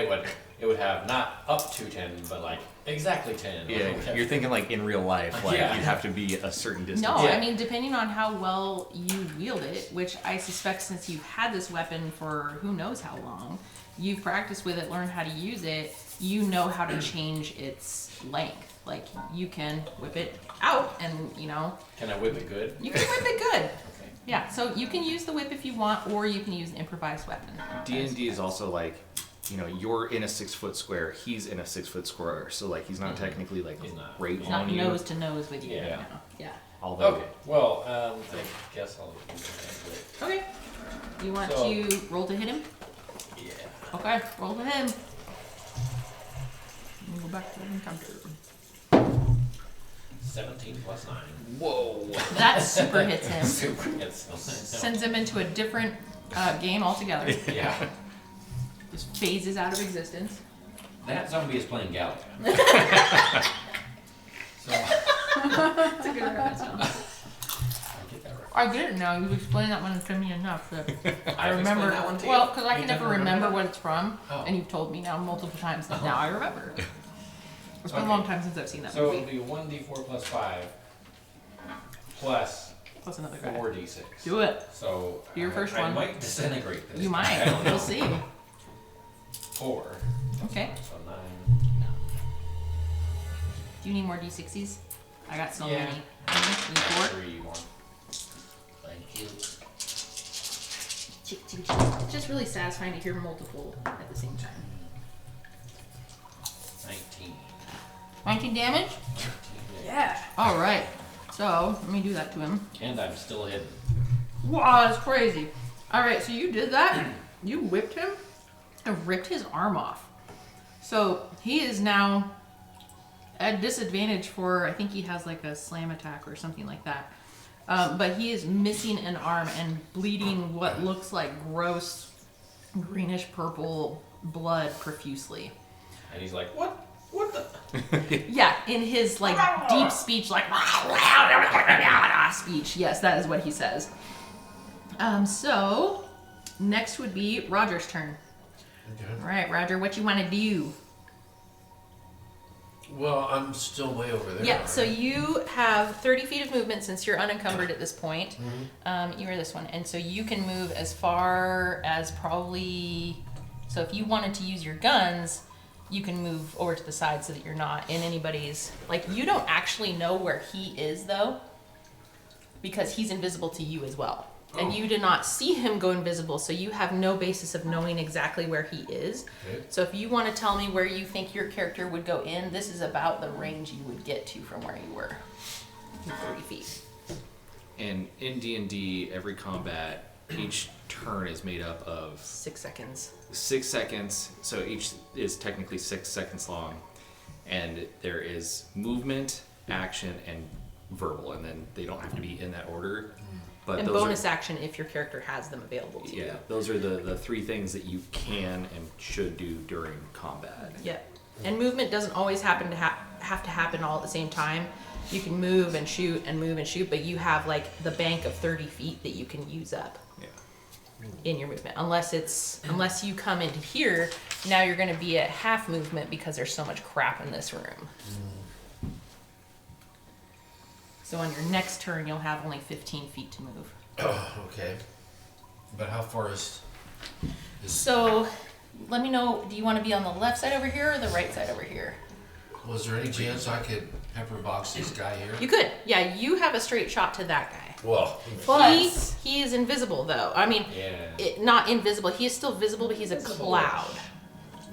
it would have not up to 10, but like exactly 10. Yeah, you're thinking like in real life, like Yeah. you'd have to be a certain distance. No, Yeah. I mean, depending on how well you wield it, which I suspect since you've had this weapon for who knows how long, you've practiced with it, learned how to use it, you know how to change its length. Like, you can whip it out and, you know, Can I whip it good? you can whip it good. Okay. Yeah, so you can use the whip if you want, or you can use an improvised weapon. D&D is also like, you know, you're in a 6 foot square, he's in a 6 foot square, so like he's not technically like He's not. right It's on not you. nose to nose with you. Yeah. you know. Yeah. Although Okay. Well, I guess I'll use that whip. Okay. You want So- to roll to hit him? Yeah. Okay, roll to him. Go back to the encounter. 17 plus 9. whoa. That super hits him. Super hits. Sends him into a different game altogether. Yeah. Just phases out of existence. That zombie is playing Galaga. So That's a good reference. I get that right. I get it now. You've explained that one to me enough that I I've remember. explained that one to you? Well, because I You can never didn't remember remember what it's from, Oh. and you've told me now multiple times that now I remember. It's been a Okay. long time since I've seen that So it'll movie. be 1d4 plus 5 plus Plus another guy. 4d6. Do it. So Do your first one. I might disintegrate this. You I might. don't know. We'll see. 4. Okay. So 9. Do you need more D60s? I got so Yeah. many. You need 4? 3 more. Thank you. It's just really satisfying to hear multiple at the same time. 19. 19 damage? Yeah. All right. So let me do that to him. And I'm still hidden. Wow, that's crazy. All right, so you did that. You whipped him and ripped his arm off. So he is now at disadvantage for, I think he has like a slam attack or something like that. But he is missing an arm and bleeding what looks like gross greenish purple blood profusely. And he's like, what? What the? Yeah, in his like deep speech, like speech. Yes, that is what he says. So next would be Roger's turn. Okay. All right, Roger, what you want to do? Well, I'm still way over there. Yeah, so you have 30 feet of movement since you're unencumbered at this point. You are this one, and so you can move as far as probably. So if you wanted to use your guns, you can move over to the side so that you're not in anybody's. Like, you don't actually know where he is though, because he's invisible to you as well. And you did not see him go invisible, so you have no basis of knowing exactly where he is. Okay. So if you want to tell me where you think your character would go in, this is about the range you would get to from where you were. 30 feet. And in D&D, every combat, each turn is made up of 6 seconds. 6 seconds, so each is technically 6 seconds long, and there is movement, action, and verbal, and then they don't have to be in that order. But And those bonus action if your character has them available to you. yeah, those are the 3 things that you can and should do during combat. Yeah. And movement doesn't always happen to have to happen all at the same time. You can move and shoot and move and shoot, but you have like the bank of 30 feet that you can use up Yeah. in your movement. Unless you come into here, now you're going to be at half movement because there's so much crap in this room. So on your next turn, you'll have only 15 feet to move. Okay. But how far is So let me know, do you want to be on the left side over here or the right side over here? was there any chance I could pepper box this guy here? You could. Yeah, you have a straight shot to that guy. Well, But he is invisible though. I mean, Yeah. not invisible. He is still visible, but he's a cloud.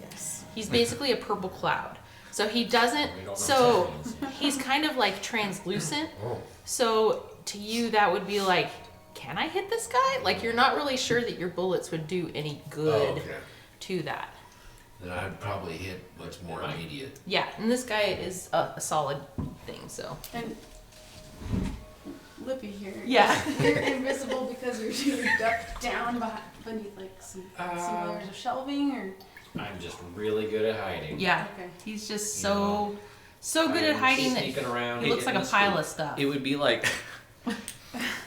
Yes. He's basically a purple cloud. So he doesn't. We don't know So what that means. he's kind of like translucent. oh, So to you, that would be like, can I hit this guy? Like you're not really sure that your bullets would do any good okay. to that. Then I'd probably hit what's more immediate. Yeah, and this guy is a solid thing. So And Lippy here. Yeah. You're invisible because you're ducked down beneath like some layers of shelving, or I'm just really good at hiding. yeah, okay. he's just You know, so good at I'm hiding that sneaking around. he looks like a getting pile the of stuff. It would be like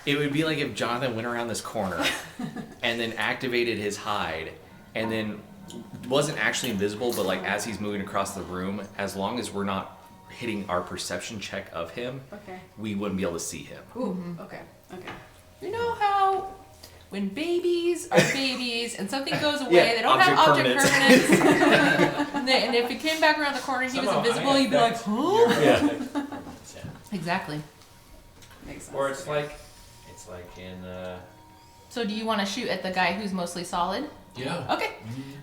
if Jonathan went around this corner and then activated his hide and then wasn't actually invisible, but like as he's moving across the room, as long as we're not hitting our perception check of him, Okay. we wouldn't be able to see him. Ooh. Okay. Okay. You know how when babies are babies and something goes away, Yeah, they don't object have object permanence. permanence. and if it came back around the corner and he was Somehow invisible, I you'd be like, affect huh? your Yeah. perception. Exactly. Makes sense. Or it's Okay. like in So do you want to shoot at the guy who's mostly solid? Yeah. Okay.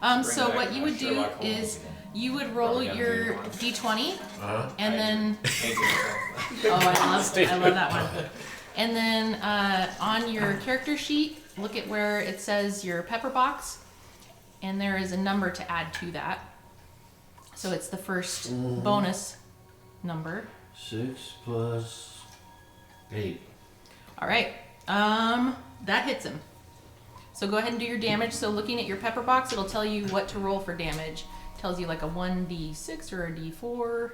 bring So back what you would do Sherlock Holmes is again. you would roll Probably gotta your do one. d20 Uh-huh. and then Painted myself. oh I love that one. And then on your character sheet, look at where it says your pepper box, and there is a number to add to that. So it's the first bonus number. 6 plus 8. All right. That hits him. So go ahead and do your damage. So looking at your pepper box, it'll tell you what to roll for damage. Tells you like a 1d6 or a d4 or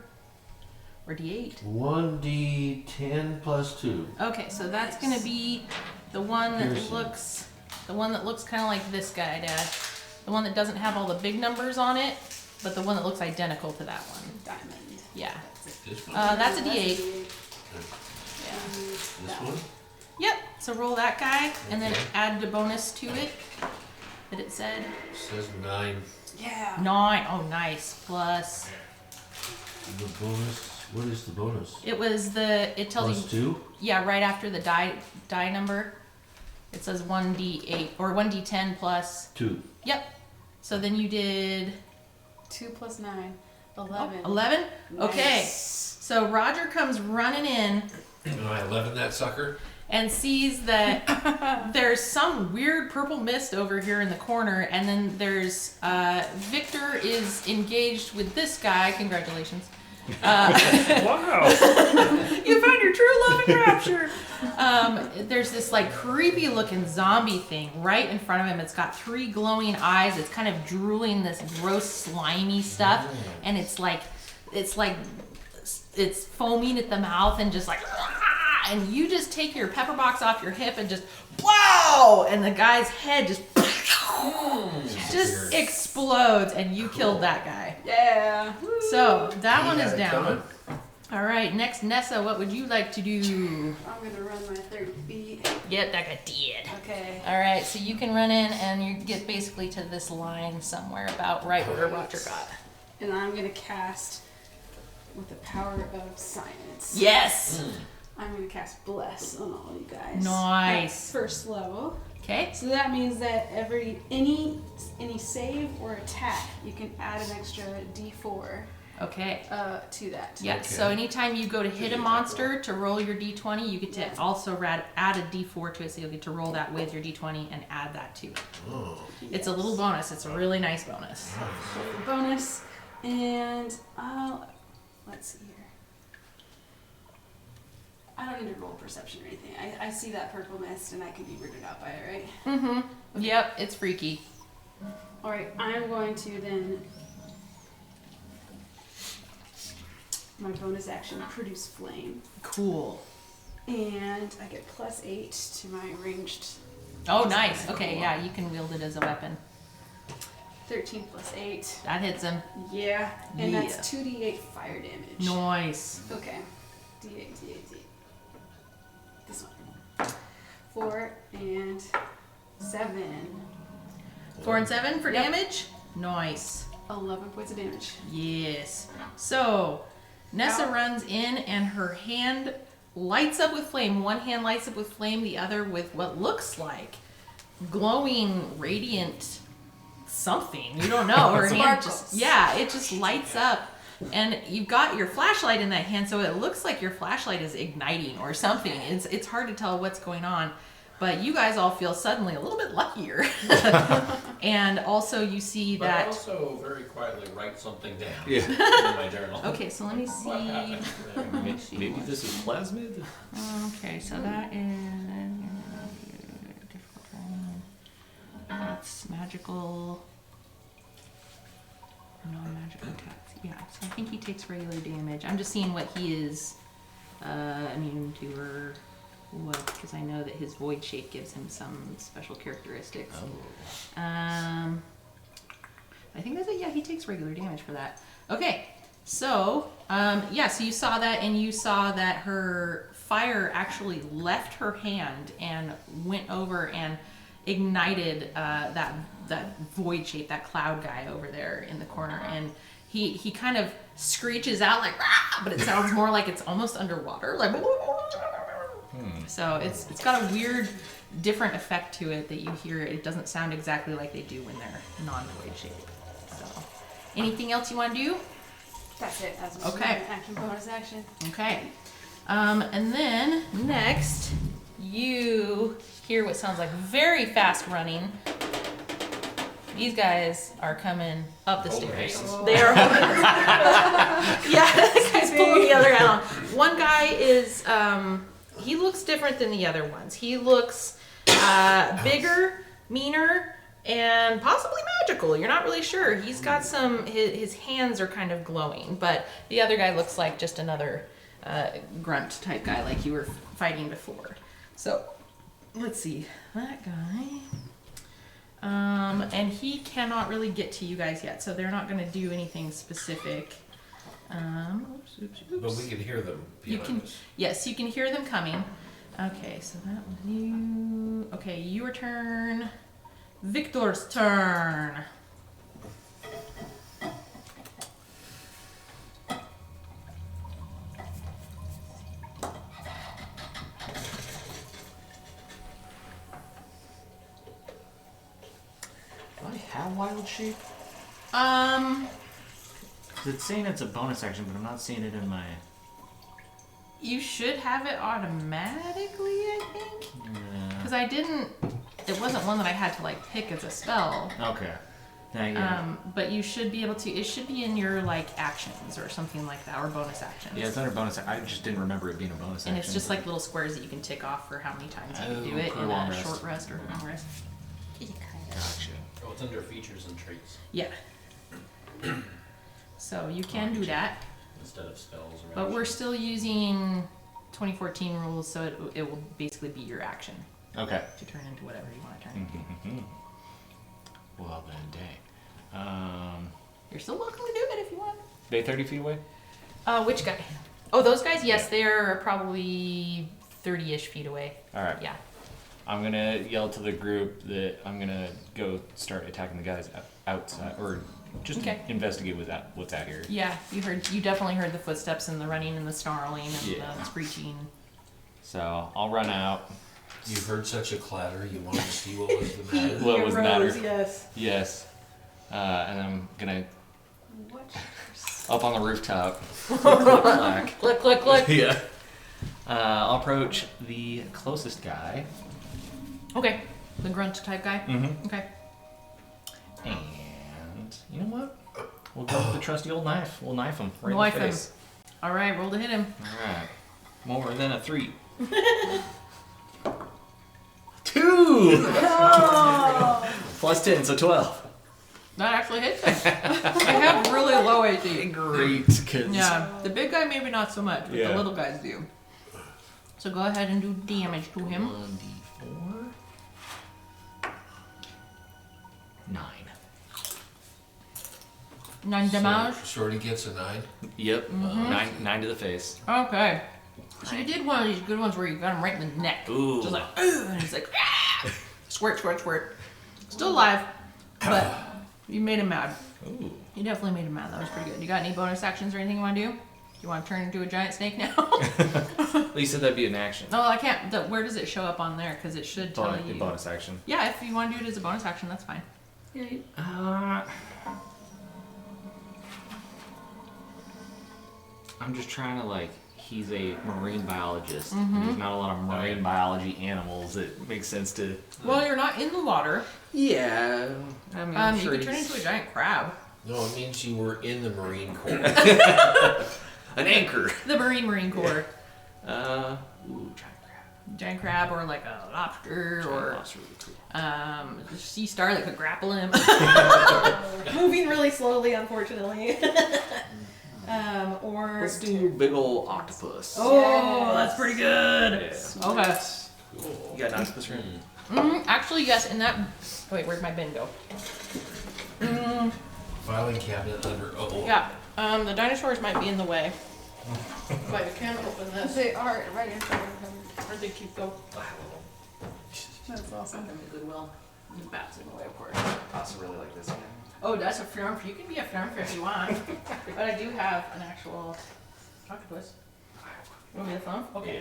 d8. 1d10 plus 2. Okay, so that's gonna be the one that Piercing. looks kind of like this guy, Dad. The one that doesn't have all the big numbers on it, but the one that looks identical to that one. Diamond. Yeah. This one? That's a d8. Yeah. This one? Yep. So roll that guy, and then Okay. add the bonus to it that it said. It says 9. Yeah. 9. Oh, nice. Plus. The bonus. What is the bonus? It was it tells Plus you. 2? Yeah, right after the die number. It says 1d8 or 1d10 plus. 2. Yep. So then you did 2 plus 9. 11. 11? Okay. Nice. So Roger comes running in And I 11 that sucker? and sees that there's some weird purple mist over here in the corner, and then there's Victor is engaged with this guy. Congratulations. Wow. You found your true love in Rapture. There's this like creepy looking zombie thing right in front of him. It's got 3 glowing eyes. It's kind of drooling this gross slimy stuff, and it's foaming at the mouth and just like, and you just take your pepper box off your hip and just blow, and the guy's head just explodes, and you killed that guy. Yeah. So that one He is had it down. coming. All right, next Nessa, what would you like to do? I'm gonna run my 30 feet. Yep, that guy did. Okay. All right, so you can run in and you get basically to this line somewhere about right where Roger got. And I'm gonna cast with the power of science. Yes. I'm gonna cast Bless on all you guys. Nice. At first level. Okay. So that means that any save or attack, you can add an extra D4 Okay. to that. Yeah. So anytime you go to hit a monster to roll your d20, you get to also add a d4 to it, so you'll get to roll that with your d20 and add that too. Oh. It's a little bonus. It's a really nice bonus. Bonus, and let's see here. I don't need to roll perception or anything. I see that purple mist and I can be weirded out by it, right? Mm-hmm. Yep. It's freaky. All right, I'm going to then my bonus action produce flame, Cool. and I get +8 to my ranged. Oh, nice. Okay. Yeah, you can wield it as a weapon. 13 plus 8. That hits him. Yeah, and Yeah. that's 2d8 fire damage. Nice. Okay. D8, D8, D8. This one. 4 and 7. 4 and 7 for Yep. damage. Nice. 11 points of damage. Yes. So Nessa Ow. runs in and her hand lights up with flame. One hand lights up with flame, the other with what looks like glowing, radiant something. You don't know. Her hand just, Sparkles. yeah, it just lights up. And you've got your flashlight in that hand, so it looks like your flashlight is igniting or something. It's hard to tell what's going on. But you guys all feel suddenly a little bit luckier. And also you see But I that... also very quietly write something down Yeah. in my journal. Okay, so let me see. What happened there? Maybe this is plasmid? Okay, so that is... That's magical... Non-magical attacks. Yeah, so I think he takes regular damage. I'm just seeing what he is immune to or what, because I know that his void shape gives him some special characteristics. Oh. I think that's it. Yeah, he takes regular damage for that. Okay, so so you saw that, and you saw that her fire actually left her hand and went over and ignited that void shape, that cloud guy over there in the corner, and he kind of screeches out like, "Rah!" But it sounds more like it's almost underwater, like. So it's got a weird, different effect to it that you hear. It doesn't sound exactly like they do when they're non-void shape. So, anything else you want to do? That's it. That's Okay. Action, bonus action. Okay. And then next, you hear what sounds like very fast running. These guys are coming up the stairs. They are. Yeah, this guy's pulling the other guy along. One guy is. He looks different than the other ones. He looks bigger, meaner, and possibly magical. You're not really sure. He's got some. His hands are kind of glowing, but the other guy looks like just another grunt type guy, like you were fighting before. So, let's see that guy. And he cannot really get to you guys yet, so they're not going to do anything specific. Oops. But we can hear them behind us. Yes, you can hear them coming. Okay, so that was you. Okay, your turn. Victor's turn. Do I have wild shape? It's saying it's a bonus action, but I'm not seeing it in my. You should have it automatically, I think. Because I didn't. It wasn't one that I had to like pick as a spell. Okay. Yeah. But you should be able to. It should be in your like actions or something like that, or bonus actions. Yeah, it's under bonus. I just didn't remember it being a bonus And action. it's just like little squares that you can tick off for how many times you can do Oh, it for in a long a rest. short rest or long rest. Gotcha. Oh, it's under features and traits Yeah. So you can do that, instead of spells. Or but we're still using 2014 rules, so it will basically be your action Okay. to turn into whatever you want to turn into. Well then, dang. You're still welcome to do it if you want. They 30 feet away? Which guy? Oh, those guys? Yes, they're probably 30-ish feet away. All right. Yeah. I'm gonna yell to the group that I'm gonna go start attacking the guys outside, or just Okay. investigate what's out here. Yeah, you definitely heard the footsteps and the running and the snarling and Yeah. the screeching. So I'll run out. You heard such a clatter, you wanted to see what was the matter? What was the matter? Yes. Yes. And I'm gonna What? up on the rooftop. Click, Click, click, click. yeah. I'll approach the closest guy. Okay, the grunt type guy. Mm-hmm. Okay. And you know what? We'll go with the trusty old knife. We'll knife him right Knife in the him. face. All right, roll to hit him. All right. More than a 3. 2! Plus 10, so 12. That actually hits him. I have really low AC. Great, kids. Yeah, the big guy maybe not so much, but the Yeah. little guys do. So go ahead and do damage to him. 1d4. 9. 9 damage. Shorty gets a 9. Yep. 9 to the face. Okay. So you did one of these good ones where you got him right in the neck. Ooh. Just like, "Ugh," and he's like, "Ah!" Squirt, squirt, squirt. Still alive, but you made him mad. Ooh. You definitely made him mad. That was pretty good. You got any bonus actions or anything you want to do? You want to turn into a giant snake now? Well, you said that'd be an action. No, I can't. Where does it show up on there? Because it should tell you. Bonus action. Yeah, if you want to do it as a bonus action, that's fine. I'm just trying to he's a marine biologist. And there's not a lot of marine biology animals that makes sense to. Well, you're not in the water. Yeah. I mean, I'm You sure could turn into a giant crab. No, it means you were in the Marine Corps. an anchor. The Marine Corps. Ooh, giant crab. Giant crab or like a lobster or That's really cool. a sea star that could grapple him. Moving really slowly, unfortunately. Or Let's do big ol' octopus. oh, that's pretty good. Yeah. Okay. You got an octopus ring? Actually, yes. In that. Wait, where'd my bin go? Filing cabinet under O. Yeah. The dinosaurs might be in the way. But you can open this. They are right in front of him. Or they keep going. That's awesome. I'm a Goodwill. The bats in the way, of course. I also really like this guy. Oh, that's a farm. You can be a farm if you want. But I do have an actual octopus. You want me to phone? Okay.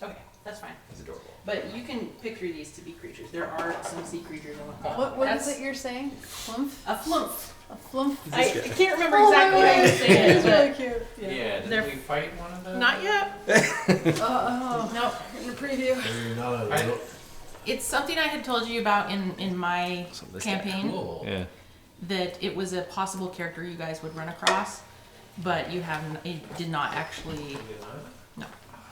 Yeah, Okay, that's fine. he's adorable. But you can pick through these to be creatures. There are some sea creatures in one. What is it you're saying? Flump? A flump. A flump? I can't remember exactly how you say it. It's really cute. Yeah, They're- did we fight one of them? Not yet. Oh, No. in the preview. You're not a I- little. It's something I had told you about in my So this guy. campaign. Cool. Yeah. That it was a possible character you guys would run across, but you haven't. It did not actually. No,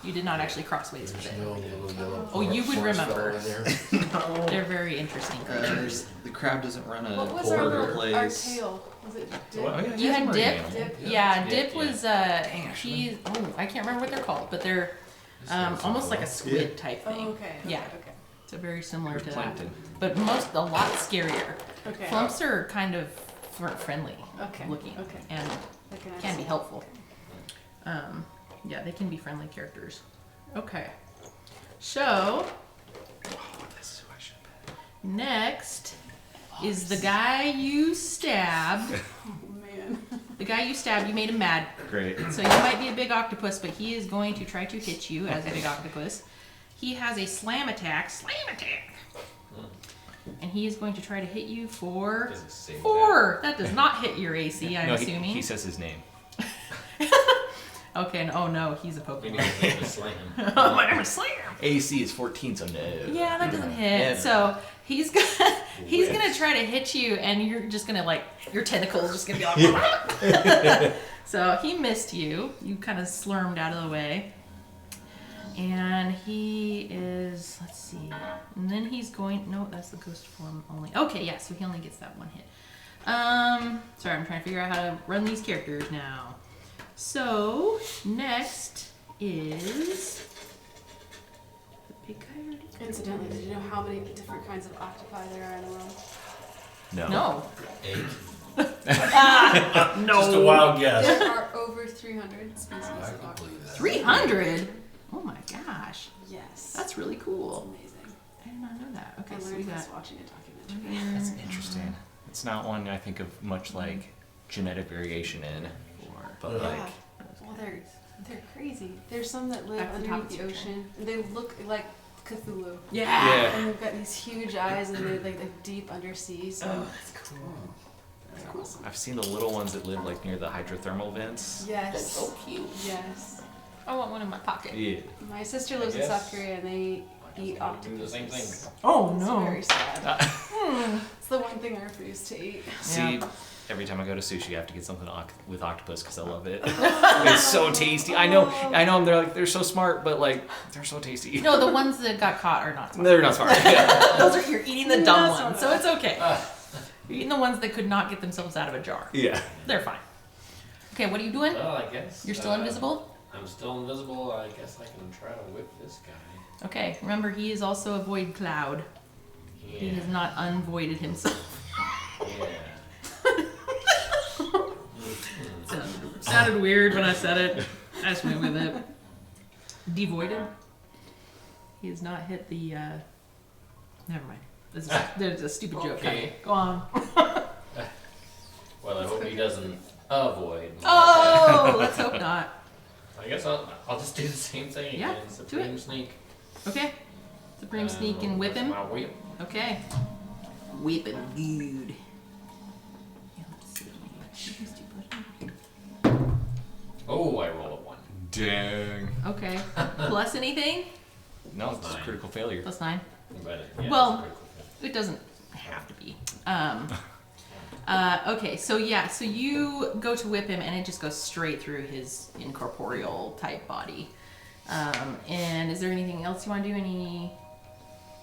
you did not actually cross ways with There's it. no little yellow. Oh, you would forest remember. fella in there. They're very interesting creatures. The crab doesn't run a What was our, border little, our place. tail? Was it dip? What? Oh, yeah, You he's a had marine Dip? animal. Dip? Yeah, Dip, Dip yeah. was he. Oh, I can't remember what they're called, but they're almost like a squid type thing. Oh, okay. Yeah. Okay. So very similar to that, Plankton. but a lot scarier. Okay. Flumps are kind of friendly Okay. looking Okay. and Okay, can be helpful. Yeah, they can be friendly characters. Okay. So, This is who I should bet. next is the guy you stabbed. Oh man. The guy you stabbed, you made him mad. Great. So you might be a big octopus, but he is going to try to hit you as a big octopus. He has a slam attack. And he is going to try to hit you for Does it say 4. That does not hit your AC, I'm No, assuming. he says his name. Okay, and oh no, he's a We need Pokemon. to name a slam. Oh, my name is Slam. AC is 14, so no. Yeah, that doesn't hit. Yeah. So he's gonna try to hit you, and you're just gonna like your tentacles just gonna be like. So he missed you. You kind of slurmed out of the way, and he is. Let's see. And then he's going. No, that's the ghost form only. Okay, yeah. So he only gets that one hit. Sorry, I'm trying to figure out how to run these characters now. So next is the big guy already. Incidentally, did you know how many different kinds of octopi there are in the world? No. No. 8. No. Just a wild guess. There are over 300 species I of can octopi. believe that. 300. Oh my gosh, Yes. that's really It's cool. amazing. I did not know that. Okay, I so we learned got. this watching a documentary. That's interesting. It's not one I think of much like genetic variation in, but Yeah. like Well, they're crazy. There's some that live Back to the top underneath of the the ocean. And they look like Cthulhu. Yeah. yeah. And they've got these huge eyes and they're like deep undersea. So Oh, that's cool. that's awesome. I've seen the little ones that live like near the hydrothermal vents. Yes. That's so cute. Yes. I want one in my pocket. Yeah. My sister lives in Yes. South Korea and they eat Do octopus. the same thing. Oh It's very sad. Hmm. It's the one thing I refuse to eat. See, every time I go to sushi, I have to get something with octopus because I love it. It's so tasty. I know. They're so smart, but like they're so tasty. No, the ones that got caught are not smart. They're not smart. Yeah. Those are you're eating the dumb That's ones, not so it's okay. You're eating the ones that could not get themselves out of a jar. Yeah. They're fine. Okay, what are you doing? Well, I guess. You're still invisible? I'm still invisible. I guess I can try to whip this guy. Okay, remember he is also a void cloud. He Yeah. has not unvoided himself. Yeah. Sounded weird when I said it. I just went with it. Devoided. He has not hit the. Never mind. There's a stupid joke coming. Okay. Go on. Well, I hope he doesn't avoid. Oh, let's hope not. I guess I'll just do the same thing Yeah, again. do Supreme it. Sneak. Okay. Supreme sneak and whip him. My whip. Okay. Whip him good. Yeah, let's see. Oh, I rolled a 1. Dang. Okay. Plus anything? No, it's just a critical failure. Plus 9. But yeah, Well- it's critical failure. It doesn't have to be. Okay, so yeah, so you go to whip him and it just goes straight through his incorporeal type body. And is there anything else you want to do? Any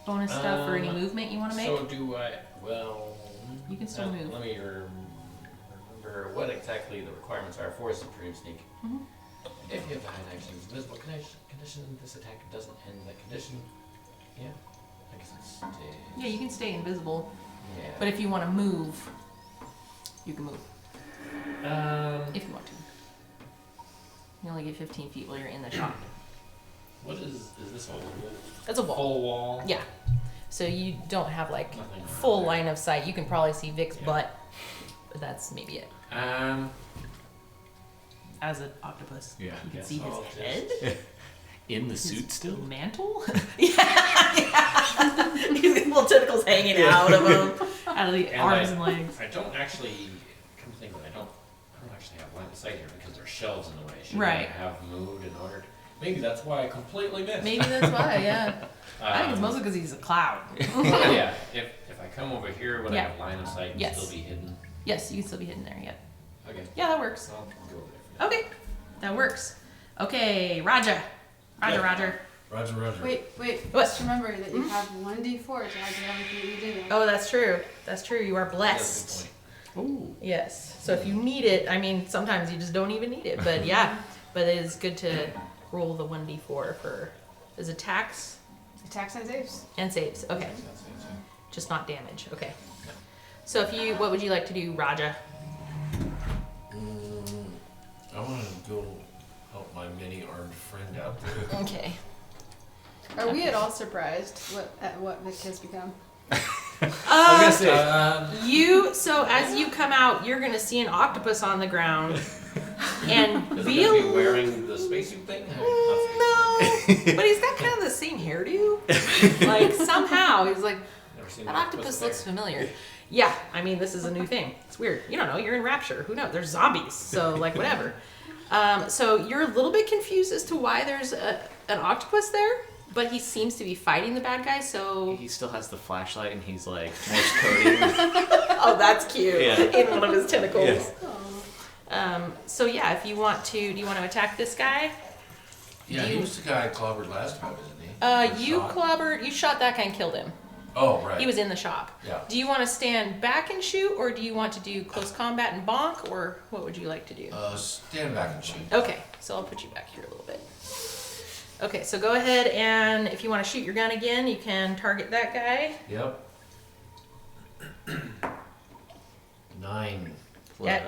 bonus stuff or any movement you want to make? So do I? Well, You can still move. Let me remember what exactly the requirements are for Supreme Sneak. Mhm. If you have a high action's invisible condition, this attack doesn't end that condition. Yeah, I guess it's stay. Yeah, you can stay invisible, Yeah. but if you want to move, you can move. If you want to. You only get 15 feet while you're in the shop. What is this all? That's a wall. Full wall? Yeah. So you don't have like Nothing full there. line of sight. You can probably see Vic's Yeah. butt, but that's maybe it. As an octopus, Yeah. you can Guess see his I'll head, In the his suit still? mantle. yeah. He's got little tentacles hanging out of him, out of the And arms and legs. I don't actually, come to think of it, I don't actually have line of sight here because there's shelves in the way. Should Right. I have moved in order to, maybe that's why I completely missed. Maybe that's why. Yeah. I think it's mostly because he's a cloud. Yeah, if I come over here, would I Yeah. have line of sight and Yes. still be hidden? Yes, you can still be hidden there. Yep. Okay. Yeah, that works. So I'll go over there for now. Okay, that works. Okay, Roger. Roger, Yeah. Roger. Roger, Roger. Wait. What? Just remember that you have 1d4 to add to everything you do. Oh, that's true. That's true. You are That's a blessed. good point. Ooh. Yes. So if you need it, I mean, sometimes you just don't even need it, but yeah. But it is good to roll the 1d4 for his attacks Attacks and saves. and saves. Okay, That's it, just not damage. Okay. So if you, what would you like to do, Raja? I want to go help my mini-armed friend out there. Okay. Are we at all surprised at what Vic has become? I was gonna say, So as you come out, you're gonna see an octopus on the ground, and Is be he gonna be wearing the spacesuit thing? no, but he's got kind of the same hairdo. Like somehow he's like, Never seen that an octopus there. looks familiar. Yeah, I mean this is a new thing. It's weird. You don't know. You're in Rapture. Who knows? There's zombies. So like whatever. So you're a little bit confused as to why there's an octopus there, but he seems to be fighting the bad guy. So he still has the flashlight and he's like Morse coding. oh, that's cute. Yeah. In one of his tentacles. Yeah. So yeah, if you want to, do you want to attack this guy? Yeah, You- he was the guy I clobbered last time, isn't he? You Shot? you shot that guy and killed him. Oh, right. He was in the shop. Yeah. Do you want to stand back and shoot, or do you want to do close combat and bonk, or what would you like to do? Stand back and shoot. Okay, so I'll put you back here a little bit. Okay, so go ahead and if you want to shoot your gun again, you can target that guy. Yep. 9 Yeah.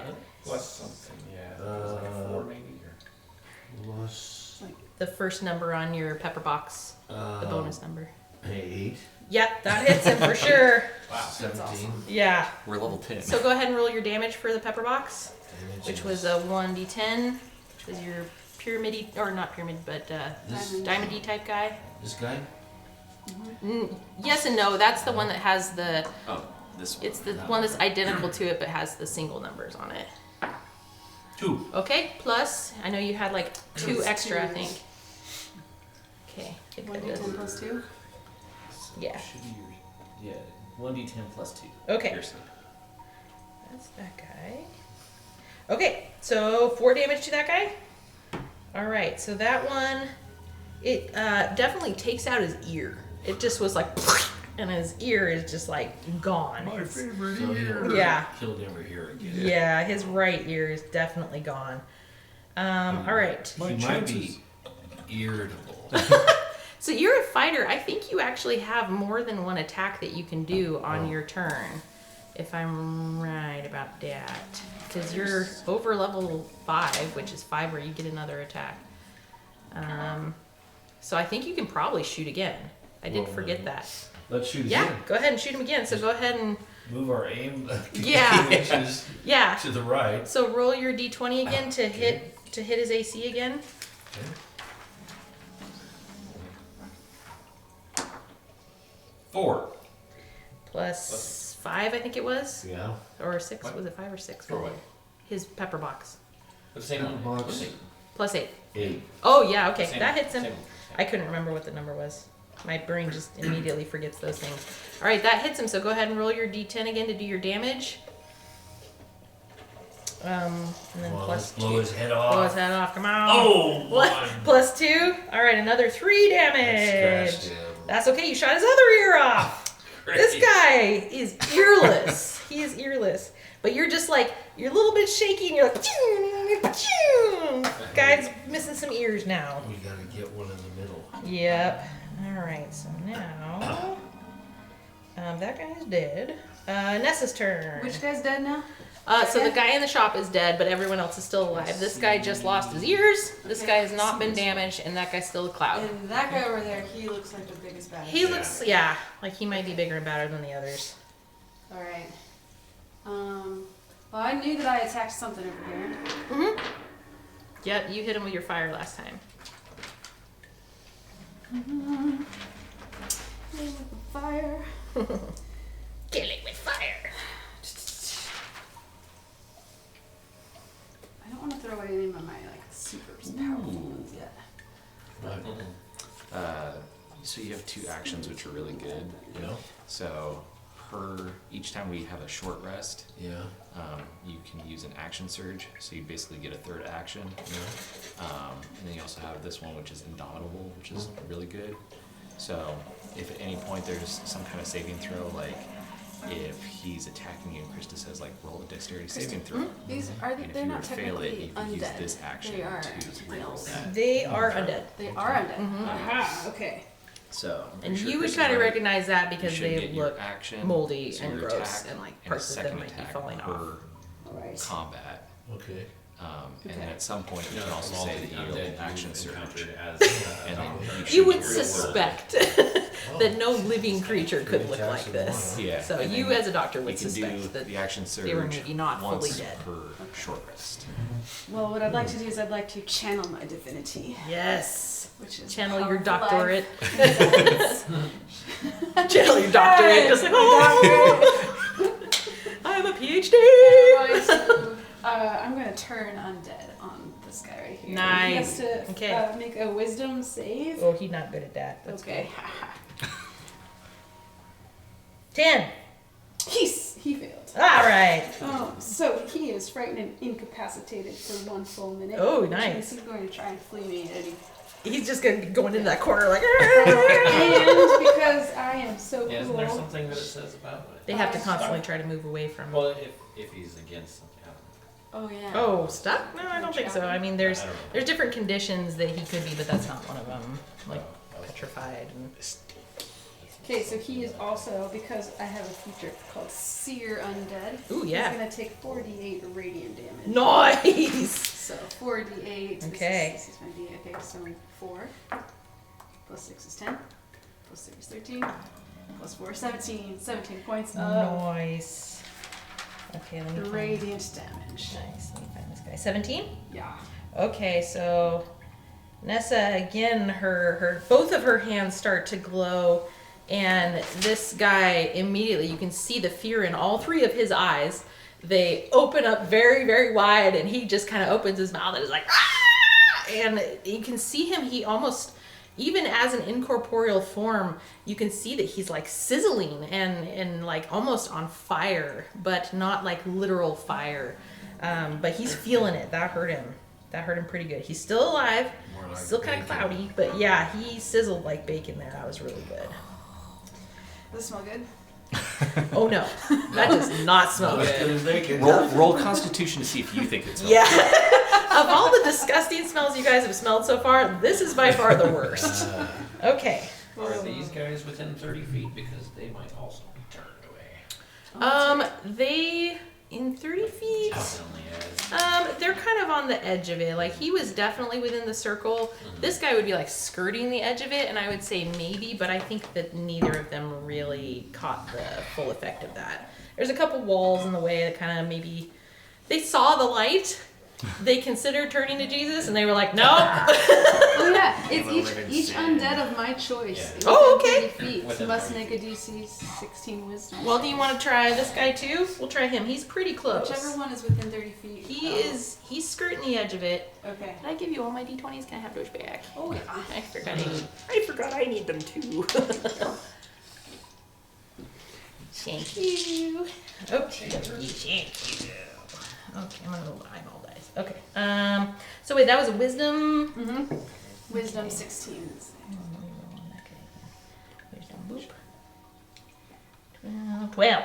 Plus something, yeah. Uh, 4 maybe. Or... plus The first number on your pepper box, the bonus number. 8. Yep, that hits him for sure. Wow. 17. Yeah. We're level 10. So go ahead and roll your damage for the pepper box, Damage which is- was a 1d10, which was your pyramid, or not pyramid, but This, diamond D type guy. this guy? Yes and no. That's the one that has the. Oh, this one. It's the one that's identical to it, but has the single numbers on it. 2. Okay. Plus, I know you had like 2 It's extra, I 2. think. Okay. I think that 1d10 is- plus 2. Yeah. Should be your, yeah, 1d10 plus 2. Okay. Piercing. That's that guy. Okay. So 4 damage to that guy. All right. So that one, it definitely takes out his ear. It just was like, and his ear is just like gone. It's- favorite ear. Yeah. He'll never hear again. Yeah, his right ear is definitely gone. All right. He might be irritable. So you're a fighter. I think you actually have more than one attack that you can do on your turn, if I'm right about that. Because you're over level 5, which is 5 where you get another attack. So I think you can probably shoot again. I did forget that. Let's shoot Yeah, again. go ahead and shoot him again. So go ahead and Move our aim Yeah. 2 inches yeah. to the right. So roll your d20 again to hit his AC again. Okay. 4. Plus 5, I think it was, Yeah. or 6. What? Was it 5 or 6? For what? His pepper box. The same Pepper one. box. Same. Plus 8. 8. Oh yeah, okay, Same- that hits him. same- I couldn't remember what the number was. My brain just immediately forgets those things. All right, that hits him. So go ahead and roll your d10 again to do your damage. And then Well, plus let's blow 2. his head Blow off. his head off. Come on. Oh, What? 1. Plus 2. All right, another 3 That damage. scratched him. That's okay. You shot his other ear off. This guy is earless. He is earless. But you're just like, you're a little bit shaky and you're like, "Pachoo, pachoo." Guy's missing some ears now. We gotta get one in the middle. Yep. All right. So now, that guy's dead. Nessa's turn. Which guy's dead now? So the guy in the shop is dead, but everyone else is still alive. This guy just lost his ears. This guy has not been damaged, and that guy's still a cloud. And that guy over there, he looks like the biggest bad. He looks, yeah, like he might be bigger and badder than the others. All right. Well, I knew that I attacked something over here. Mm-hmm. Yep, you hit him with your fire last time. Fire. Killing with fire. I don't want to throw away any of my like super powerful ones yet. So you have 2 actions which are really good. Yeah. So each time we have a short rest, Yeah. you can use an action surge. So you basically get a 3rd action. Yeah. And then you also have this one which is indomitable, which is really good. So if at any point there's some kind of saving throw, like if he's attacking you and Krista says like roll a dexterity saving throw. These are And if they're you not were to fail it, technically you can use undead. this action They are to reroll that. They are undead. They are undead. Mhm. Aha. Okay. So I'm pretty And sure you would Krista's kind of right. recognize that You because should they get your look action, moldy so and your gross, attack, and like and a parts of them second might be attack falling per off. All right. combat. Okay. And then at some point you can also say that you will action surge. And then You should would get- suspect that no living creature could look like this. Yeah. So and you then as a doctor you would can do suspect that the action surge they were maybe not fully once dead. per short rest. Well, what I'd like to do is I'd like to channel my divinity, Yes. which is Channel the your power of doctorate. life. Channel your doctorate. Just like, oh, I'm a PhD. I'm going to turn undead on this guy right here. Nice. He has to Okay. make a wisdom save. Oh, he's not good at that. That's Okay. 10. He failed. All right. So he is frightened and incapacitated for 1 full minute. Oh, which nice. means he's going to try and flee me at any. He's just going into that corner like. And because I am so Yeah, isn't cool. there something that it says about it? They have to constantly try to move away from. Well, if he's against something, I don't know. Oh yeah. Oh, stuck? No, I don't think so. I mean, there's I don't know. there's different conditions that he could be, but that's not one of them. Like Oh, okay. petrified. And... Okay, so he is also, because I have a feature called Seer Undead. Ooh, yeah. He's gonna take 4d8 radiant damage. Nice. So 4d8. Okay. This is my d. Okay, so 4 plus 6 is 10. Plus 6 is 13. Plus 4 is 17. 17 points of Nice. Okay, let me find. radiant damage. Nice. Let me find this guy. 17. Yeah. Okay, so Nessa again, her both of her hands start to glow, and this guy immediately, you can see the fear in all 3 of his eyes. They open up very, very wide, and he just kind of opens his mouth and is like, ah! And you can see him. He almost, even as an incorporeal form, you can see that he's like sizzling and like almost on fire, but not like literal fire. But he's feeling it. That hurt him. That hurt him pretty good. He's still alive, More like still kind of bacon. cloudy, but yeah, he sizzled like bacon there. That was really good. Does it smell good? Oh no, that does not smell Not as good. good as bacon. Roll Constitution to see if you think it's. Yeah. Of all the disgusting smells you guys have smelled so far, this is by far the worst. Okay. Are these guys within 30 feet? Because they might also be turned away. They in 30 feet. Out on the edge. They're kind of on the edge of it. Like he was definitely within the circle. This guy would be like skirting the edge of it, and I would say maybe, but I think that neither of them really caught the full effect of that. There's a couple walls in the way that kind of maybe they saw the light. They considered turning to Jesus, and they were like, no. Oh yeah, it's Will live in each sin. undead of my choice. Yeah. within Oh, okay. 30 feet Within must 30 make a DC 16 wisdom. Well, do you want to try this guy too? We'll try him. He's pretty close. Whichever one is within 30 feet. He's skirting the edge of it. Okay. Did I give you all my d20s? Can I have those back? Oh yeah. I forgot I need them too. Thank you. Okay. Thank you. Okay, I'm gonna roll the eyeball dice. Okay. So wait, that was a wisdom. Mm-hmm. Wisdom 16. Wisdom boop. 12.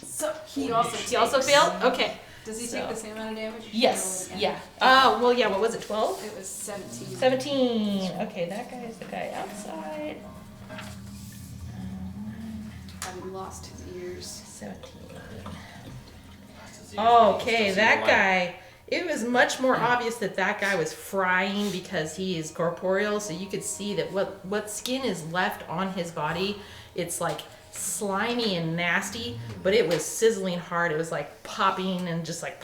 So he also He also takes- failed? Okay. Does he So- take the same amount of damage? Yes. Or Yeah. again? Well, yeah, what was it? 12? It was 17. 17. Okay, that guy is the guy outside. Having lost his ears. 17. See, you still Okay, see that the light. guy. It was much more obvious that that guy was frying because he is corporeal. So you could see that what skin is left on his body, it's like slimy and nasty, but it was sizzling hard. It was like popping and just like,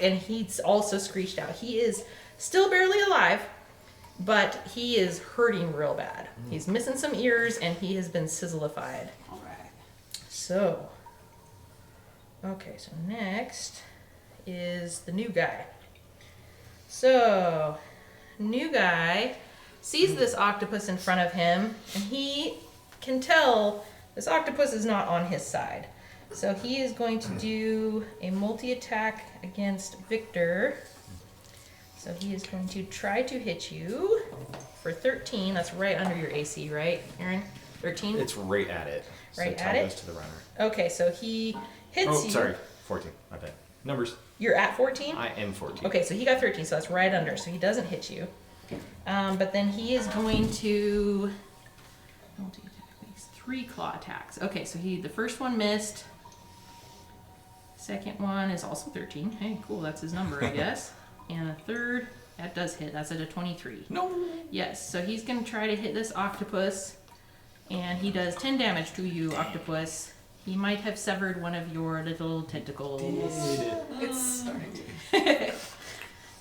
and he's also screeched out. He is still barely alive, but he is hurting real bad. He's missing some ears and he has been sizzlified. All right. So, okay, so next is the new guy. So, new guy sees this octopus in front of him, and he can tell this octopus is not on his side. So he is going to do a multi-attack against Victor. So he is going to try to hit you for 13. That's right under your AC, right, Aaron? 13? It's right at it. Right so at tell it? goes to the runner. Okay, so he hits Oh, you. sorry. 14. My bad. Numbers. You're at 14? I am 14. Okay, so he got 13, so that's right under, so he doesn't hit you. But then he is going to multi-attack makes 3 claw attacks. Okay, so the first one missed. Second one is also 13. Hey, cool, that's his number, I guess. And the third, that does hit. That's at a 23. No. Yes, so he's going to try to hit this octopus, and he does 10 damage to you, octopus. He might have severed one of your little tentacles. It's starting to.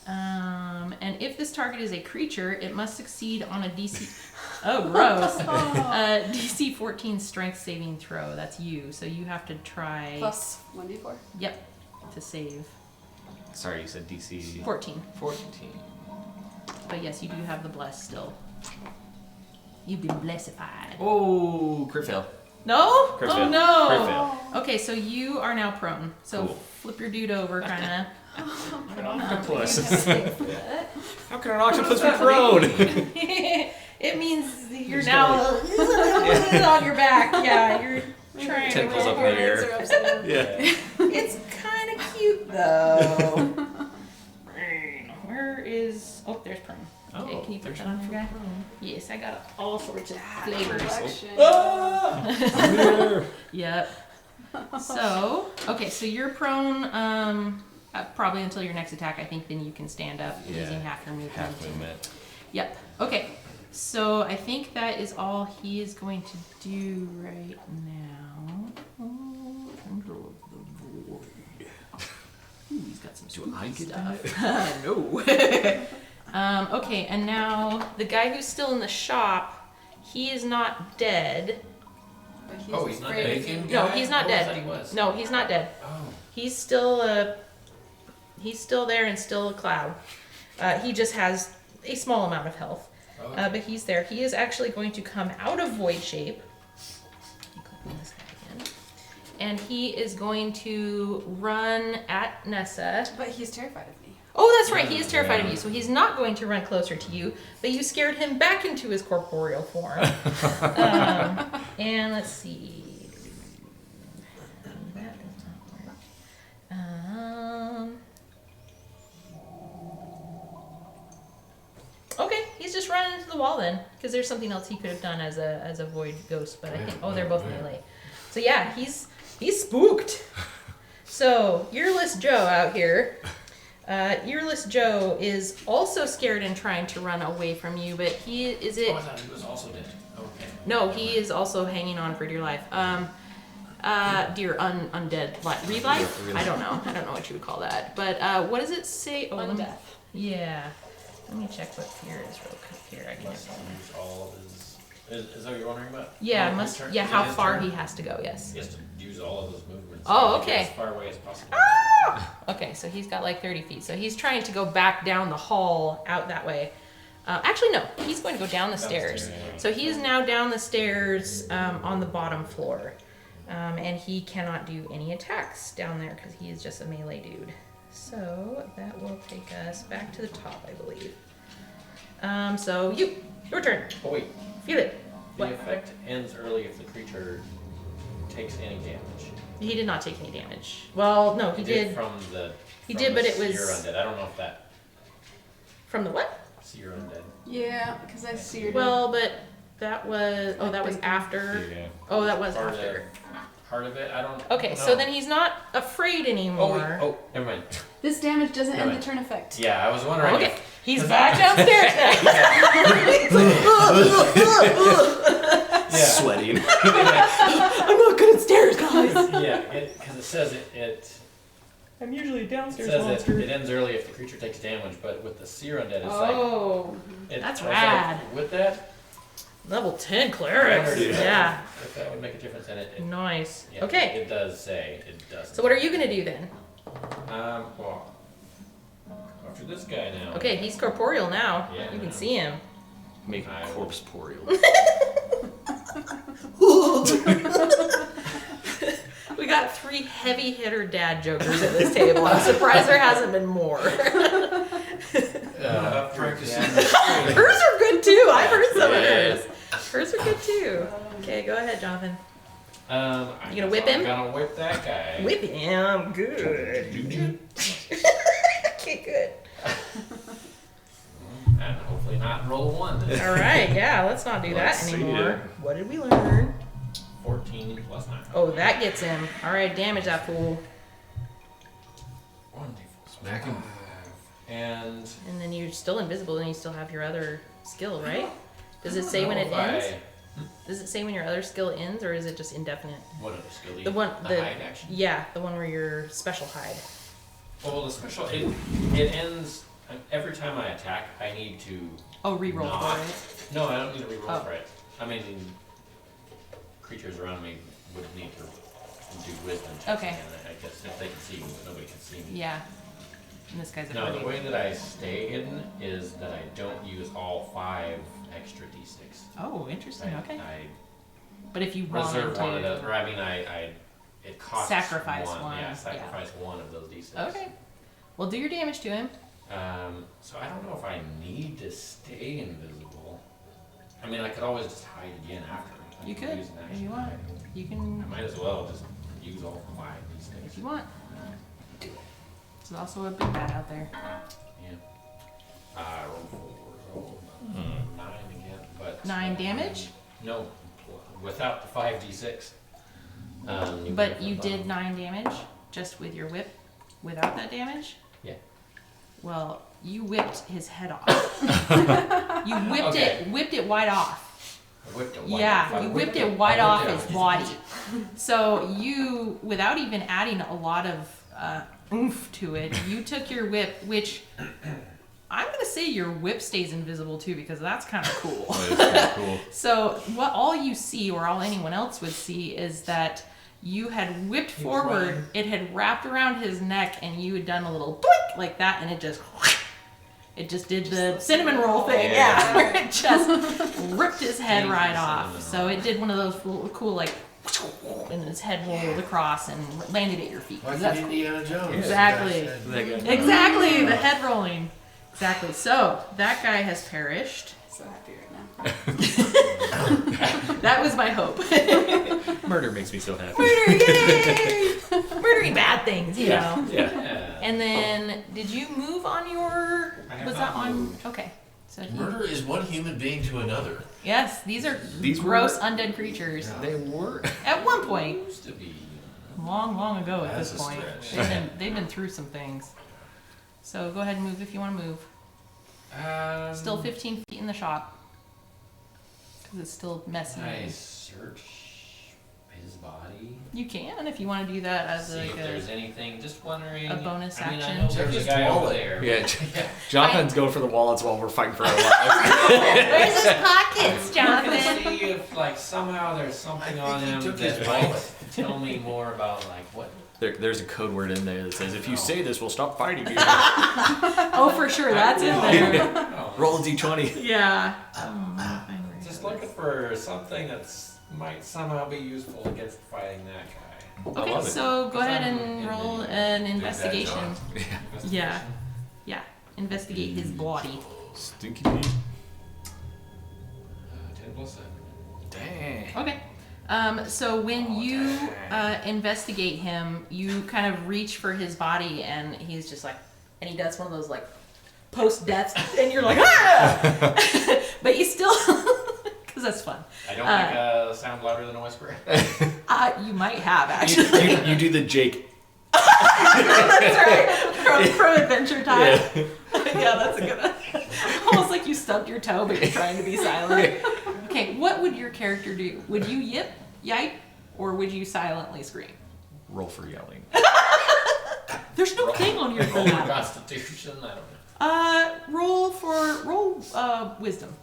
And if this target is a creature, it must succeed on a DC. Oh, gross. DC 14 strength saving throw. That's you. So you have to try. Plus 1d4. Yep. To save. Sorry, you said DC 14. 14. But yes, you do have the bless still. You've been blessified. Oh, crit fail. No? Crit Oh fail. no. Crit fail. Okay, so you are now prone. So Cool. flip your dude over, kind An octopus. of. How can an octopus be prone? It means you're Just now on your back. Yeah, you're trying to Tentacles up in the Coordinates air. are upside down. Yeah. It's kind of cute though. Where is? Oh, there's prone. Okay, can you put that on your guy? Yes, I got all sorts of flavors. Collection. Ah! Yep. So, okay, so you're prone. Probably until your next attack. I think then you can stand up Yeah. using half your movement. Half movement. Yep. Okay. So I think that is all he is going to do right now. Oh, control of the void. Ooh, he's got some Do I spooky get stuff. No. Okay, and now the guy who's still in the shop, he is not dead. But Oh, he's not afraid dead. of you. No, he's not Oh, I dead. thought he was. No, he's not dead. Oh. He's still there and still a cloud. He just has a small amount of health. Okay. But he's there. He is actually going to come out of void shape. You click on this guy again. And he is going to run at Nessa. But he's terrified of me. Oh, that's right. He is terrified of you. So he's not going to run closer to you, but you scared him back into his corporeal form. And let's see. That does not work. Okay, he's just running into the wall then, because there's something else he could have done as a void ghost, but I think they're both melee. So yeah, he's spooked. So earless Joe out here. Earless Joe is also scared and trying to run away from you, but Oh, I thought he was also dead. Okay. no, he is also hanging on for dear life. Dear undead read life? I don't know what you would call that. But what does it say? Oh, let me- Undeath. Yeah. Let me check what fear is real quick here. I can Must use all of his. Is that what you're wondering about? Yeah, Oh, his must turn? yeah, Is it how his far turn? he has to go, yes. He has to use all of his movements. Oh, to get okay. As far away as possible. Okay, so he's got like 30 feet. So he's trying to go back down the hall out that way. Actually, no. He's going to go down the stairs. yeah. So he is now down the stairs on the bottom floor. And he cannot do any attacks down there because he is just a melee dude. So that will take us back to the top, I believe. So your turn. Oh wait, Feel it. the What? effect ends early if the creature takes any damage. He did not take any damage. Well, no, he did. From the. He from did, the but it was- Seer undead. I don't know if that From the what? Seer undead. Yeah, because I see your. Well, but that was. Oh, that was after. Yeah. Oh, that was Or after. part of it. I don't. Okay, I don't so know. then he's not afraid anymore. Oh, never mind. This damage doesn't end Right. the turn effect. Yeah, I was wondering. Okay, If, he's back downstairs now. yeah. Sweating. I'm not good at stairs, guys. Yeah, because it says it I'm usually a It downstairs says monster. it ends early if the creature takes damage, but with the seer undead, it's Oh, like that's I was rad. Like, with that, level 10 clerics. wondered if Yeah, if that would make a difference in it. nice. Yeah, Okay, It does say it does. so what are you gonna do then? Well, after this guy now. Okay, he's corporeal now. Yeah, You I can know. see him. Make a corpse-poreal. We got 3 heavy hitter dad jokers at this table. I'm surprised there hasn't been more. Practicing. Yeah. Hers are good too. I've heard some Yeah. of hers. Hers are good too. Okay, go ahead, Jonathan. I You gonna guess whip him? I'm gonna whip that guy. Whip him. Good. Okay, good. And hopefully not roll 1. All right, yeah, let's not do that Let's see anymore. it. What did we learn? 14 plus 9. Oh, that gets him. All right, damage that fool. 1d4. Smack him. And And then you're still invisible, and you still have your other skill, right? Does it say when it if I- ends? Does it say when your other skill ends, or is it just indefinite? What other skill? The one, the the hide action. yeah, the one where you're special hide. Well, the special it ends every time I attack. I need to. Oh, reroll Not- for it. No, I don't need to reroll Oh. for it. I mean, creatures around me would need to do wisdom checks. Okay. Again, I guess if they can see me, but nobody can see me. Yeah. And this guy's a No, the bully. way that I stay hidden is that I don't use all 5 extra d6. Oh, interesting. Okay. I But if you wanted reserve one of to. those, or I mean, it costs Sacrifice one. one, Yeah, yeah. sacrifice one of those d6. Okay. Well, do your damage to him. So I don't know if I need to stay invisible. I mean, I could always just hide again after. I You could, use an if action you to want. hide. You I can, might as well just use all 5 of these if things. you want. There's also a big bad out there. Yeah. Roll 9 again, but 9 damage, no, without the 5d6. but you did 9 damage just with your whip, without that damage. Yeah. Well, you whipped his head off. You whipped Okay. it wide off. I whipped it wide Yeah, off. you whipped it wide off his off. body. So you, without even adding a lot of oomph to it, you took your whip, which I'm gonna say your whip stays invisible too, because that's kind of cool. Cool. So what all you see, or all anyone else would see, is that you had whipped He was forward, running. it had wrapped around his neck, and you had done a little doink like that, and it just did the cinnamon roll thing, yeah, where it just ripped his head Changed right the off. cinnamon So it did one of those cool like, and his head rolled across and landed at your feet. Like That's in cool. Indiana Jones. Exactly. Exactly, the head rolling. Exactly. So that guy has perished. So happy right now. That was my hope. Murder makes me so happy. Murder, yay! Murdering bad things, you know. Yeah. Yeah. And then, did you move on your? I have Was not that on? moved. Okay. So Murder is one human being to another. yes, these are These were- gross undead creatures. They were. At one point, Used to be. long, long ago. At That's this a point, stretch. they've been through some things. So go ahead and move if you want to move. Still 15 feet in the shop. Because it's still messy. I search his body. You can if you want to do that as See like if there's anything. Just wondering. a bonus I mean, action. I know Check there's his a guy over wallet. there. Yeah. Jonathan's going for the wallets while we're fighting for our lives. Where's his pockets, I'm Jonathan? gonna see if like somehow there's something I on think he him took his that might wallet. tell me more about like what. There's a code word in there that says, if you say this, we'll stop fighting you. Oh, for sure, that's in there. Oh, Roll a d20. Yeah. just looking for something that's might somehow be useful against fighting that guy. I Okay, love it. so go ahead I'm and in roll the- an that investigation. job. Yeah. Yeah. Investigate his body. Stinky Pete. 10 plus 7. Dang. Okay. So when you investigate him, you kind of reach for his body, and he's just like, and he does one of those like post-death, and you're like, ah! But you still, because that's fun. I don't make a sound louder than a whisper. You might might have actually. You do the Jake. That's right. From Adventure Time. Yeah, that's a good one. Almost like you stubbed your toe, but you're trying to be silent. Okay, what would your character do? Would you yip, yipe, or would you silently scream? Roll for yelling. There's no thing on here for Roll your that. Constitution. I don't know. Roll wisdom.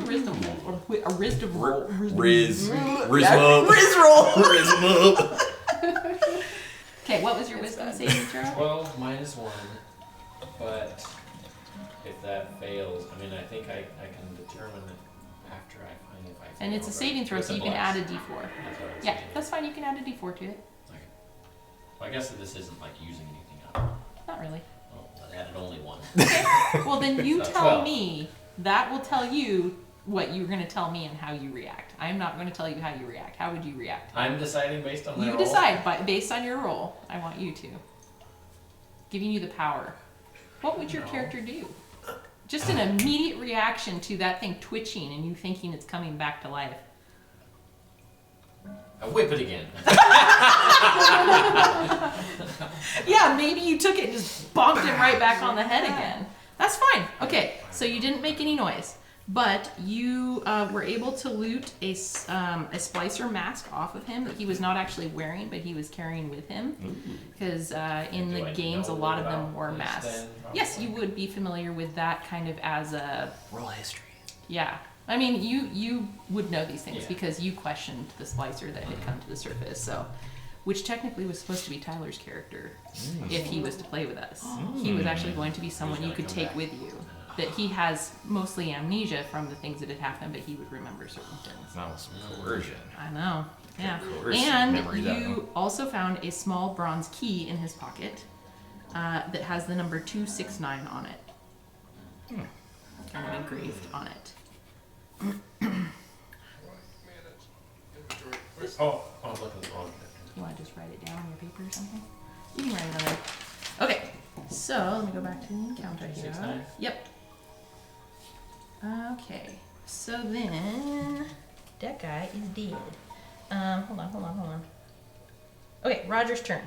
Wisdom roll or a wisdom roll. Riz up. Riz roll. Riz 'em up. Okay, what was your wisdom saving throw? 12 minus 1. But if that fails, I mean, I think I can determine after I find if I fail. And it's a saving throw, With so a you can bless. add a d4. That's what I was Yeah, thinking. that's fine. You can add a d4 to it. Okay. Well, I guess that this isn't like using anything up. Not really. Oh, I added only 1. Well, then you So tell 12. me. That will tell you what you're going to tell me and how you react. I'm not going to tell you how you react. How would you react? I'm deciding based on my You roll. decide based on your roll. I want you to. Giving you the power. What would your character do? Just an immediate reaction to that thing twitching and you thinking it's coming back to life. I whip it again. Yeah, maybe you took it and just bonked him right back on the head again. That's fine. Okay, so you didn't make any noise, but you were able to loot a splicer mask off of him that he was not actually wearing, but he was carrying with him. Because in Do the I games, a know lot of them about wore this masks. then, probably? Yes, you would be familiar with that kind of as a Roll history. yeah. I mean, you would know these things Yeah. because you questioned the splicer that had come to the surface. So, which technically was supposed to be Tyler's character if he was to play with us. He was actually going to be someone you gonna could come take back. with you. That he has mostly amnesia from the things that had happened, but he would remember certain things. That was some coercion. I know. Yeah. Coercion And memory, that you one. also found a small bronze key in his pocket that has the number 269 on it. Kind of engraved on it. Oh, I was looking at the wrong thing. You want to just write it down on your paper or something? You can write it on there. Okay, so let me go back to the encounter here. 269? Yep. Okay, so then that guy is dead. Hold on. Okay, Roger's turn.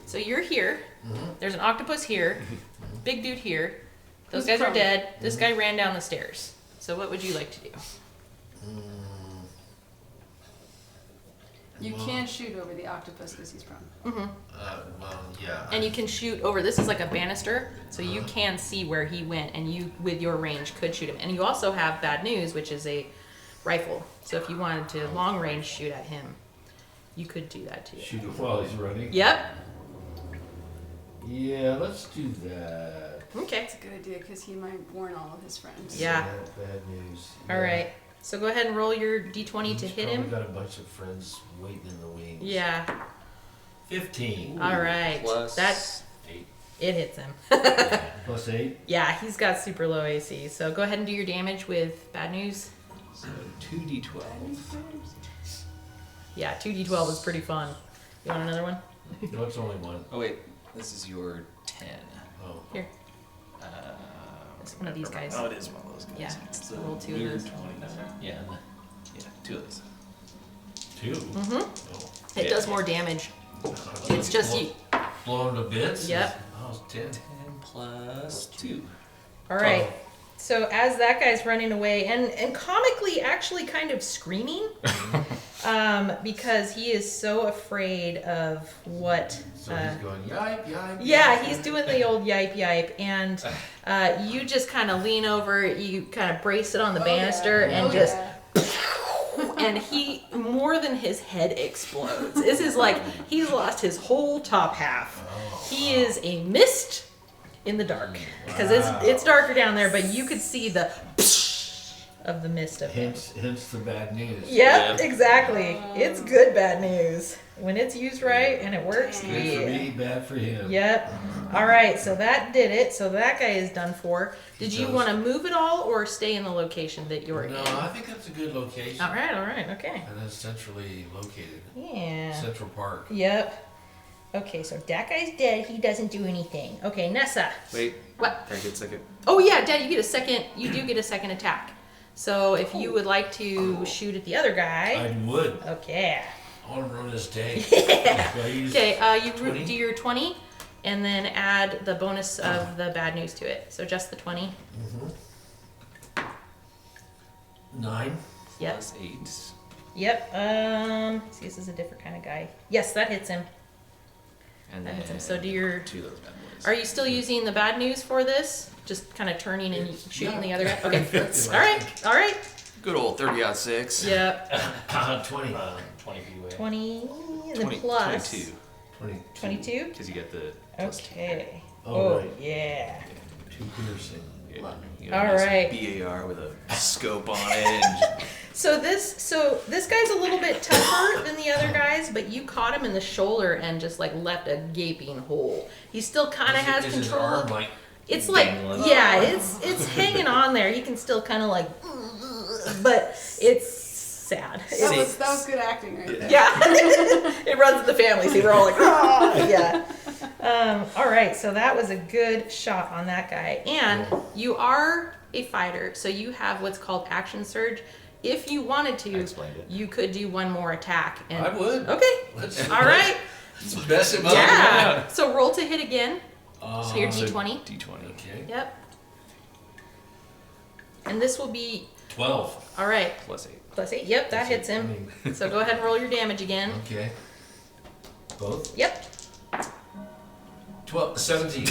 So you're here. There's an octopus here. Big dude here. Those Who's guys are prone? dead. This guy ran down the stairs. So what would you like to do? You can shoot over the octopus because he's prone. Well, yeah. And you can shoot over. This is like a banister, so you can see where he went, and you, with your range, could shoot him. And you also have bad news, which is a rifle. So if you wanted to long range shoot at him, you could do that too. Shoot him while he's running. Yep. Yeah, let's do that. Okay. It's a good idea because he might warn all of his friends. Yeah. Bad news. All right. So go ahead and roll your d20 to hit him. We've got a bunch of friends waiting in the wings. Yeah. 15. All right. Plus That 8. it hits him. Plus 8. Yeah, he's got super low AC. So go ahead and do your damage with bad news. So 2d12. Yeah, 2d12 is pretty fun. You want another one? No, it's only one. Oh wait, this is your 10. Oh. Here. Uh, It's one of these guys. Oh, it is one of those guys. Yeah. It's So roll 2 of weird those. 20. Yeah. Yeah, 2 of those. 2. Mm-hmm. Oh. It does more damage. It's just you. Blow him to bits? Yep. Oh, it's 10. 10 plus 2. All right. So as that guy's running away and comically actually kind of screaming because he is so afraid of what So he's going, yipe, yipe. yeah, yipe. he's doing the old yipe yipe, and you just kind of lean over, you kind of brace it on the banister, and just, and he, more than his head explodes. This is like, he's lost his whole top half. He is a mist in the dark, because it's darker down there, but you could see the of the mist of him. Hence the bad news. Yep, exactly. It's good bad news. When it's used right and it works, Good for yeah. me, bad for him. Yep. All right, so that did it. So that guy is done for. Did you Does. want to move at all or stay in the location that you're No, in? I think that's a good location. All right, okay. And it's centrally located. Yeah. Central Park. Yep. Okay, so that guy's dead. He doesn't do anything. Okay, Nessa. Wait, What? can I get a second? Oh yeah, Dad, you get a second. You do get a second attack. So if you would like to shoot at the other guy. I would. Okay. I want to ruin this day. Please. Okay, you 20? do your 20 and then add the bonus of the bad news to it. So just the 20. 9. Yep. Plus 8. Yep. See, this is a different kind of guy. Yes, that hits him. And That then hits him. So do your. 2 of those bad boys. Are you still using the bad news for this? Just kind of turning and shooting the other guy? Okay. That's- All right. All right. Good old 30-6. Yep. 20. 20 feet away. 20 and then 20, plus 22. 22. Because you get the plus Okay. Oh, Oh, right. yeah. 2 piercing. two. Yeah. Love You got a All nice right. BAR with a scope on it. And So this guy's a little bit tougher than the other guys, but you caught him in the shoulder and just like left a gaping hole. He still kind of has Is his control. arm like It's like, dangling? yeah, it's hanging on there. He can still kind of like, but it's sad. That was good acting right there. Yeah, it runs in the family. See, we're all like, oh, yeah. All right, so that was a good shot on that guy. And you are a fighter, so you have what's called action surge. If you wanted I to, explained it. you could do one more attack. And I would. Okay. Let's All right. Let's mess him up. Yeah. So roll to hit again. So your So d20. D20. Okay. Yep. And this will be 12. all right. Plus 8. Plus 8. Yep, that hits him. So go ahead and roll your damage again. Okay. Both? Yep. 12, 17.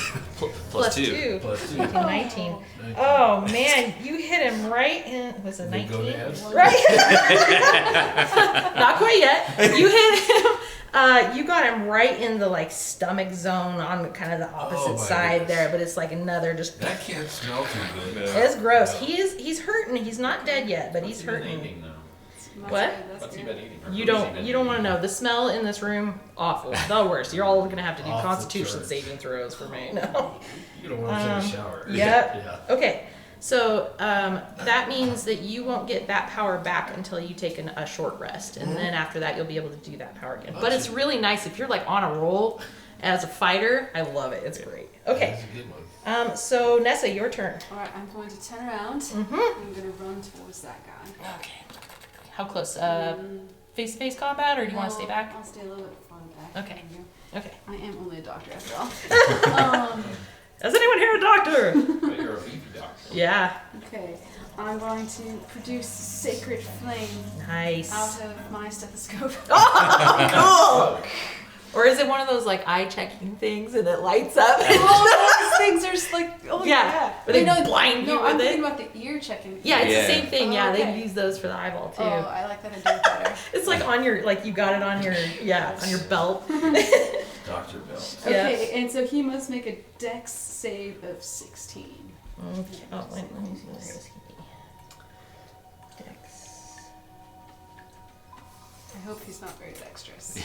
Plus 2. Plus 2. 19. 19. Oh man, you hit him right in. Was it They go 19? to heads? Right. Not quite yet. You hit him. You got him right in the like stomach zone on kind of the opposite my side goodness. there, but it's like another just. That can't smell too good. It's gross. He's hurting. He's not dead yet, but he's What's he been hurting. eating, though? That's What? good, that's What's he good. been eating? Or You who's he don't been want to eating? know. The smell in this room, awful. The worst. You're all gonna have to do Off the Constitution charts. saving throws for me. No. You don't want to take a shower. Yep. Yeah. Okay. So that means that you won't get that power back until you take a short rest, and then after that you'll be able to do that power again. But it's really nice if you're like on a roll as a fighter. I love it. It's great. Okay. That's a good one. So Nessa, your turn. Alright, I'm going to turn around. Mm-hmm. I'm going to run towards that guy. Okay. How close? Face-to-face combat, or do you want to stay back? I'll stay a little bit farther back. Okay. Thank you. Okay. I am only a doctor after all. Does anyone here a doctor? But you're a beefy doctor. Yeah. Okay, I'm going to produce sacred flame Nice. out of my stethoscope. Oh, cool. Or is it one of those like eye checking things and it lights up? Oh, those things are just like, oh Yeah. But they no, blind you no, I'm with thinking it. about the ear checking. Yeah, it's Yeah. the same thing. Yeah, Oh, okay. they use those for the eyeball too. Oh, I like that I do it better. It's like on your, like you got it on your, on your belt. Dr. Bell. Yeah. Okay, and so he must make a dex save of 16. Okay. Oh, wait, let me see. Where is he? Dex. I hope he's not very dexterous.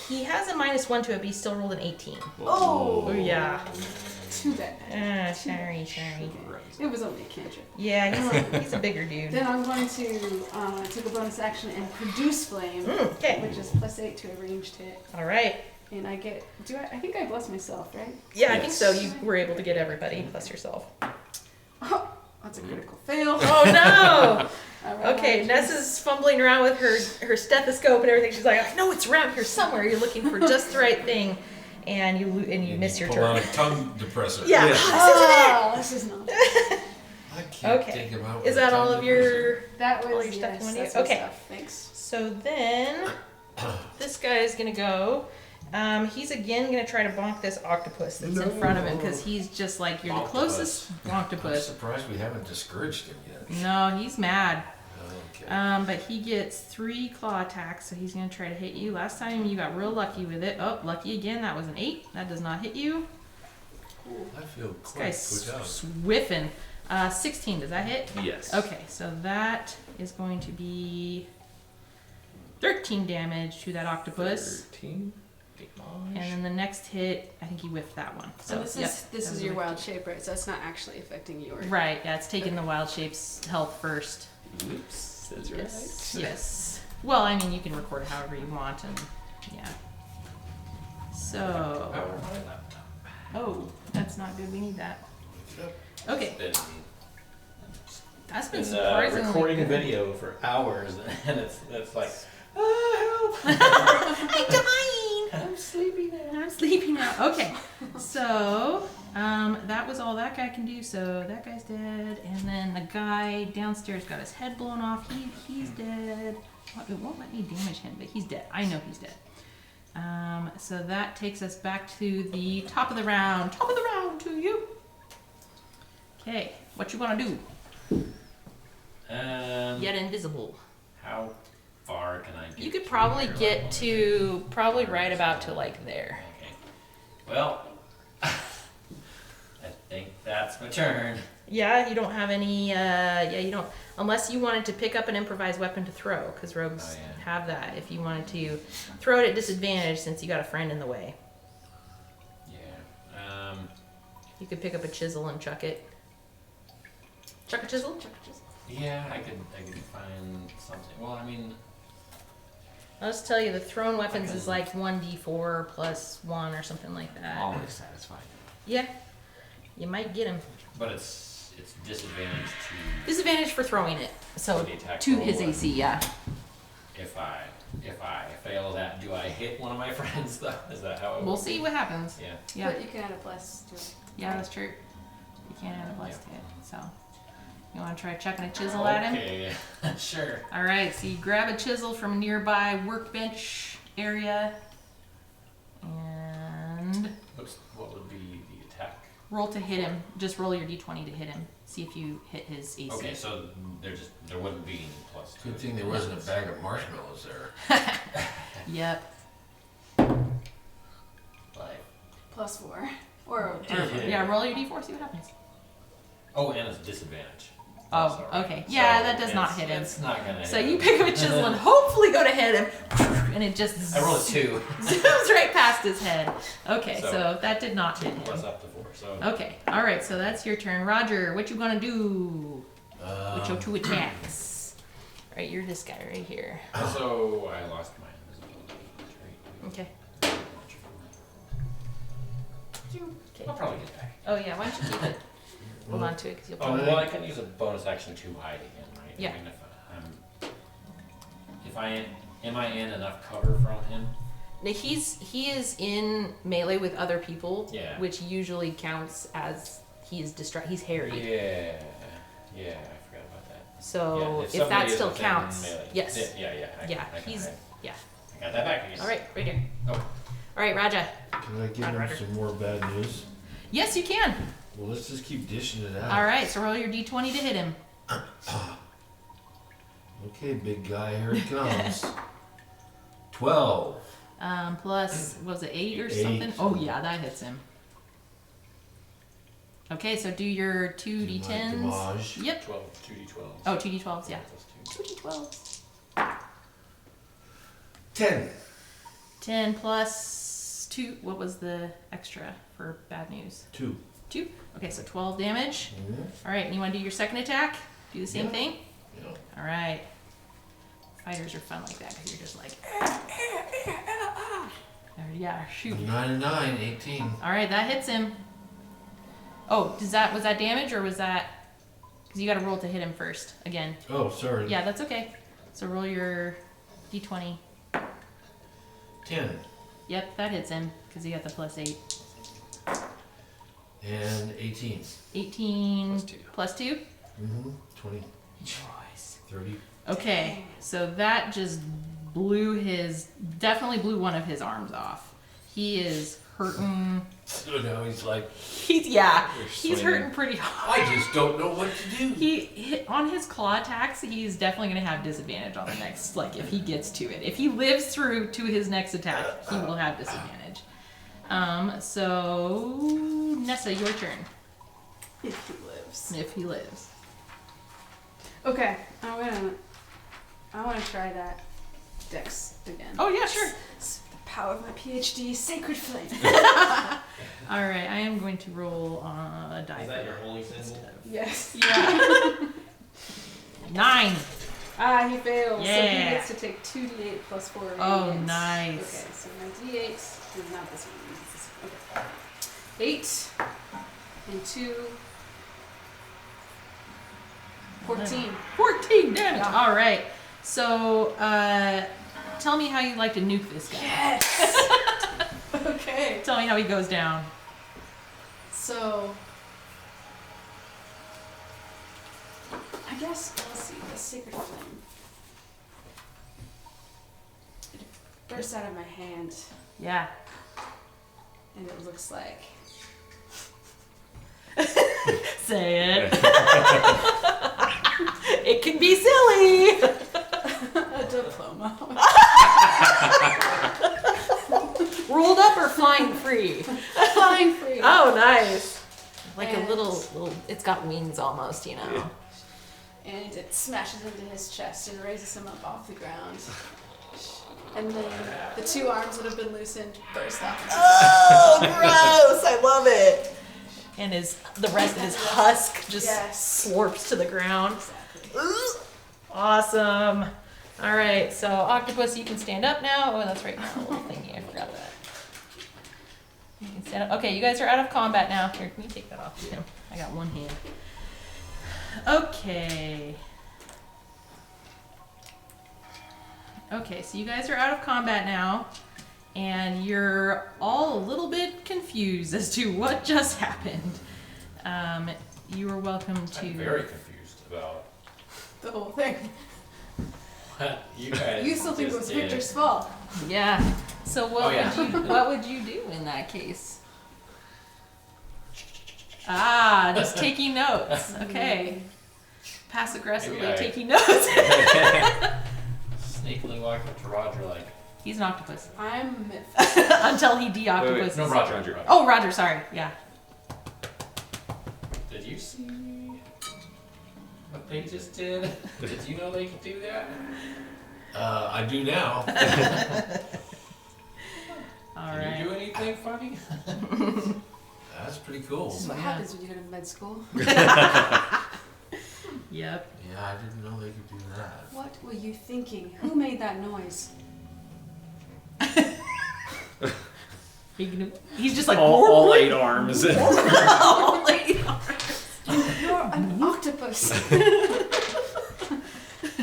He has a -1 to it, but he still rolled an 18. Oh! Yeah. Too bad. Sorry. It was only a cantrip. Yeah, he's a bigger dude. Then I'm going to take a bonus action and produce flame, Okay. which is +8 to a ranged hit. All right. And I get, I think I bless myself, right? Yeah, I think Yes. so. You were able to get everybody plus yourself. Oh, that's a critical fail. Oh no! All right, Okay, Nessa's fumbling around with her stethoscope and everything. She's like, I know it's around here somewhere. You're looking for just the right thing, and you miss your Pull out turn. a tongue depressor. Yeah. Oh, this is not. I can't Okay. take him out. Is with a that all tongue of your? That All was your stuff yes, you wanna that's do? my Okay. stuff. Thanks. So then, this guy is gonna go. He's again gonna try to bonk this octopus that's in front of him because he's just like you're the Octopus. closest I'm octopus. surprised we haven't discouraged him yet. No, he's mad. Okay. But he gets 3 claw attacks, so he's gonna try to hit you. Last time you got real lucky with it. Oh, lucky again. That was an 8. That does not hit you. I feel This quite guy's put out. swiffing. 16. Does that hit? Yes. Okay, so that is going to be 13 damage to that octopus. 13. And then the next hit, I think he whiffed that one. So So this yep, is that was this is a your whiff. wild shape, right? So it's not actually affecting your. Right, yeah, it's taking the wild shape's health first. Oops. That's right. Yes. Yes. Well, I mean, you can record it however you want, and yeah. So. Oh, that's not good. We need that. Okay. That's been been surprisingly recording good. video for hours, and it's like, I'm dying. I'm sleepy now. I'm sleepy now. Okay, so that was all that guy can do. So that guy's dead, and then the guy downstairs got his head blown off. He's dead. It won't let me damage him, but he's dead. I know he's dead. So that takes us back to the top of the round. Top of the round to you. Okay, what you want to do? Yet invisible. How far can I get? You could to probably there? get Like, to probably right about to like there. Okay. Well, I think that's my turn. Yeah, you don't have any. Yeah, you don't. Unless you wanted to pick up an improvised weapon to throw, because rogues Oh, yeah. have that. If you wanted to throw it at disadvantage, since you got a friend in the way, Yeah. you could pick up a chisel and chuck it. Chuck a chisel. Chuck a chisel. Yeah, I could find something. Well, I mean, I'll just tell you, the thrown weapons is like 1d4 plus 1 or something like that. Always satisfied. Yeah, you might get him. but it's disadvantage to Disadvantage for throwing it. So the attack to roll, his and AC, yeah. If I fail that, do I hit one of my friends though? Is that how it We'll works? see what happens. Yeah. Yeah, But you can add a plus to it. yeah, that's true. You can't add a plus Yeah. to it. So you want to try chucking a chisel at him? Okay. Sure. All right, so you grab a chisel from a nearby workbench area and What would be the attack? roll to hit him. Just roll your d20 to hit him. See if you hit his AC. Okay, so there wouldn't be any plus to Good it. thing there wasn't a bag of marshmallows there. Yep. Like, +4. Or Yeah, roll your d4, see what happens. oh, and it's disadvantage. Oh, sorry. okay. Yeah, So that does not hit him. It's not gonna. So hit you him. pick up a chisel and hopefully go to hit him, and it just I rolled a 2. zooms right past his head. Okay, So- so that did not hit Plus him. up to 4. So Okay, all right. So that's your turn, Roger. What you gonna do with your 2 attacks? All right, you're this guy right here. so I lost my invisibility trait. Okay. I'll probably get back. Oh yeah, why don't you keep it? Hold on to it, because you'll Oh, probably. well, I can use a bonus action to hide again, right? Yeah. I mean, am I in enough cover from him? Now, he is in melee with other people, Yeah. which usually counts as he's harried. Yeah, I forgot about that. So Yeah, if somebody that is still within counts, melee. yes. Yeah. I Yeah, can he's hide. yeah. I got that back again. All right, right here. Oh. All right, Raja. Can I give Roger, him Roger. some more bad news? Yes, you can. Well, let's just keep dishing it out. All right, so roll your d20 to hit him. Okay, big guy, here it comes. 12. Plus, was it 8 or 8. something? Oh yeah, that hits him. Okay, so do your 2 Do my d10s. damage. Yep. 2d12. Oh, 2d12s, yeah. Plus 2. 2d12s. 10. 10 plus 2. What was the extra for bad news? 2. 2. Okay, so 12 damage. Mm-hmm. All right, and you want to do your second attack? Do the same Yeah. thing? Yeah. All right. Fighters are fun like that because you're just like, Or, yeah, shoot. 9 and 9, 18. All right, that hits him. Oh, was that damage or was that? Because you got to roll to hit him first again. Oh, sorry. Yeah, that's okay. So roll your d20. 10 Yep, that hits him because you got the plus 8. and 18. 18 Plus 2. plus 2. Mm-hmm. 20, Choice. 30. Okay, so that just definitely blew one of his arms off. He is hurting. So now he's like, He's swinging. hurting pretty hard. I just don't know what to do. On his claw attacks, he's definitely going to have disadvantage on the next, like if he gets to it. If he lives through to his next attack, he will have disadvantage. So Nessa, your turn. if he lives. If he lives. Okay, I want to try that dex again. Oh yeah, sure. It's the power of my PhD, Sacred Flame. All right, I am going to roll a die. Is that for your that holy symbol? Yes. Yeah. 9. Ah, he fails. So Yeah. he gets to take 2d8 plus 4 Oh, radiant. nice. Okay, so my d8 is not this one. It's this one. Okay. 8 and 2. 14. 14 damage. Yeah. All right. So, tell me how you'd like to nuke this guy. Yes! Okay. Tell me how he goes down. So, I guess, let's see, the Sacred Flame. It bursts out of my hand, Yeah. and it looks like Say it. It can be silly. a diploma. Rolled up or flying free? Flying free. Oh, nice. Like And- a little, it's got wings almost, you know. And it smashes into his chest and raises him up off the ground. And then the two arms that have been loosened burst off. Oh, gross. I love it. And the rest of his husk just Yes. slurps to the ground. Exactly. Awesome. All right, so Octopus, you can stand up now. Oh, that's right, now, little thingy. I forgot that. You can stand up. Okay, you guys are out of combat now. Here, can you take that off? Yeah, I got one hand. Okay. Okay, so you guys are out of combat now, and you're all a little bit confused as to what just happened. You are welcome to. I'm very confused about The whole thing. what you guys You still think it just was did. Victor's fault. Yeah. So what Oh, yeah. what would you do in that case? Ah, just taking notes. Okay. Passive aggressively Maybe I- taking notes. Sneakily walk up to Roger like, He's an octopus. I'm myth. Until he de-octopuses. no, Roger. Oh, Roger, sorry. Yeah. Did you see what they just did? Did you know they could do that? I do now. All Did right. you do anything funny? That's pretty cool. This is what Yeah. happens when you go to med school. Yep. Yeah, I didn't know they could do that. What were you thinking? Who made that noise? He's just like All 8 arms. all eight arms. You're an octopus.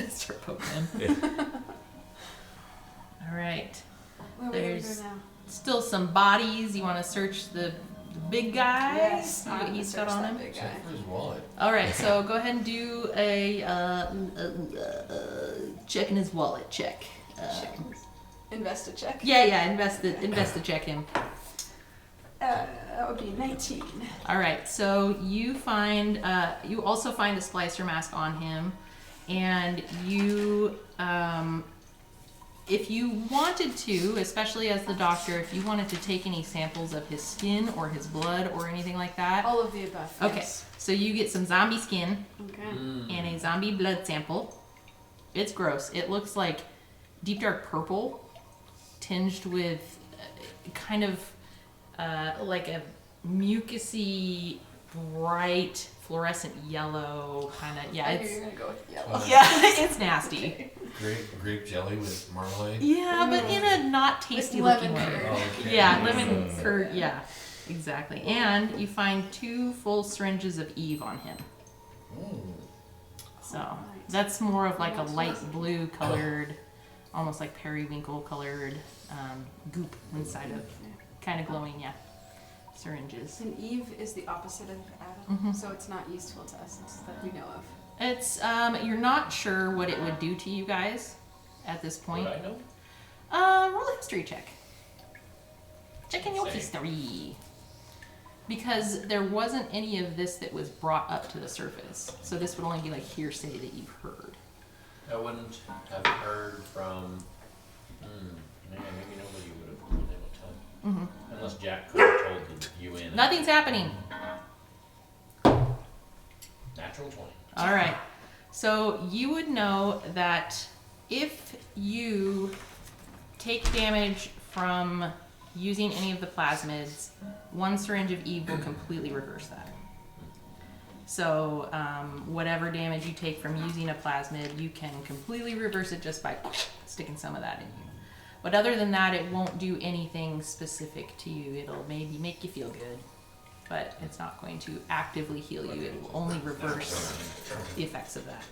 Start poking him. All right. Where are we gonna There's- go now? Still some bodies. You want to search the big guy? Yes, See what I'm he's gonna got search on that him. big guy. Check for his wallet. All right, so go ahead and do a checking his wallet check. Invest a check. Yeah, invest to check him. That would be 19. All right, so you find you also find a splicer mask on him, and you if you wanted to, especially as the doctor, if you wanted to take any samples of his skin or his blood or anything like that. All of the above. Okay, Yes. so you get some zombie skin Okay. and a zombie blood sample. It's gross. It looks like deep dark purple tinged with kind of like a mucusy, bright, fluorescent yellow kind of. Yeah, I knew it's you were gonna go with yellow. yeah, it's nasty. Grape jelly with marmalade. Yeah, but in a not tasty looking lemon way. curd. Okay. Yeah, lemon curd. Yeah, exactly. And you find 2 full syringes of Eve on him. So Alright. that's more of like a light blue colored, almost like periwinkle colored goop inside of, kind of glowing, yeah, syringes. And Eve is the opposite of Adam, Mhm. so it's not useful to us that we know of. It's you're not sure what it would do to you guys at this point. Would I know? Roll a history check. Check in your Same. history. Because there wasn't any of this that was brought up to the surface. So this would only be like hearsay that you've heard. I wouldn't have heard from. Maybe nobody would have been able to tell. Mm-hmm. Unless Jack could have told the UN. Nothing's happening. Natural 20. All right. So you would know that if you take damage from using any of the plasmids, 1 syringe of Eve will completely reverse that. So whatever damage you take from using a plasmid, you can completely reverse it just by sticking some of that in you. But other than that, it won't do anything specific to you. It'll maybe make you feel good. but it's not going to actively heal you. It will only reverse the effects of that.